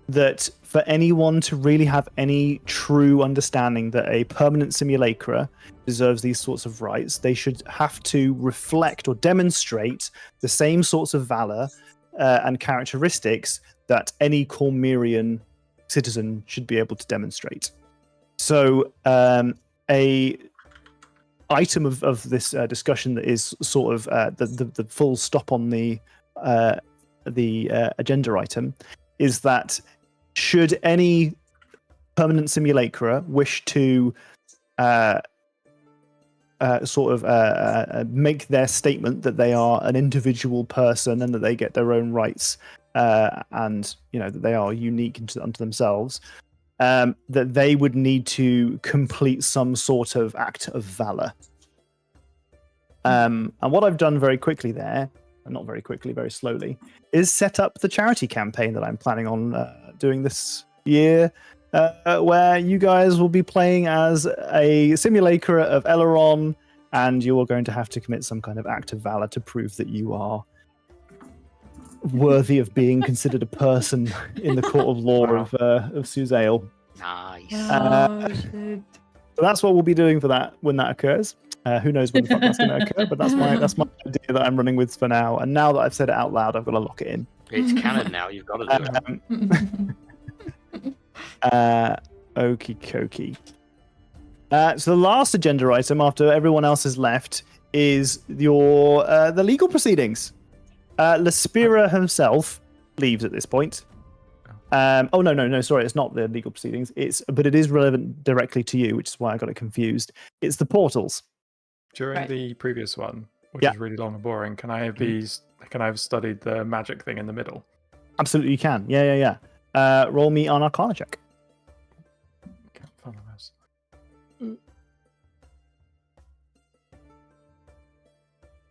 that for anyone to really have any true understanding that a permanent simulacra deserves these sorts of rights, they should have to reflect or demonstrate the same sorts of valor and characteristics that any Cormyrian citizen should be able to demonstrate. So a item of this discussion that is sort of the full stop on the agenda item is that should any permanent simulacra wish to make their statement that they are an individual person and that they get their own rights, and that they are unique unto themselves, that they would need to complete some sort of act of valor. And what I've done very quickly there, not very quickly, very slowly, is set up the charity campaign that I'm planning on doing this year, where you guys will be playing as a simulacra of Eleron, and you are going to have to commit some kind of act of valor to prove that you are worthy of being considered a person in the court of law of Suzail.
Nice.
Shit.
So that's what we'll be doing for that when that occurs. Who knows when the fuck that's going to occur, but that's my idea that I'm running with for now. And now that I've said it out loud, I've got to lock it in.
It's canon now. You've got to do it.
Okie dokie. So the last agenda item after everyone else has left is the legal proceedings. Lespira himself leaves at this point. No, sorry, it's not the legal proceedings. But it is relevant directly to you, which is why I got it confused. It's the portals.
During the previous one, which
Yeah.
is really long and boring, can I have studied the magic thing in the middle?
Absolutely, you can. Yeah. Roll me on Arcana check.
Can't follow this.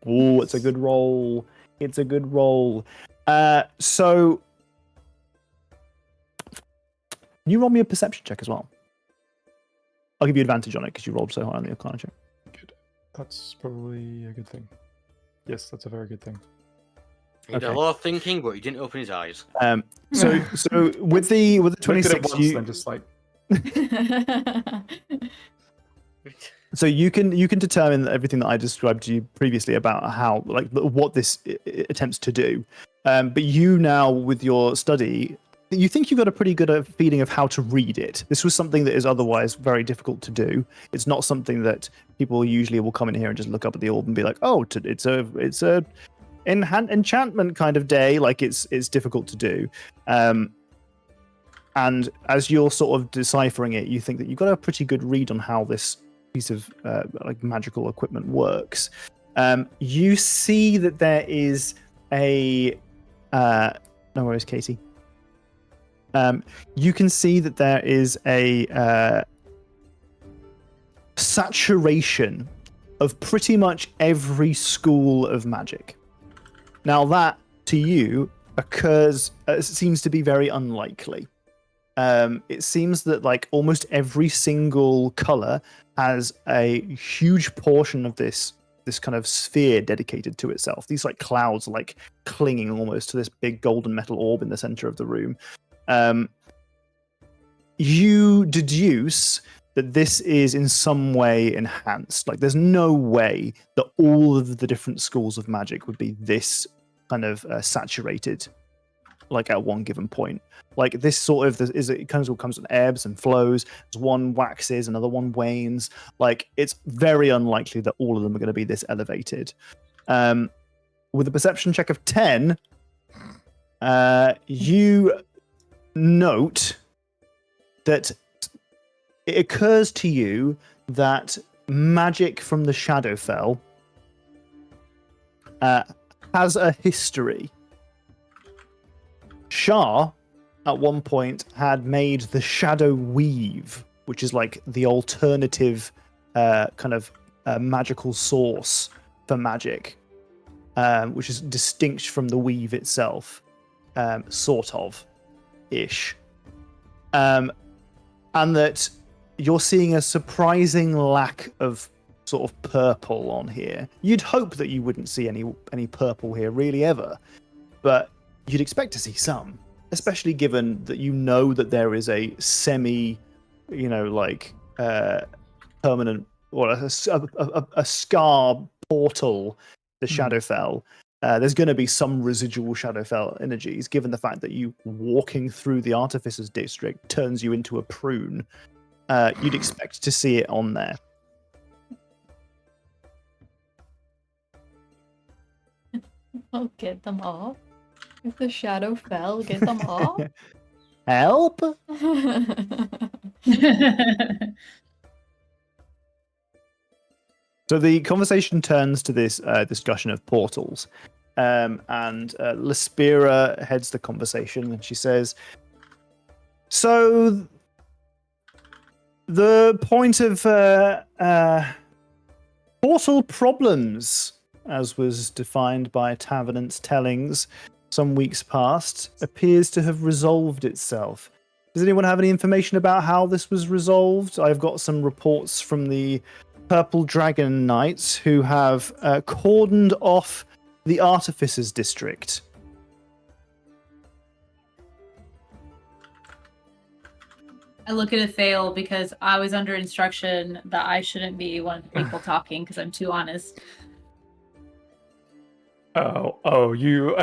Oh, it's a good roll. So can you roll me a perception check as well? I'll give you advantage on it because you rolled so high on the Arcana check.
Good. That's probably a good thing. Yes, that's a very good thing.
He did a lot of thinking, but he didn't open his eyes.
So with the
Looked at it
26,
once, then just like
so you can determine everything that I described to you previously about how what this attempts to do. But you now with your study, you think you've got a pretty good feeling of how to read it. This was something that is otherwise very difficult to do. It's not something that people usually will come in here and just look up at the orb and be like, oh, it's a enchantment kind of day. Like it's difficult to do. And as you're sort of deciphering it, you think that you've got a pretty good read on how this piece of magical equipment works. You see that there is a no worries, Katie. You can see that there is a saturation of pretty much every school of magic. Now that, to you, seems to be very unlikely. It seems that almost every single color has a huge portion of this kind of sphere dedicated to itself. These clouds clinging almost to this big golden metal orb in the center of the room. You deduce that this is in some way enhanced. There's no way that all of the different schools of magic would be this kind of saturated, at one given point. This sort of it kind of comes in ebbs and flows. As one waxes, another one wanes. It's very unlikely that all of them are going to be this elevated. With a perception check of 10, you note that it occurs to you that magic from the Shadowfell has a history. Shah, at one point, had made the Shadow Weave, which is the alternative magical source for magic, which is distinct from the weave itself, sort of, ish. And that you're seeing a surprising lack of sort of purple on here. You'd hope that you wouldn't see any purple here really ever, but you'd expect to see some, especially given that that there is a semi, permanent or a scar portal to Shadowfell. There's going to be some residual Shadowfell energies, given the fact that you walking through the Artificer's District turns you into a prune. You'd expect to see it on there.
I'll get them off.
If the shadow fell, get them off.
Help! So the conversation turns to this discussion of portals, and Lespira heads the conversation, and she says, "So the point of portal problems, as was defined by Tavernant's tellings some weeks past, appears to have resolved itself. Does anyone have any information about how this was resolved? I've got some reports from the Purple Dragon Knights who have cordoned off the Artificers District."
I look at Athale because I was under instruction that I shouldn't be one of the people talking because I'm too honest.
Oh, you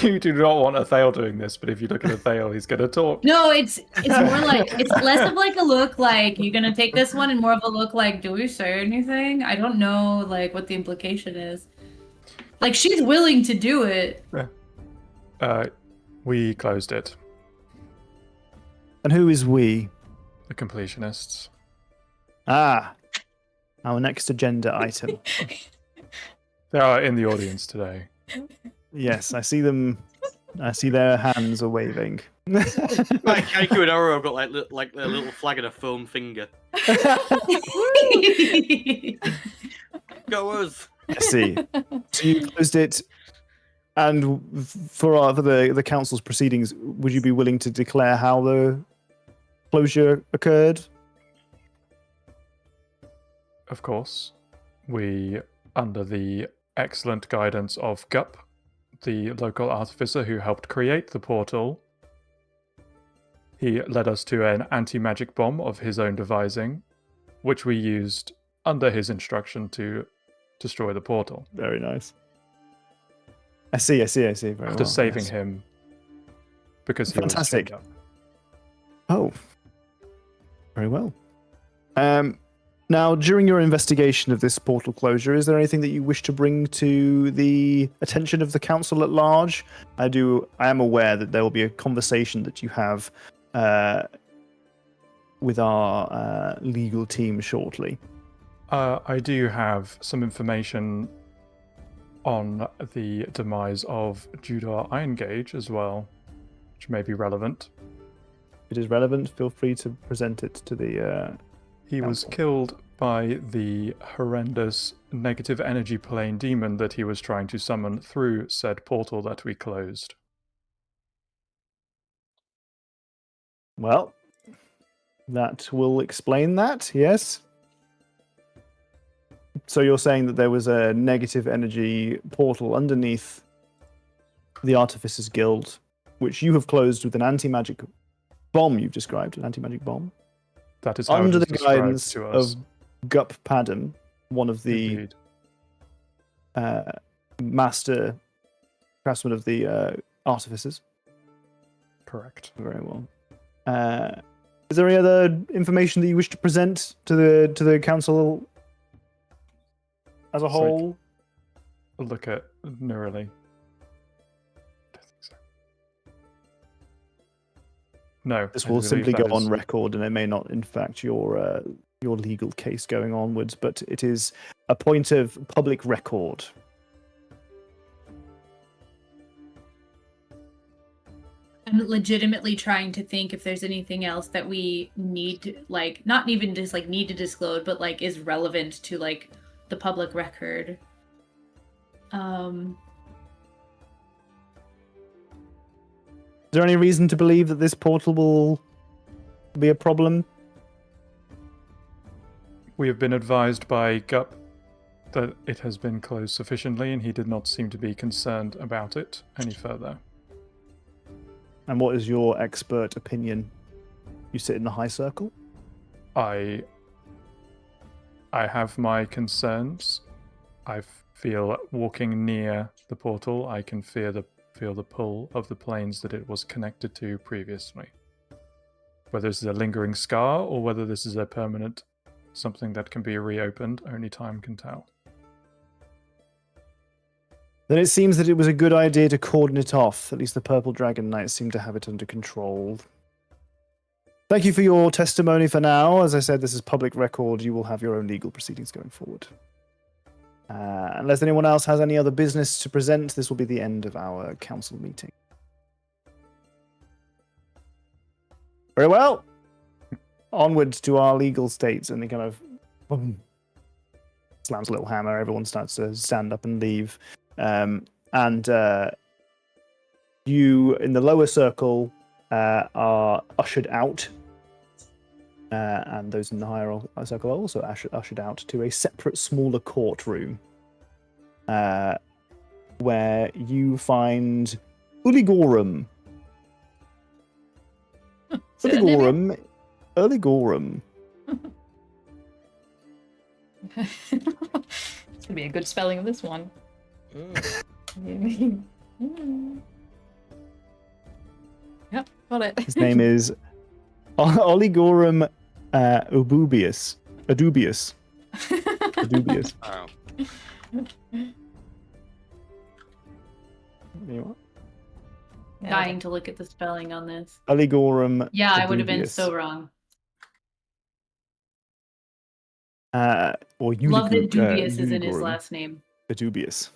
you do not want Athale doing this, but if you look at Athale, he's going to talk.
No, it's more like it's less of like a look like you're gonna take this one and more of a look like, do we say anything? I don't know like what the implication is. Like she's willing to do it.
We closed it.
And who is we?
The completionists.
Ah, our next agenda item.
They are in the audience today.
Yes, I see them. I see their hands are waving.
Like Kaiku and Oro have got like their little flag and a foam finger. Go us!
I see. So you closed it, and for the council's proceedings, would you be willing to declare how the closure occurred?
Of course. We, under the excellent guidance of Gup, the local artificer who helped create the portal, he led us to an anti-magic bomb of his own devising, which we used under his instruction to destroy the portal.
Very nice. I see. Very
After
well,
saving
yes.
him, because he
Fantastic.
was chained
Oh, very well. Now, during your investigation of this portal closure, is there anything that you wish to bring to the attention of the council at large? I am aware that there will be a conversation that you have with our legal team shortly.
I do have some information on the demise of Judar Irongage as well, which may be relevant.
If it is relevant, feel free to present it to the
He was
Council.
killed by the horrendous negative energy plane demon that he was trying to summon through said portal that we closed.
Well, that will explain that, yes. So you're saying that there was a negative energy portal underneath the Artificers Guild, which you have closed with an anti-magic bomb you've described, an anti-magic bomb?
That is how
Under
it
the
was described
guidance
to us.
of Gup Padam, one of the
Indeed.
master craftsmen of the Artificers.
Correct.
Very well. Is there any other information that you wish to present to the council as a
It's like-
whole?
Look at Neurali. I don't think so. No.
This
I
will
believe
simply
that
go on
is-
record, and it may not impact your legal case going onwards, but it is a point of public record.
I'm legitimately trying to think if there's anything else that we need to, like, not even just like need to disclose, but like is relevant to like the public record.
Is there any reason to believe that this portal will be a problem?
We have been advised by Gup that it has been closed sufficiently, and he did not seem to be concerned about it any further.
And what is your expert opinion? You sit in the high circle?
I have my concerns. I feel walking near the portal, I can feel the pull of the planes that it was connected to previously. Whether this is a lingering scar or whether this is a permanent something that can be reopened, only time can tell.
Then it seems that it was a good idea to cordon it off. At least the Purple Dragon Knights seem to have it under control. Thank you for your testimony for now. As I said, this is public record. You will have your own legal proceedings going forward. Unless anyone else has any other business to present, this will be the end of our council meeting. Very well. Onwards to our legal states, and they kind of boom, slams a little hammer. Everyone starts to stand up and leave. You in the lower circle are ushered out, and those in the higher circle are also ushered out to a separate, smaller courtroom, where you find Uligorum. Uligorum.
It's gonna be a good spelling of this one. Yep, got it.
His name is Oligorum Adubius.
Oh.
You what?
Dying to look at the spelling on this.
Oligorum.
Yeah, I would have been
Adubius.
so wrong.
Or
Love that dubious is in his
Uligorum
last name.
Adubius.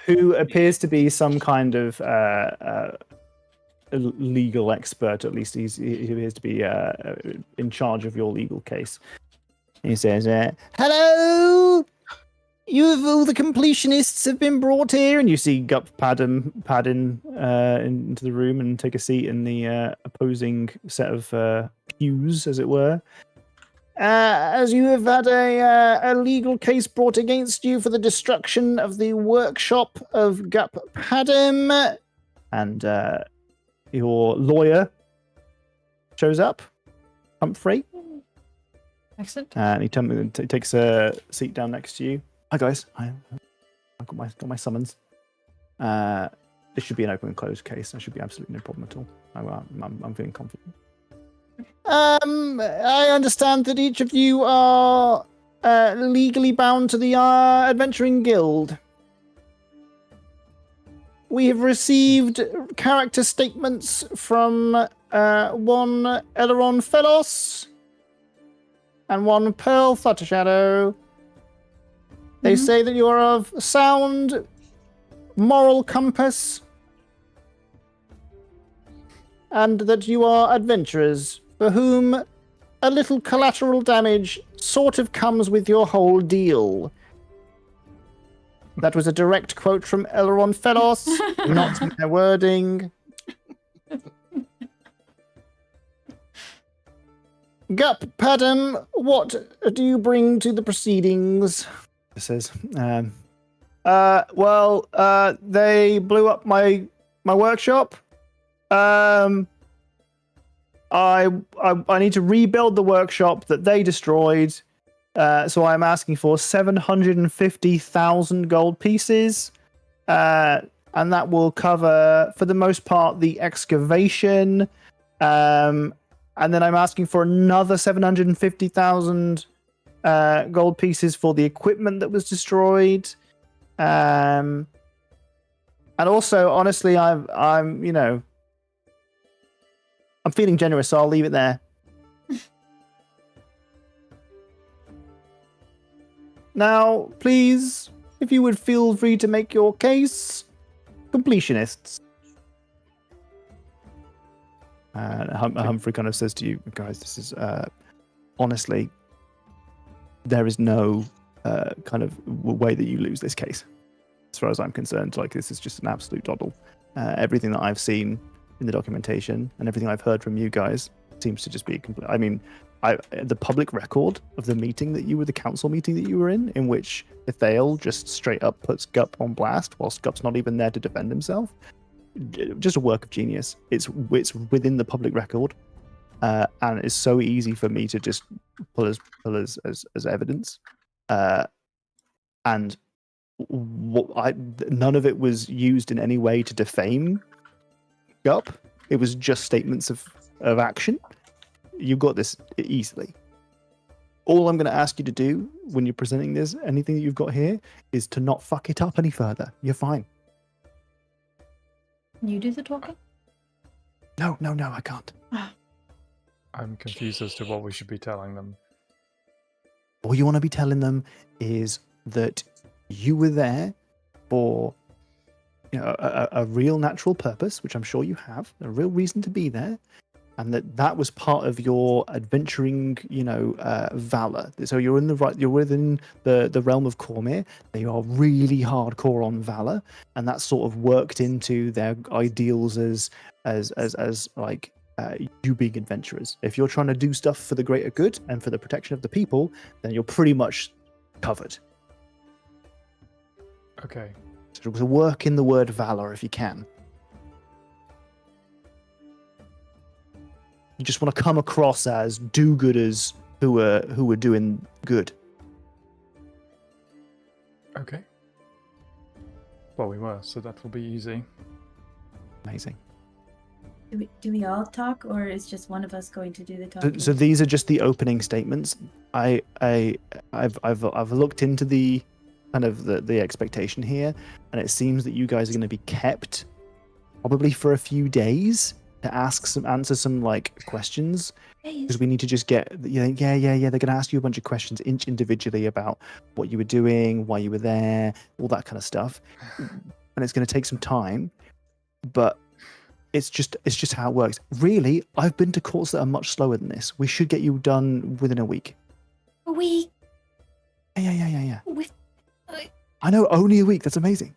Who appears to be some kind of legal expert. At least he appears to be in charge of your legal case. He says, "Hello, all the completionists have been brought here," and you see Gup pad in into the room and take a seat in the opposing set of pews, as it were. As you have had a legal case brought against you for the destruction of the workshop of Gup Padam, and your lawyer shows up, Humphrey.
Excellent.
And he takes a seat down next to you. Hi guys, I've got my summons. This should be an open and closed case. There should be absolutely no problem at all. I'm feeling confident. I understand that each of you are legally bound to the Adventuring Guild. We have received character statements from one Eleron Phelos and one Pearl Fluttershadow. They say that you are of sound moral compass and that you are adventurers for whom a little collateral damage sort of comes with your whole deal. That was a direct quote from Eleron Phelos, not my wording. Gup Padam, what do you bring to the proceedings? It says, they blew up my workshop. I need to rebuild the workshop that they destroyed. So I'm asking for 750,000 gold pieces. And that will cover, for the most part, the excavation. And then I'm asking for another 750,000 gold pieces for the equipment that was destroyed. And also, honestly, I'm feeling generous, so I'll leave it there. Now, please, if you would feel free to make your case, completionists. Humphrey kind of says to you, guys, this is honestly, there is no kind of way that you lose this case. As far as I'm concerned, like, this is just an absolute doddle. Everything that I've seen in the documentation and everything I've heard from you guys seems to just be complete. I mean, the public record of the meeting that you were, the council meeting that you were in which Ithale just straight up puts Gup on blast whilst Gup's not even there to defend himself. Just a work of genius. It's within the public record, and it's so easy for me to just pull as evidence. And none of it was used in any way to defame Gup. It was just statements of action. You got this easily. All I'm going to ask you to do when you're presenting this, anything that you've got here, is to not fuck it up any further. You're fine.
You do the talking?
No, I can't.
I'm confused as to what we should be telling them.
All you want to be telling them is that you were there for a real natural purpose, which I'm sure you have, a real reason to be there, and that was part of your adventuring, valor. So you're within the realm of Cormyr. They are really hardcore on valor, and that's sort of worked into their ideals as like you being adventurers. If you're trying to do stuff for the greater good and for the protection of the people, then you're pretty much covered.
Okay.
So work in the word valor if you can. You just want to come across as do-gooders who are doing good.
Okay. Well, we were, so that will be easy.
Amazing.
Do we all talk, or is just one of us going to do the talking?
So these are just the opening statements. I've looked into the kind of the expectation here, and it seems that you guys are going to be kept probably for a few days to answer some like questions, because we need to just get they're going to ask you a bunch of questions each individually about what you were doing, why you were there, all that kind of stuff, and it's going to take some time, but it's just how it works. Really, I've been to courts that are much slower than this. We should get you done within a week.
A week?
Yeah.
With,
I know, only a week. That's amazing.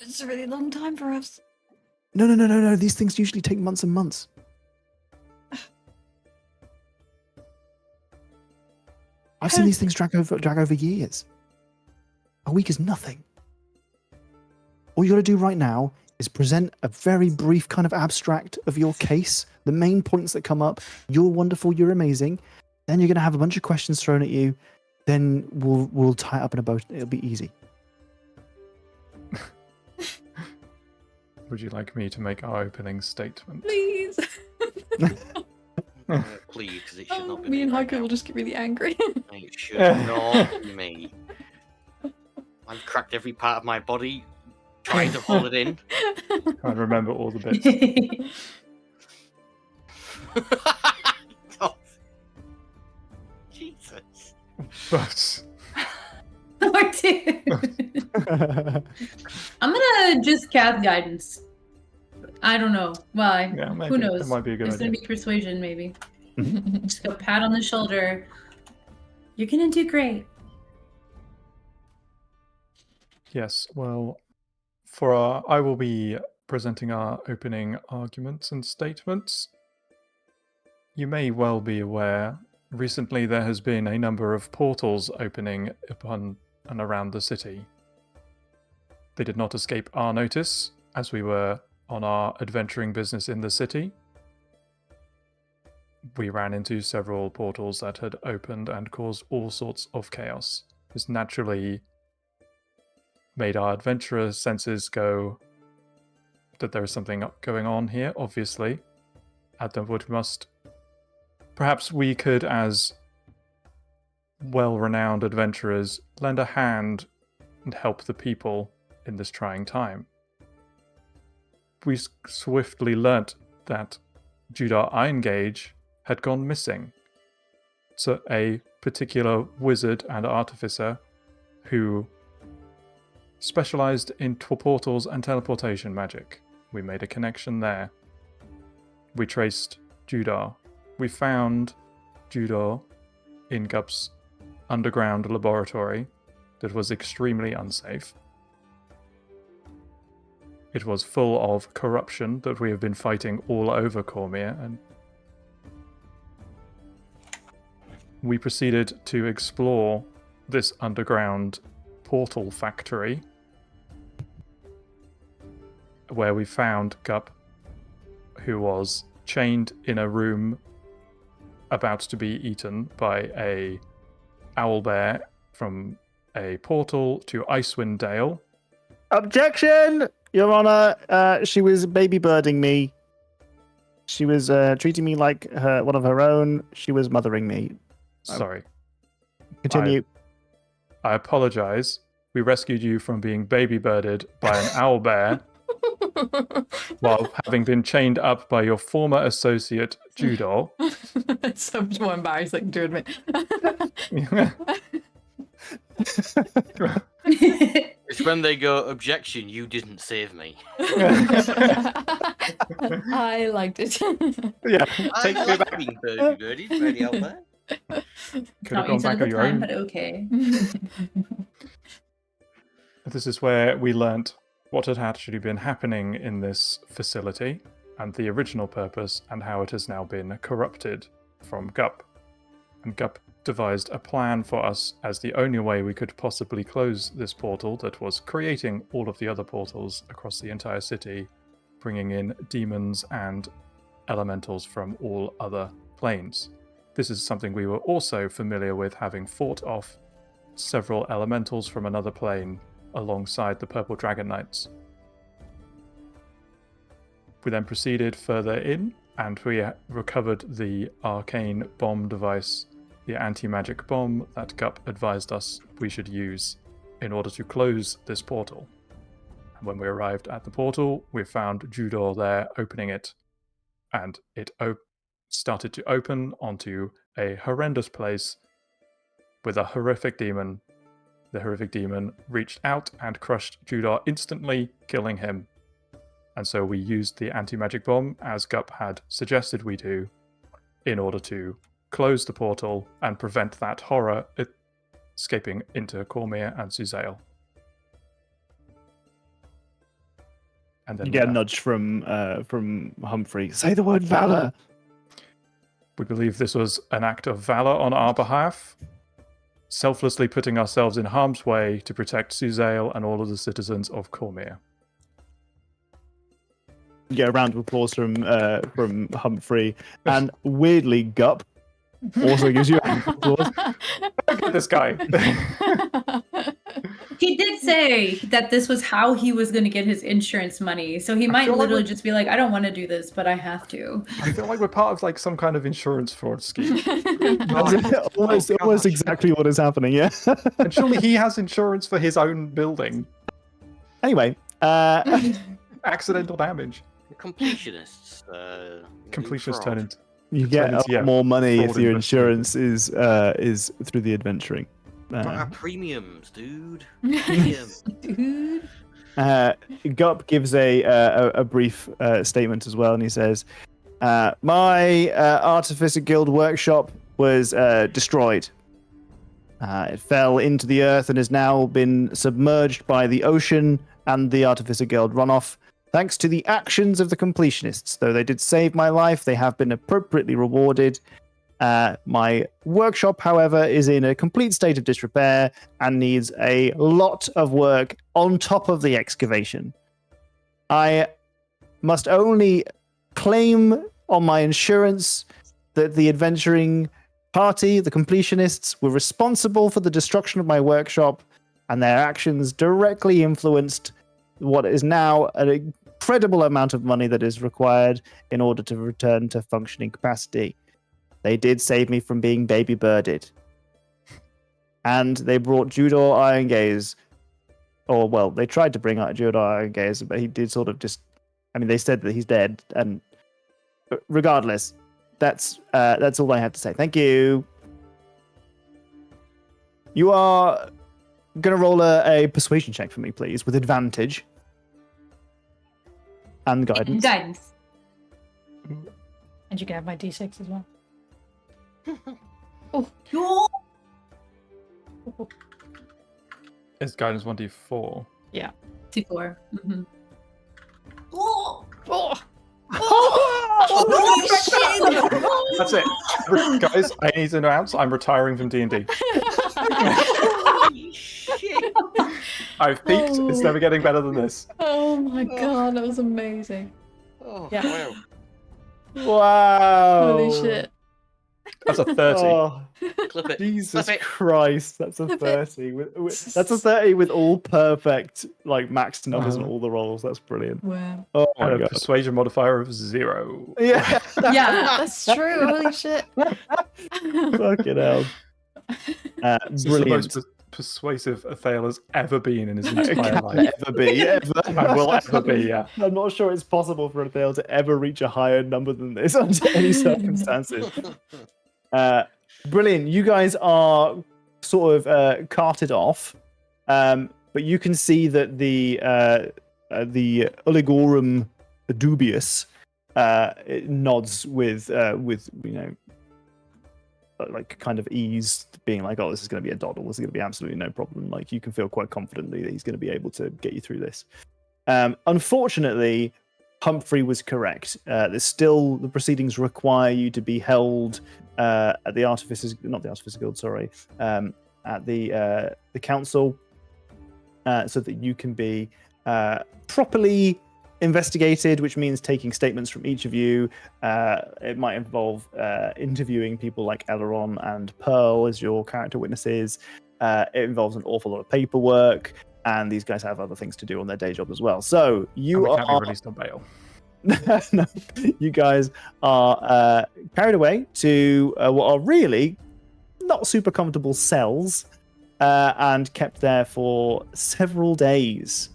it's a really long time for us.
No. These things usually take months and months. I've seen these things drag over years. A week is nothing. All you got to do right now is present a very brief kind of abstract of your case, the main points that come up. You're wonderful, you're amazing. Then you're going to have a bunch of questions thrown at you. Then we'll tie it up in a bow. It'll be easy.
Would you like me to make our opening statement?
Please.
Please, because it should not be
Me and
right
Hiker
now.
will just get really angry.
It should not be me. I've cracked every part of my body trying to hold it in.
I remember all the bits.
God. Jesus.
But
Or two. I'm gonna just cast guidance. I don't know why.
yeah, maybe.
Who knows?
That might be a good
There's
idea.
gonna be persuasion, maybe. Just go pat on the shoulder. You're gonna do great.
Yes, well, I will be presenting our opening arguments and statements. You may well be aware, recently there has been a number of portals opening upon and around the city. They did not escape our notice, as we were on our adventuring business in the city. We ran into several portals that had opened and caused all sorts of chaos. This naturally made our adventurer senses go that there is something going on here, obviously. Perhaps we could, as well-renowned adventurers, lend a hand and help the people in this trying time. We swiftly learnt that Judar Irongage had gone missing. So a particular wizard and artificer who specialized in portals and teleportation magic. We made a connection there. We traced Judar. We found Judar in Gup's underground laboratory that was extremely unsafe. It was full of corruption that we have been fighting all over Cormyr, and we proceeded to explore this underground portal factory, where we found Gup, who was chained in a room about to be eaten by a owlbear from a portal to Icewind Dale.
Objection, Your Honor. She was baby birding me. She was treating me like one of her own. She was mothering me.
Sorry.
Continue.
I apologize. We rescued you from being baby birded by an owl bear while having been chained up by your former associate, Judor.
It's so much more embarrassing to admit.
It's when they go, objection, you didn't save me.
I liked it.
Yeah,
I
take me
like
back.
being birdie out there.
Could
Not
have gone
used at
back
the
on your
time,
own.
but okay.
This is where we learnt what had actually been happening in this facility and the original purpose and how it has now been corrupted from Gup. And Gup devised a plan for us as the only way we could possibly close this portal that was creating all of the other portals across the entire city, bringing in demons and elementals from all other planes. This is something we were also familiar with, having fought off several elementals from another plane alongside the Purple Dragon Knights. We then proceeded further in, and we recovered the arcane bomb device, the anti-magic bomb that Gup advised us we should use in order to close this portal. And when we arrived at the portal, we found Judor there opening it, and it started to open onto a horrendous place with a horrific demon. The horrific demon reached out and crushed Judor instantly, killing him. And so we used the anti-magic bomb, as Gup had suggested we do, in order to close the portal and prevent that horror escaping into Cormyr and Suzail. And then
You get a nudge from Humphrey. Say the word valor.
We believe this was an act of valor on our behalf, selflessly putting ourselves in harm's way to protect Suzail and all of the citizens of Cormyr.
You get a round of applause from Humphrey, and weirdly, Gup also gives you a round of applause.
Look at this guy.
He did say that this was how he was going to get his insurance money. So he might
feel like
literally
we're-
just be like, I don't want to do this, but I have to.
I feel like we're part of like some kind of insurance fraud scheme.
Almost exactly what is happening, yeah.
And surely he has insurance for his own building.
Anyway,
Accidental damage.
Completionists.
Completionists turn into...
you get a lot more money if
fraud
your
investigators.
insurance is through the adventuring.
Premiums, dude. Premiums.
Dude.
Gup gives a brief statement as well, and he says, "My Artificer Guild workshop was destroyed. It fell into the earth and has now been submerged by the ocean and the Artificer Guild runoff. Thanks to the actions of the completionists, though they did save my life, they have been appropriately rewarded. My workshop, however, is in a complete state of disrepair and needs a lot of work on top of the excavation. I must only claim on my insurance that the adventuring party, the completionists, were responsible for the destruction of my workshop, and their actions directly influenced what is now an incredible amount of money that is required in order to return to functioning capacity. They did save me from being baby birded. And they brought Judor Irongaze. Or, well, they tried to bring out Judor Irongaze, but he did sort of just... I mean, they said that he's dead. And regardless, that's all I had to say. Thank you. You are going to roll a persuasion check for me, please, with advantage. And guidance.
Guidance.
And you can have my D6 as well.
Cool.
It's guidance 1d4.
Yeah.
C4. Mm-hmm.
That's it. Guys, I need to announce I'm retiring from D&D.
Shit.
I've peaked. It's never getting better than this.
Oh my god, that was amazing.
Oh,
Yeah.
wow.
Wow.
Holy shit.
That's a 30.
Oh,
Clip it.
Jesus
Clip it.
Christ, that's a
Flip it.
30. That's a 30 with all perfect, like, max numbers and
Uh-huh.
all the rolls. That's brilliant.
Wow.
Oh
And
my
a
god.
persuasion modifier of 0.
Yeah.
Yeah.
That's true. Holy shit.
Fucking hell.
This is the
Brilliant.
most persuasive Athale has ever been in his entire life.
Ever be, ever.
I will ever be, yeah.
I'm not sure it's possible for Athale to ever reach a higher number than this under any circumstances. Brilliant. You guys are sort of carted off, but you can see that the Oligorum dubious it nods with like kind of ease, being like, oh, this is going to be a doddle, this is going to be absolutely no problem. Like, you can feel quite confidently that he's going to be able to get you through this. Unfortunately, Humphrey was correct. There's still, the proceedings require you to be held at the Artificers, not the Artificers Guild, sorry, at the council, so that you can be properly investigated, which means taking statements from each of you. It might involve interviewing people like Eleron and Pearl as your character witnesses. It involves an awful lot of paperwork, and these guys have other things to do on their day job as well. So you
Can't be
are
released on bail.
no, you guys are carried away to what are really not super comfortable cells, and kept there for several days.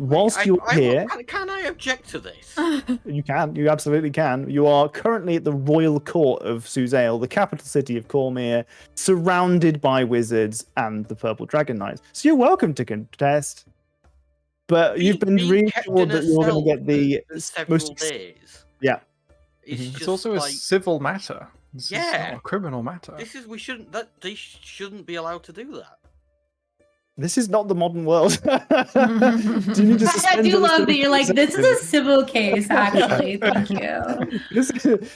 Whilst you're here,
can I object to this?
you absolutely can. You are currently at the royal court of Suzale, the capital city of Cormyr, surrounded by wizards and the Purple Dragon Knights. So you're welcome to contest. But you've been reassured that you're going to get the
several days.
Yeah.
It's also a civil matter. This is not a criminal matter.
They shouldn't be allowed to do that.
This is not the modern world. Do you need to
I do love that you're like, this is a civil case, actually. Thank you.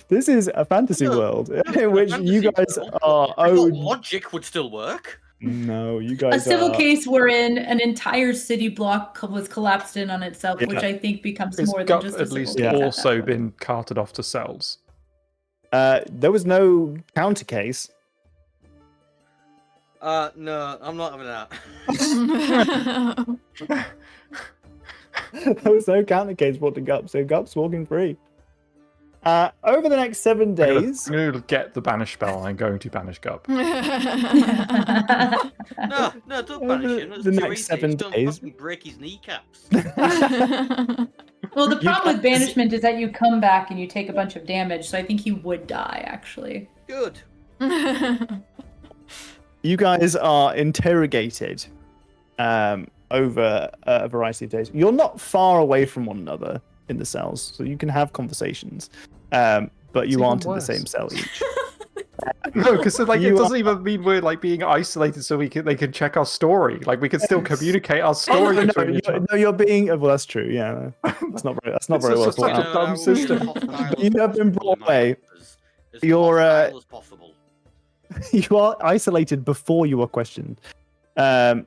This is a fantasy world in which you guys are owed.
Logic would still work.
No, you guys.
A civil case wherein an entire city block was collapsed in on itself, which I think becomes more than just a
at least
civil case.
also been carted off to cells.
There was no counter case.
No, I'm not having that.
There was no counter case brought to Gup, so Gup's walking free. Over the next 7 days...
I'm going to get the banish spell and I'm going to banish Gup.
No, don't banish him. That's
the
too
next
easy.
7
Don't
days.
fucking break his kneecaps.
Well, the problem with banishment is that you come back and you take a bunch of damage, so I think he would die, actually.
Good.
You guys are interrogated over a variety of days. You're not far away from one another in the cells, so you can have conversations, but you aren't in the same cell each.
No, because it doesn't even mean we're like being isolated, so they can check our story. Like, we can still communicate our story between each other.
No, you're being. Well, that's true. Yeah, that's not very. That's not very well thought
such a dumb system.
You have been brought away. You're
as possible.
You are isolated before you are questioned. And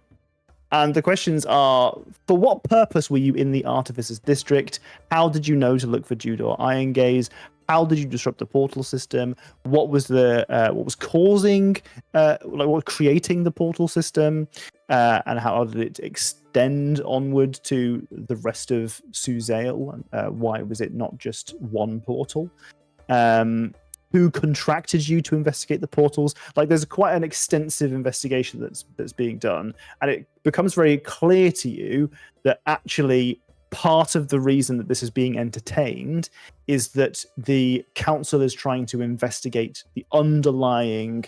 the questions are, for what purpose were you in the Artificers District? How did you know to look for Judor Iron Gaze? How did you disrupt the portal system? What was what was causing, what creating the portal system? And how did it extend onward to the rest of Suzale? Why was it not just one portal? Who contracted you to investigate the portals? Like, there's quite an extensive investigation that's being done, and it becomes very clear to you that actually part of the reason that this is being entertained is that the council is trying to investigate the underlying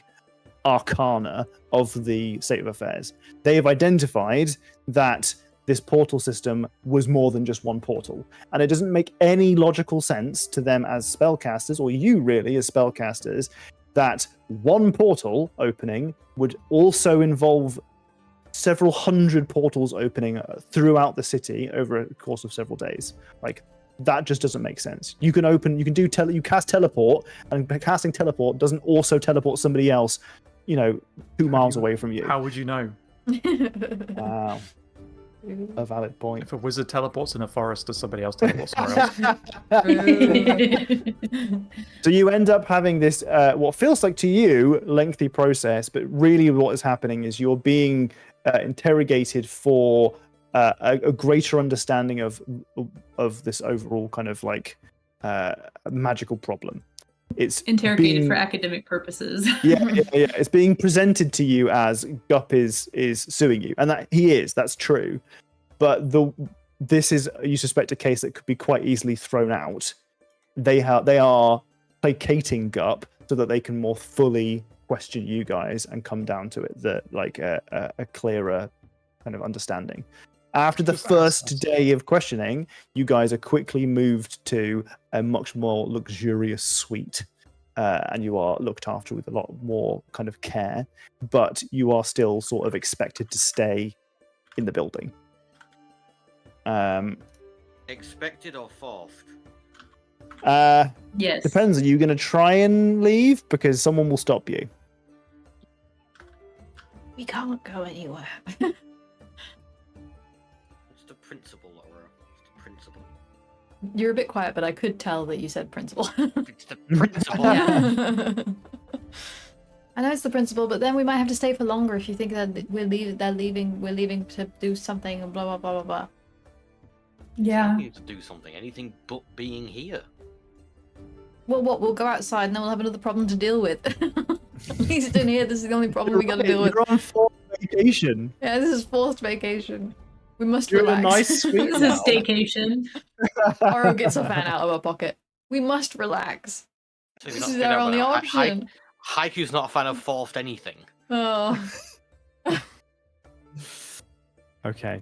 arcana of the state of affairs. They have identified that this portal system was more than just one portal. And it doesn't make any logical sense to them as spellcasters, or you really as spellcasters, that one portal opening would also involve several hundred portals opening throughout the city over a course of several days. Like, that just doesn't make sense. You can cast teleport, and casting teleport doesn't also teleport somebody else, 2 miles away from you.
How would you know?
Wow. A valid point.
If a wizard teleports in a forest, does somebody else teleport somewhere else?
So you end up having this, what feels like to you, lengthy process, but really what is happening is you're being interrogated for a greater understanding of this overall kind of like magical problem. It's
Interrogated
being-
for academic purposes.
yeah. It's being presented to you as Gup is suing you, and that he is. That's true, but this is, you suspect, a case that could be quite easily thrown out. They are placating Gup so that they can more fully question you guys and come down to it that like a clearer kind of understanding. After the first day of questioning, you guys are quickly moved to a much more luxurious suite, and you are looked after with a lot more kind of care, but you are still sort of expected to stay in the building.
Expected or forced?
Yes.
Depends. Are you going to try and leave? Because someone will stop you.
We can't go anywhere.
It's the principal, Laura. It's the principal.
You're a bit quiet, but I could tell that you said principal.
It's the principal.
I know it's the principal, but then we might have to stay for longer if you think that we're leaving to do something and blah blah blah blah blah.
Yeah.
We need to do something. Anything but being here.
Well, what? We'll go outside and then we'll have another problem to deal with. At least in here, this is the only problem we got to deal with.
You're on forced vacation.
Yeah, this is forced vacation. We must
You're in a
relax.
nice suite
This
now.
is staycation.
Oro gets a fan out of her pocket. We must relax.
So you're
This
not
is
fed
our
up
only
with it.
option.
Haiku's not a fan of forced anything.
Oh.
Okay.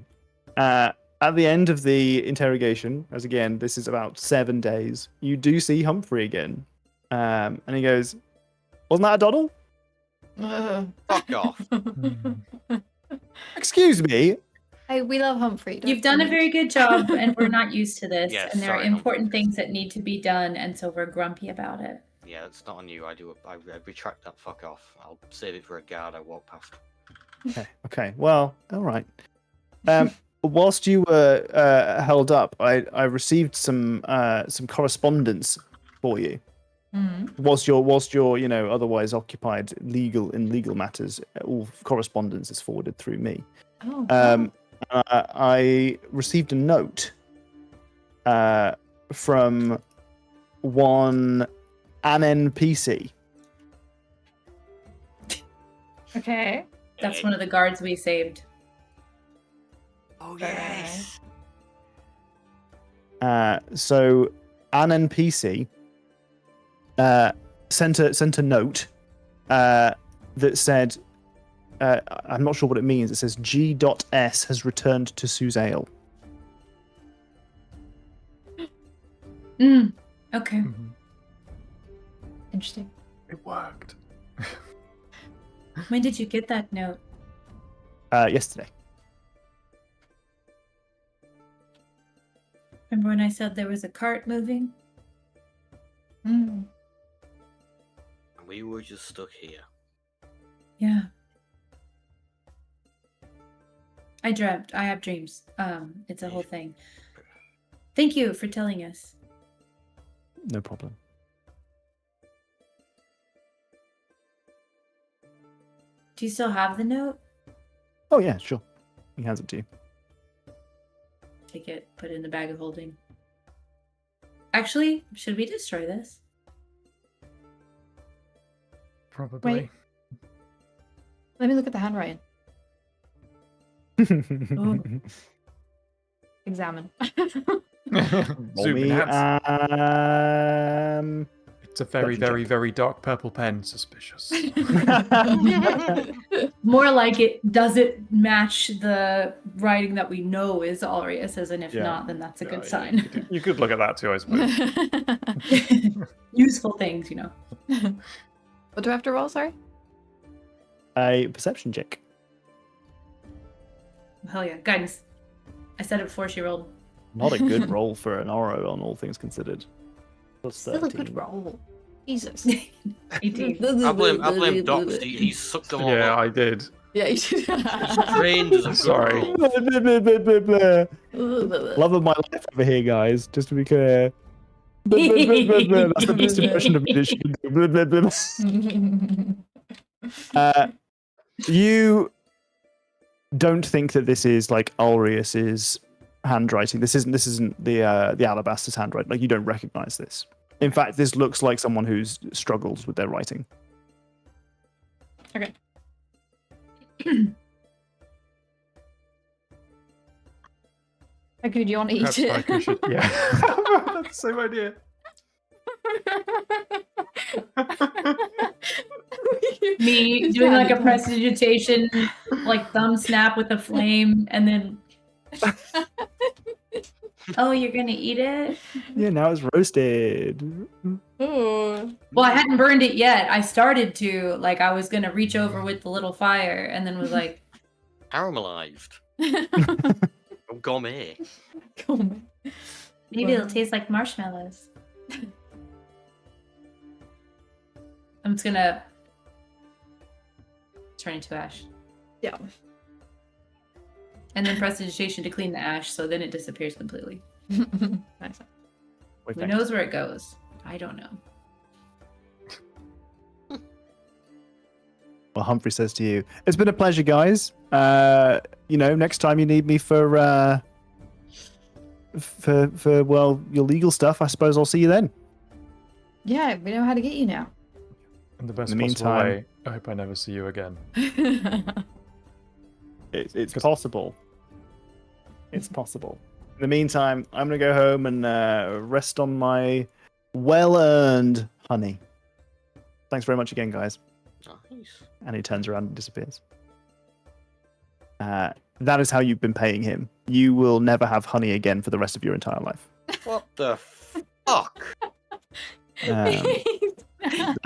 At the end of the interrogation, as again, this is about 7 days, you do see Humphrey again. And he goes, "Wasn't that a doddle?
Fuck off.
Excuse me."
Hey, we love Humphrey. don't
You've done a
we?
very good job, and we're not used to this.
Yes,
and there are
sorry,
important
Humphrey.
things that need to be done, and so we're grumpy about it.
Yeah, it's not on you. I retract that fuck off. I'll save it for a guard I walk past.
Okay. Well, all right. Whilst you were held up, I received some correspondence for you.
Mm.
Whilst you're otherwise occupied in legal matters, all correspondence is forwarded through me.
Oh, wow.
I received a note from one an NPC.
Okay.
That's one of the guards we saved.
Oh
yes.
So an NPC sent a note that said, I'm not sure what it means. It says G.S has returned to Suzale.
Okay.
Interesting.
It worked.
When did you get that note?
Yesterday.
Remember when I said there was a cart moving?
Mm.
We were just stuck here.
Yeah. I dreamt. I have dreams. It's a whole thing. Thank you for telling us.
No problem.
Do you still have the note?
Oh yeah, sure. He hands it to you.
Take it, put it in the bag of holding. Actually, should we destroy this?
Probably.
Wait. Let me look at the handwriting. Examine.
Zoom in hands. It's a very,
Perception
very,
check.
very dark purple pen. Suspicious.
More like it, does it match the writing that we know is Aureus's, and if
Yeah.
not, then that's a good
Yeah,
sign.
you could look at that too, I suppose.
Useful things, you know.
What do I have to roll, sorry?
A perception check.
Hell yeah. Guidance. I said it before she rolled.
Not a good roll for an Oro on all things considered. Plus
Still a
13.
good roll. Jesus.
18.
I blame Docs. He sucked them all
Yeah,
up.
I did.
Yeah, you did.
Trained as a good
Sorry.
roll.
Love of my life over here, guys. Just to be clear. That's the best impression of me that she can do. You don't think that this is like Ulrius's handwriting. This isn't the Alabaster's handwriting. Like, you don't recognize this. In fact, this looks like someone who's struggles with their writing.
Okay. Okay, do you want to eat
Perhaps
it?
Tycho should. Yeah, that's the same idea.
Me
It's
doing like a
candy.
prestidigitation, like thumb snap with a flame, and then. Oh, you're gonna eat it?
Yeah, now it's roasted.
Ooh.
Well, I hadn't burned it yet. I started to, like, I was gonna reach over with the little fire, and then was like,
Caramelized. Oh, gourmet.
maybe it'll taste like marshmallows. I'm just gonna turn into ash.
Yeah.
And then prestidigitation to clean the ash, so then it disappears completely.
Nice.
Wait,
Who
thanks.
knows where it goes? I don't know.
Well, Humphrey says to you, "It's been a pleasure, guys. Next time you need me for well, your legal stuff, I suppose I'll see you then."
Yeah, we know how to get you now.
In the best
In the
possible
meantime-
way, I hope I never see you again.
It's possible. It's possible. In the meantime, I'm gonna go home and rest on my well-earned honey. Thanks very much again, guys.
Nice.
And he turns around and disappears. That is how you've been paying him. You will never have honey again for the rest of your entire life.
What the fuck?
That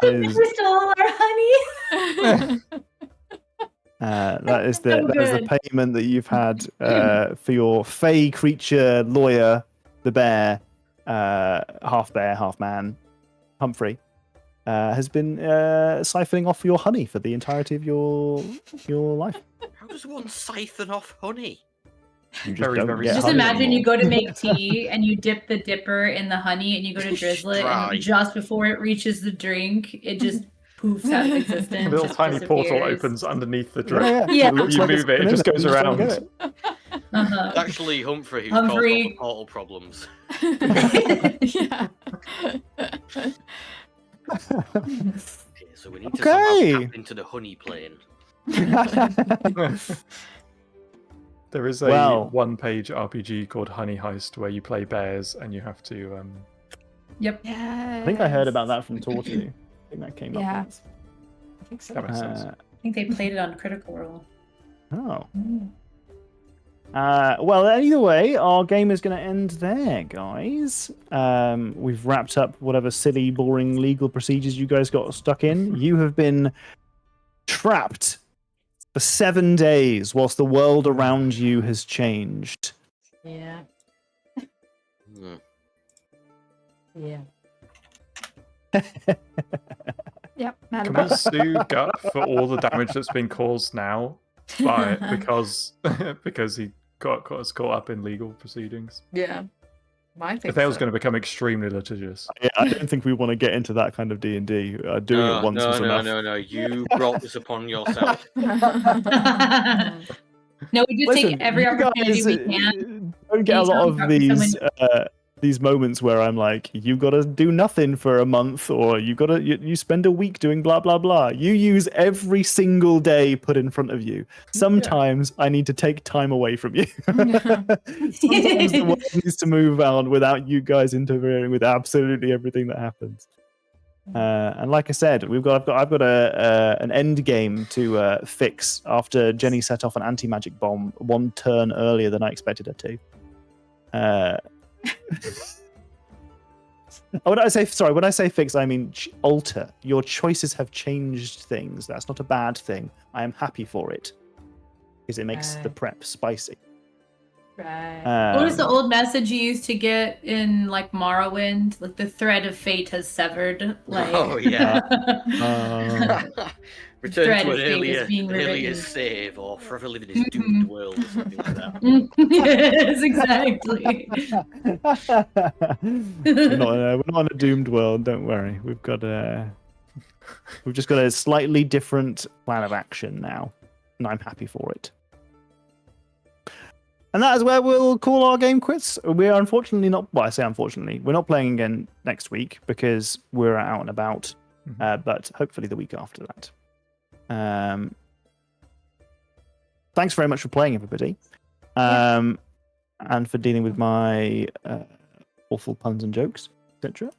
is,
We stole all our honey.
that is
So
the payment that you've had for your fey creature lawyer, the bear, half man, Humphrey, has been siphoning off your honey for the entirety of your life.
How does one siphon off honey?
You
Very,
don't
very
get
Just
honey
imagine you
anymore.
go to make tea and you dip the dipper in the honey and you go to drizzle it,
Dry.
and just before it reaches the drink, it just poofs out of
A
existence.
little
just
tiny portal
disappears.
opens underneath the drip.
Yeah.
It looks
You
like it's
move it, it
been in
just
there,
goes
you don't
around.
get it.
Uh-huh.
It's actually Humphrey who's
Humphrey.
caused all the portal problems.
Yeah.
Okay, so we need to
Okay.
somehow tap into the honey plane.
There is a
Well-
one-page RPG called Honey Heist where you play bears and you have to.
Yep.
Yeah.
I think I heard about that from Tortu. I think that came
Yeah.
up once.
I think so.
That makes sense.
I think they played it on Critical Role.
Oh.
Mm.
Well, either way, our game is going to end there, guys. We've wrapped up whatever silly, boring legal procedures you guys got stuck in. You have been trapped for 7 days whilst the world around you has changed.
Yeah.
Hmm.
Yeah. Yep. Mad
Can we
about
sue Gut for all the damage that's been caused now because he got us caught up in legal proceedings?
Yeah. I think
Nathaniel's
so.
going to become extremely litigious.
Yeah, I don't think we want to get into that kind of D&D. Doing it once was enough.
No. You brought this upon yourself.
No, we just take every
you
opportunity
guys,
we can.
don't get a lot
Anytime
of
talk to someone-
these moments where I'm like, you got to do nothing for a month, or you spend a week doing blah blah blah. You use every single day put in front of you. Sometimes I need to take time away from you. Sometimes the world needs to move on without you guys interfering with absolutely everything that happens. And like I said, I've got an end game to fix after Jenny set off an anti-magic bomb 1 turn earlier than I expected her to. When I say fix, I mean alter. Your choices have changed things. That's not a bad thing. I am happy for it because it makes the
Right.
prep spicy.
Right.
What was the old message you used to get in like Morrowind? Like the thread of fate has severed. Like
Oh, yeah. Return
Thread
to
of
an
fate is being
earlier
rewritten.
save, or forever live in this doomed world, or something like that.
Yes, exactly.
we're not in a doomed world. Don't worry. We've just got a slightly different plan of action now, and I'm happy for it. And that is where we'll call our game quits. We are unfortunately not. Well, I say unfortunately, we're not playing again next week because we're out and about. But hopefully the week after that. Thanks very much for playing, everybody, and for dealing with my awful puns and jokes, etc.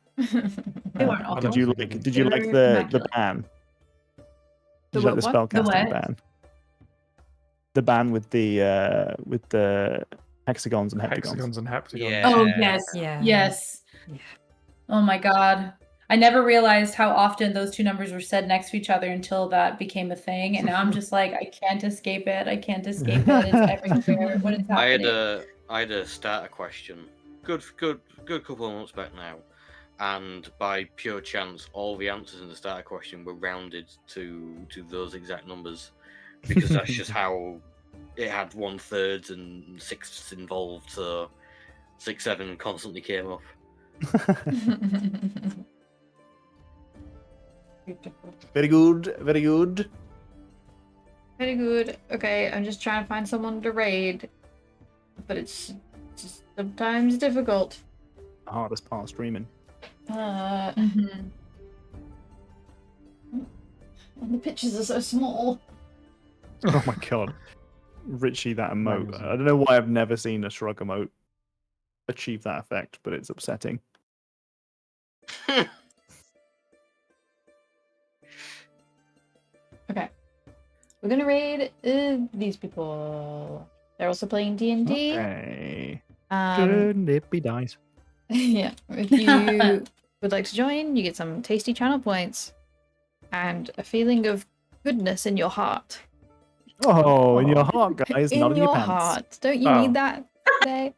They weren't awful.
Did you like
They were
the
immaculate.
ban?
The
Did you like the
what?
The
spellcasting
what?
ban? The ban with the hexagons and heptagons.
Hexagons and heptagons.
Yeah.
Oh yes,
Yeah.
yes.
Yeah.
Oh my god. I never realized how often those two numbers were said next to each other until that became a thing. And now I'm just like, I can't escape it. I can't escape it. It's everywhere. What is
I
happening?
had a starter question. Good couple of months back now. And by pure chance, all the answers in the starter question were rounded to those exact numbers. Because that's just how it had 1/3 and sixths involved, so 6, 7 constantly came up.
Very good, very good.
Very good. Okay, I'm just trying to find someone to raid, but it's just sometimes difficult.
The hardest part of streaming.
Mhm.
And the pictures are so small.
Oh my god, Richie, that emote.
Amazing.
I don't know why I've never seen a shrug emote achieve that effect, but it's upsetting.
Okay, we're gonna raid these people. They're also playing D&D.
Okay.
Um,
Nippy dice.
yeah, if you would like to join, you get some tasty channel points and a feeling of goodness in your heart.
Oh, in your heart, guys, not in your pants.
heart. Don't you
Oh.
need that today?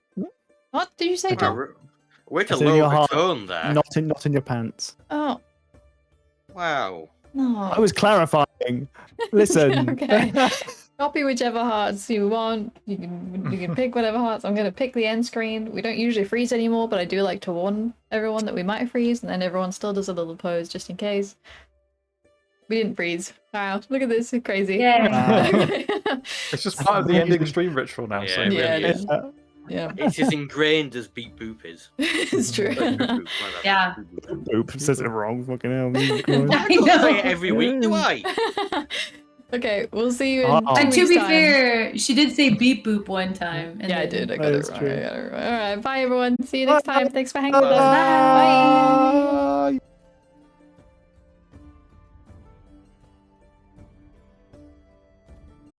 What did you say, Tom?
Way
I
to
said in your
lower the
heart,
tone there.
Not in your pants.
Oh,
Wow.
no.
I was clarifying. Listen.
Okay. Copy whichever hearts you want. You can pick whatever hearts. I'm gonna pick the end screen. We don't usually freeze anymore, but I do like to warn everyone that we might freeze, and then everyone still does a little pose just in case. We didn't freeze. Wow, look at this, it's crazy.
Yeah.
It's just part of the ending stream ritual now.
Yeah,
So
it
Yeah,
really
it
is.
is. Yeah,
It's as ingrained as beep boop is.
it's true.
Boop boop, my bad.
Yeah.
Boop boop.
Oops, says it wrong. Fucking hell.
I don't say it every week, do I?
Okay, we'll see you in
Oh.
2
And to
weeks'
be
time.
fair, she did say beep boop one time. And
Yeah, I
then-
did. I got
That
it
is
wrong.
true.
I got it wrong. All right, bye everyone. See you next time. Thanks for hanging with us.
Bye.
Bye.